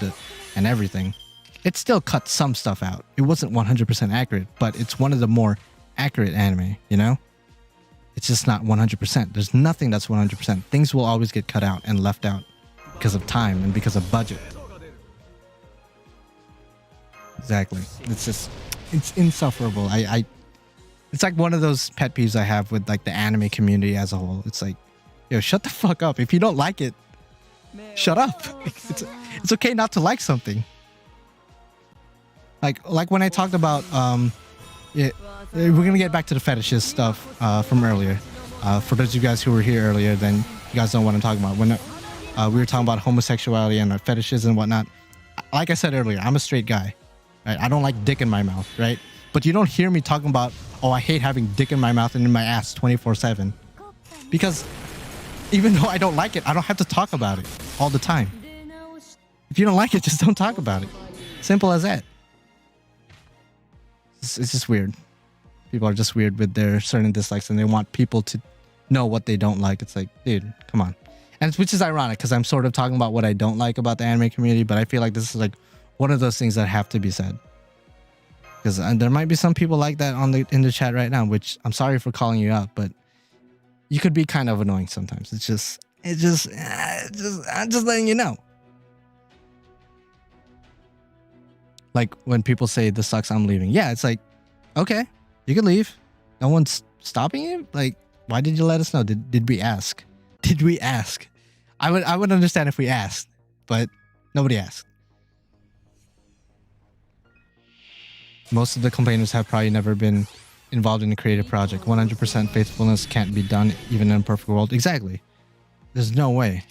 and everything. It still cut some stuff out. It wasn't 100% accurate, but it's one of the more accurate anime, you know? It's just not 100%. There's nothing that's 100%. Things will always get cut out and left out because of time and because of budget. Exactly. It's just, it's insufferable. It's like one of those pet peeves I have with like the anime community as a whole. It's like, yo, shut the fuck up. If you don't like it, shut up. It's okay not to like something. Like when I talked about we're gonna get back to the fetishes stuff from earlier. For those of you guys who were here earlier, then you guys know what I'm talking about. When we were talking about homosexuality and fetishes and whatnot. Like I said earlier, I'm a straight guy. Right? I don't like dick in my mouth, right? But you don't hear me talking about, oh, I hate having dick in my mouth and in my ass 24/7. Because even though I don't like it, I don't have to talk about it all the time. If you don't like it, just don't talk about it. Simple as that. It's just weird. People are just weird with their certain dislikes and they want people to know what they don't like. It's like, dude, come on. And which is ironic because I'm sort of talking about what I don't like about the anime community, but I feel like this is like one of those things that have to be said. Because there might be some people like that in the chat right now, which I'm sorry for calling you out, but you could be kind of annoying sometimes. I'm just letting you know. Like when people say this sucks, I'm leaving. Yeah, it's like, okay, you can leave. No one's stopping you. Like, why did you let us know? Did we ask? Did we ask? I would understand if we asked, but nobody asked. Most of the complainers have probably never been involved in a creative project. 100% faithfulness can't be done even in a perfect world. Exactly. There's no way.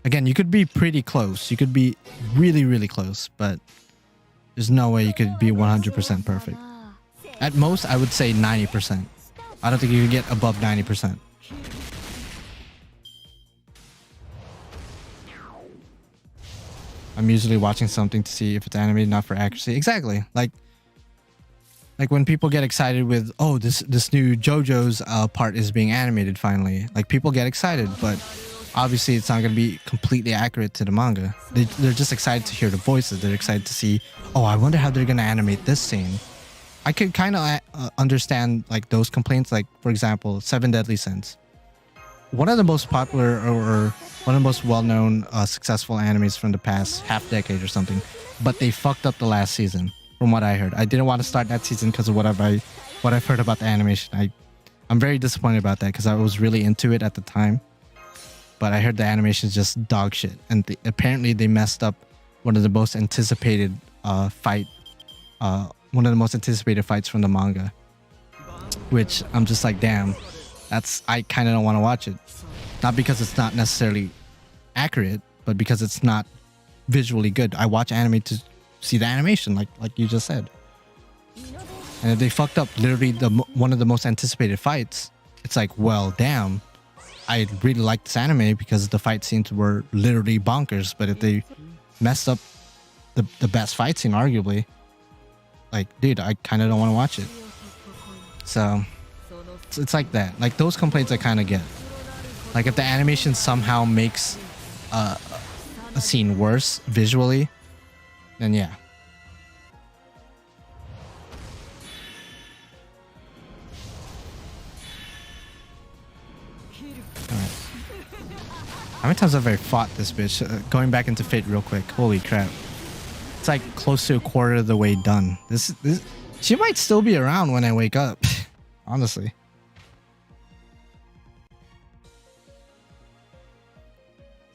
Again, you could be pretty close. You could be really, really close, but there's no way you could be 100% perfect. At most, I would say 90%. I don't think you could get above 90%. I'm usually watching something to see if it's animated, not for accuracy. Exactly. Like when people get excited with, oh, this new JoJo's part is being animated finally. Like people get excited, but obviously it's not going to be completely accurate to the manga. They're just excited to hear the voices. They're excited to see, oh, I wonder how they're going to animate this scene. I could kind of understand like those complaints. Like for example, Seven Deadly Sins. One of the most popular or one of the most well-known successful animes from the past half decade or something, but they fucked up the last season. From what I heard, I didn't want to start that season because of what I've heard about the animation. I'm very disappointed about that because I was really into it at the time, but I heard the animation is just dog shit, and apparently they messed up one of the most anticipated fights from the manga, which I'm just like, damn, I kind of don't want to watch it, not because it's not necessarily accurate, but because it's not visually good. I watch anime to see the animation, like you just said. And if they fucked up literally one of the most anticipated fights, it's like, well, damn, I really like this anime because the fight scenes were literally bonkers. But if they messed up the best fight scene, arguably, like, dude, I kind of don't want to watch it. So it's like that. Like those complaints I kind of get. Like if the animation somehow makes a scene worse visually, then yeah. Alright. How many times have I fought this bitch? Going back into Fate real quick. Holy crap. It's like close to a quarter of the way done. This she might still be around when I wake up. Honestly.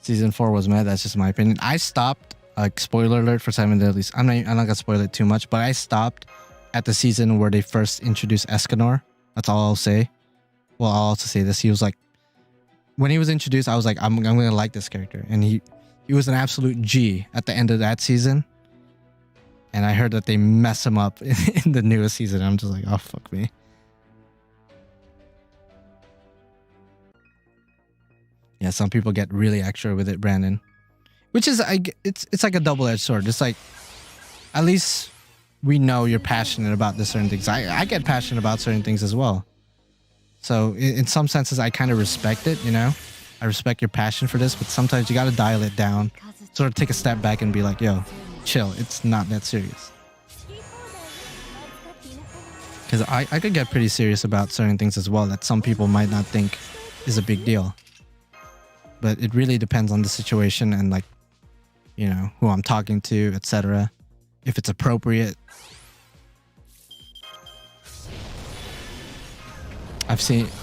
Season 4 was mad. That's just my opinion. I stopped. Spoiler alert for Seven Deadly. I'm not gonna spoil it too much, but I stopped at the season where they first introduced Escanor. That's all I'll say. Well, I'll also say this. He was like, when he was introduced, I was like, I'm gonna like this character, and he was an absolute G at the end of that season. And I heard that they mess him up in the newest season. I'm just like, oh fuck me. Yeah, some people get really extra with it, Brandon. Which is, it's like a double-edged sword. It's like, at least we know you're passionate about this certain things. I get passionate about certain things as well. So in some senses, I kind of respect it, you know? I respect your passion for this, but sometimes you got to dial it down. Sort of take a step back and be like, yo, chill. It's not that serious. Because I could get pretty serious about certain things as well that some people might not think is a big deal. But it really depends on the situation and like, you know, who I'm talking to, etc. If it's appropriate. I've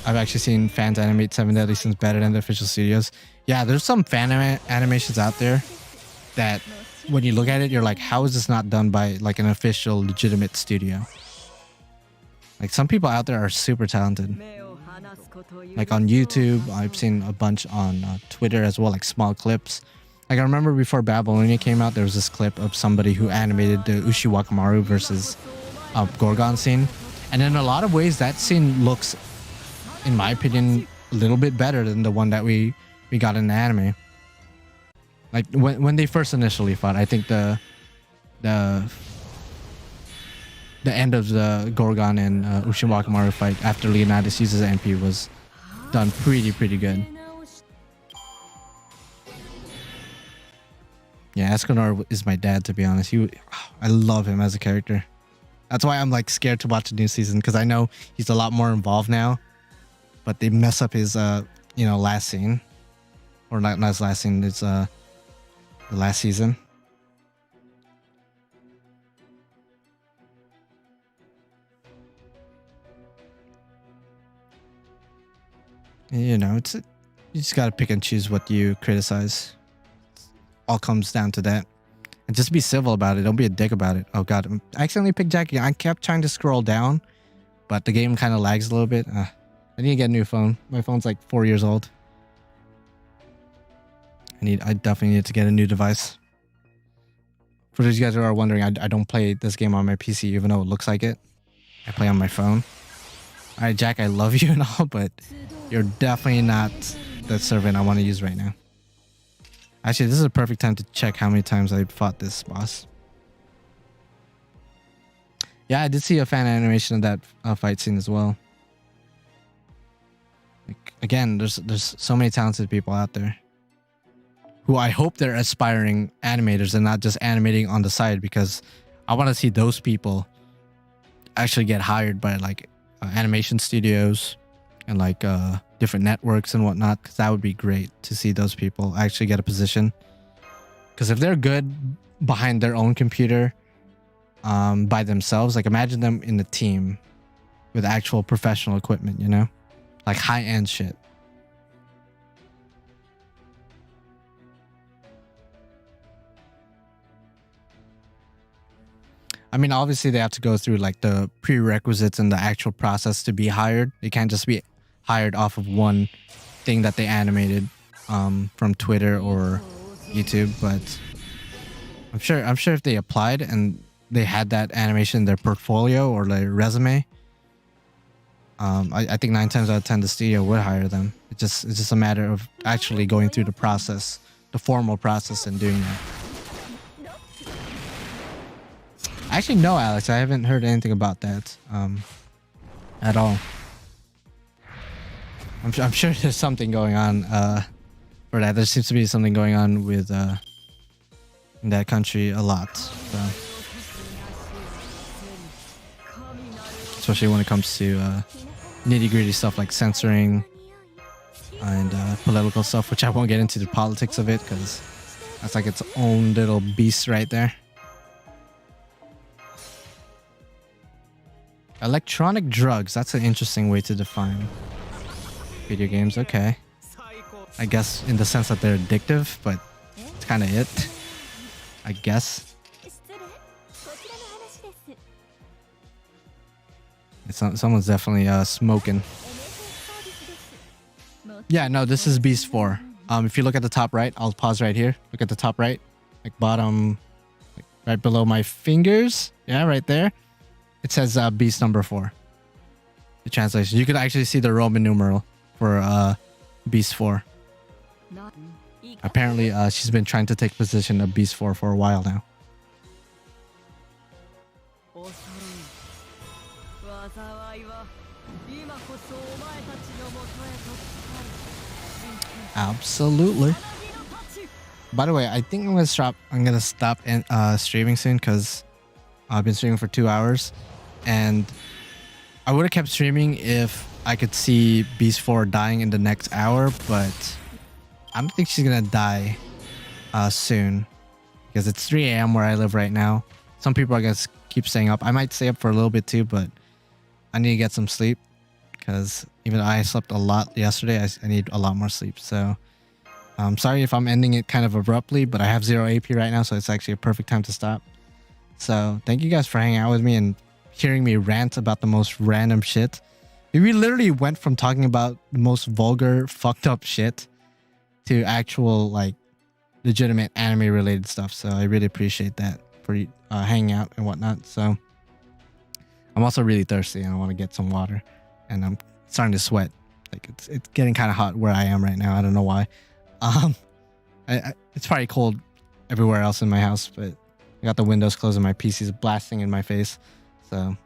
actually seen fans animate Seven Deadly Sins better than the official studios. Yeah, there's some fan animations out there that when you look at it, you're like, how is this not done by like an official legitimate studio? Like some people out there are super talented. Like on YouTube, I've seen a bunch on Twitter as well, like small clips. Like I remember before Babylonia came out, there was this clip of somebody who animated the Ushiwakamaru versus Gorgon scene. And in a lot of ways, that scene looks, in my opinion, a little bit better than the one that we got in the anime. Like when they first initially fought, I think the end of the Gorgon and Ushiwakamaru fight after Leonidas uses MP was done pretty good. Yeah, Escanor is my dad, to be honest. I love him as a character. That's why I'm like scared to watch the new season, because I know he's a lot more involved now. But they mess up his last scene. Or not his last scene, it's the last season. You know, you just gotta pick and choose what you criticize. All comes down to that. And just be civil about it. Don't be a dick about it. Oh god, I accidentally picked Jackie. I kept trying to scroll down, but the game kind of lags a little bit. I need to get a new phone. My phone's like 4 years old. I definitely need to get a new device. For those of you guys who are wondering, I don't play this game on my PC, even though it looks like it. I play on my phone. Alright, Jack, I love you and all, but you're definitely not the servant I want to use right now. Actually, this is a perfect time to check how many times I fought this boss. Yeah, I did see a fan animation of that fight scene as well. Like, again, there's so many talented people out there who I hope they're aspiring animators and not just animating on the side, because I want to see those people actually get hired by like animation studios and like different networks and whatnot, because that would be great to see those people actually get a position. Because if they're good behind their own computer by themselves, like imagine them in a team with actual professional equipment, you know, like high-end shit. I mean, obviously they have to go through like the prerequisites and the actual process to be hired. They can't just be hired off of one thing that they animated from Twitter or YouTube. But I'm sure if they applied and they had that animation in their portfolio or their resume, I think 9 times out of 10 the studio would hire them. It's just a matter of actually going through the process, the formal process, and doing that. Actually, no, Alex, I haven't heard anything about that at all. I'm sure there's something going on for that. There seems to be something going on with in that country a lot. So. Especially when it comes to nitty-gritty stuff like censoring and political stuff, which I won't get into the politics of it because that's like its own little beast right there. Electronic drugs, that's an interesting way to define video games. Okay, I guess in the sense that they're addictive, but it's kind of it, I guess. Someone's definitely smoking. Yeah, no, this is Beast 4. If you look at the top right, I'll pause right here. Look at the top right, like bottom, like right below my fingers. Yeah, right there. It says Beast number 4. The translation. You could actually see the Roman numeral for Beast 4. Apparently, she's been trying to take position of Beast 4 for a while now. Absolutely. By the way, I think I'm gonna stop streaming soon because I've been streaming for 2 hours, and I would have kept streaming if I could see Beast 4 dying in the next hour, but I don't think she's gonna die soon because it's 3 a.m. where I live right now. Some people are gonna keep staying up. I might stay up for a little bit too, but I need to get some sleep because even though I slept a lot yesterday, I need a lot more sleep. So I'm sorry if I'm ending it kind of abruptly, but I have 0 AP right now, so it's actually a perfect time to stop. So thank you guys for hanging out with me and hearing me rant about the most random shit. We literally went from talking about the most vulgar, fucked up shit to actual like legitimate anime related stuff. So I really appreciate that for hanging out and whatnot. So I'm also really thirsty and I want to get some water, and I'm starting to sweat. Like it's getting kind of hot where I am right now. I don't know why. It's probably cold everywhere else in my house, but I got the windows closed and my PC is blasting in my face. So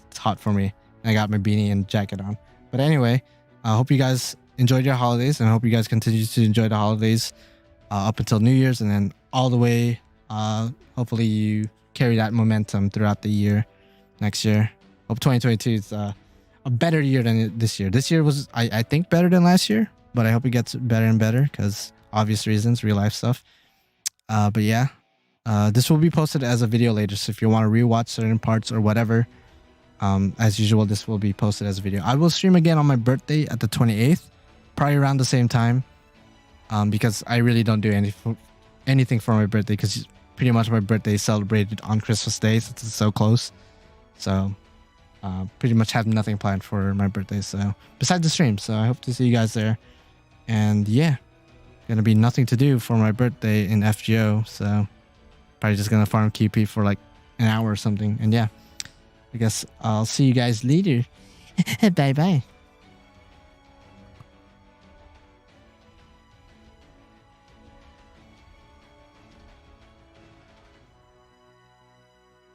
it's hot for me. And I got my beanie and jacket on. But anyway, I hope you guys enjoyed your holidays, and I hope you guys continue to enjoy the holidays up until New Year's, and then all the way. Hopefully you carry that momentum throughout the year next year. Hope 2022 is a better year than this year. This year was, I think, better than last year, but I hope it gets better and better because obvious reasons, real life stuff. But yeah, this will be posted as a video later. So if you want to rewatch certain parts or whatever, as usual, this will be posted as a video. I will stream again on my birthday at the 28th. probably around the same time. Because I really don't do anything for my birthday, because pretty much my birthday is celebrated on Christmas Day, since it's so close. So pretty much have nothing planned for my birthday. So besides the stream, so I hope to see you guys there. And yeah, gonna be nothing to do for my birthday in FGO. So probably just gonna farm QP for like an hour or something. And yeah, I guess I'll see you guys later. Bye bye.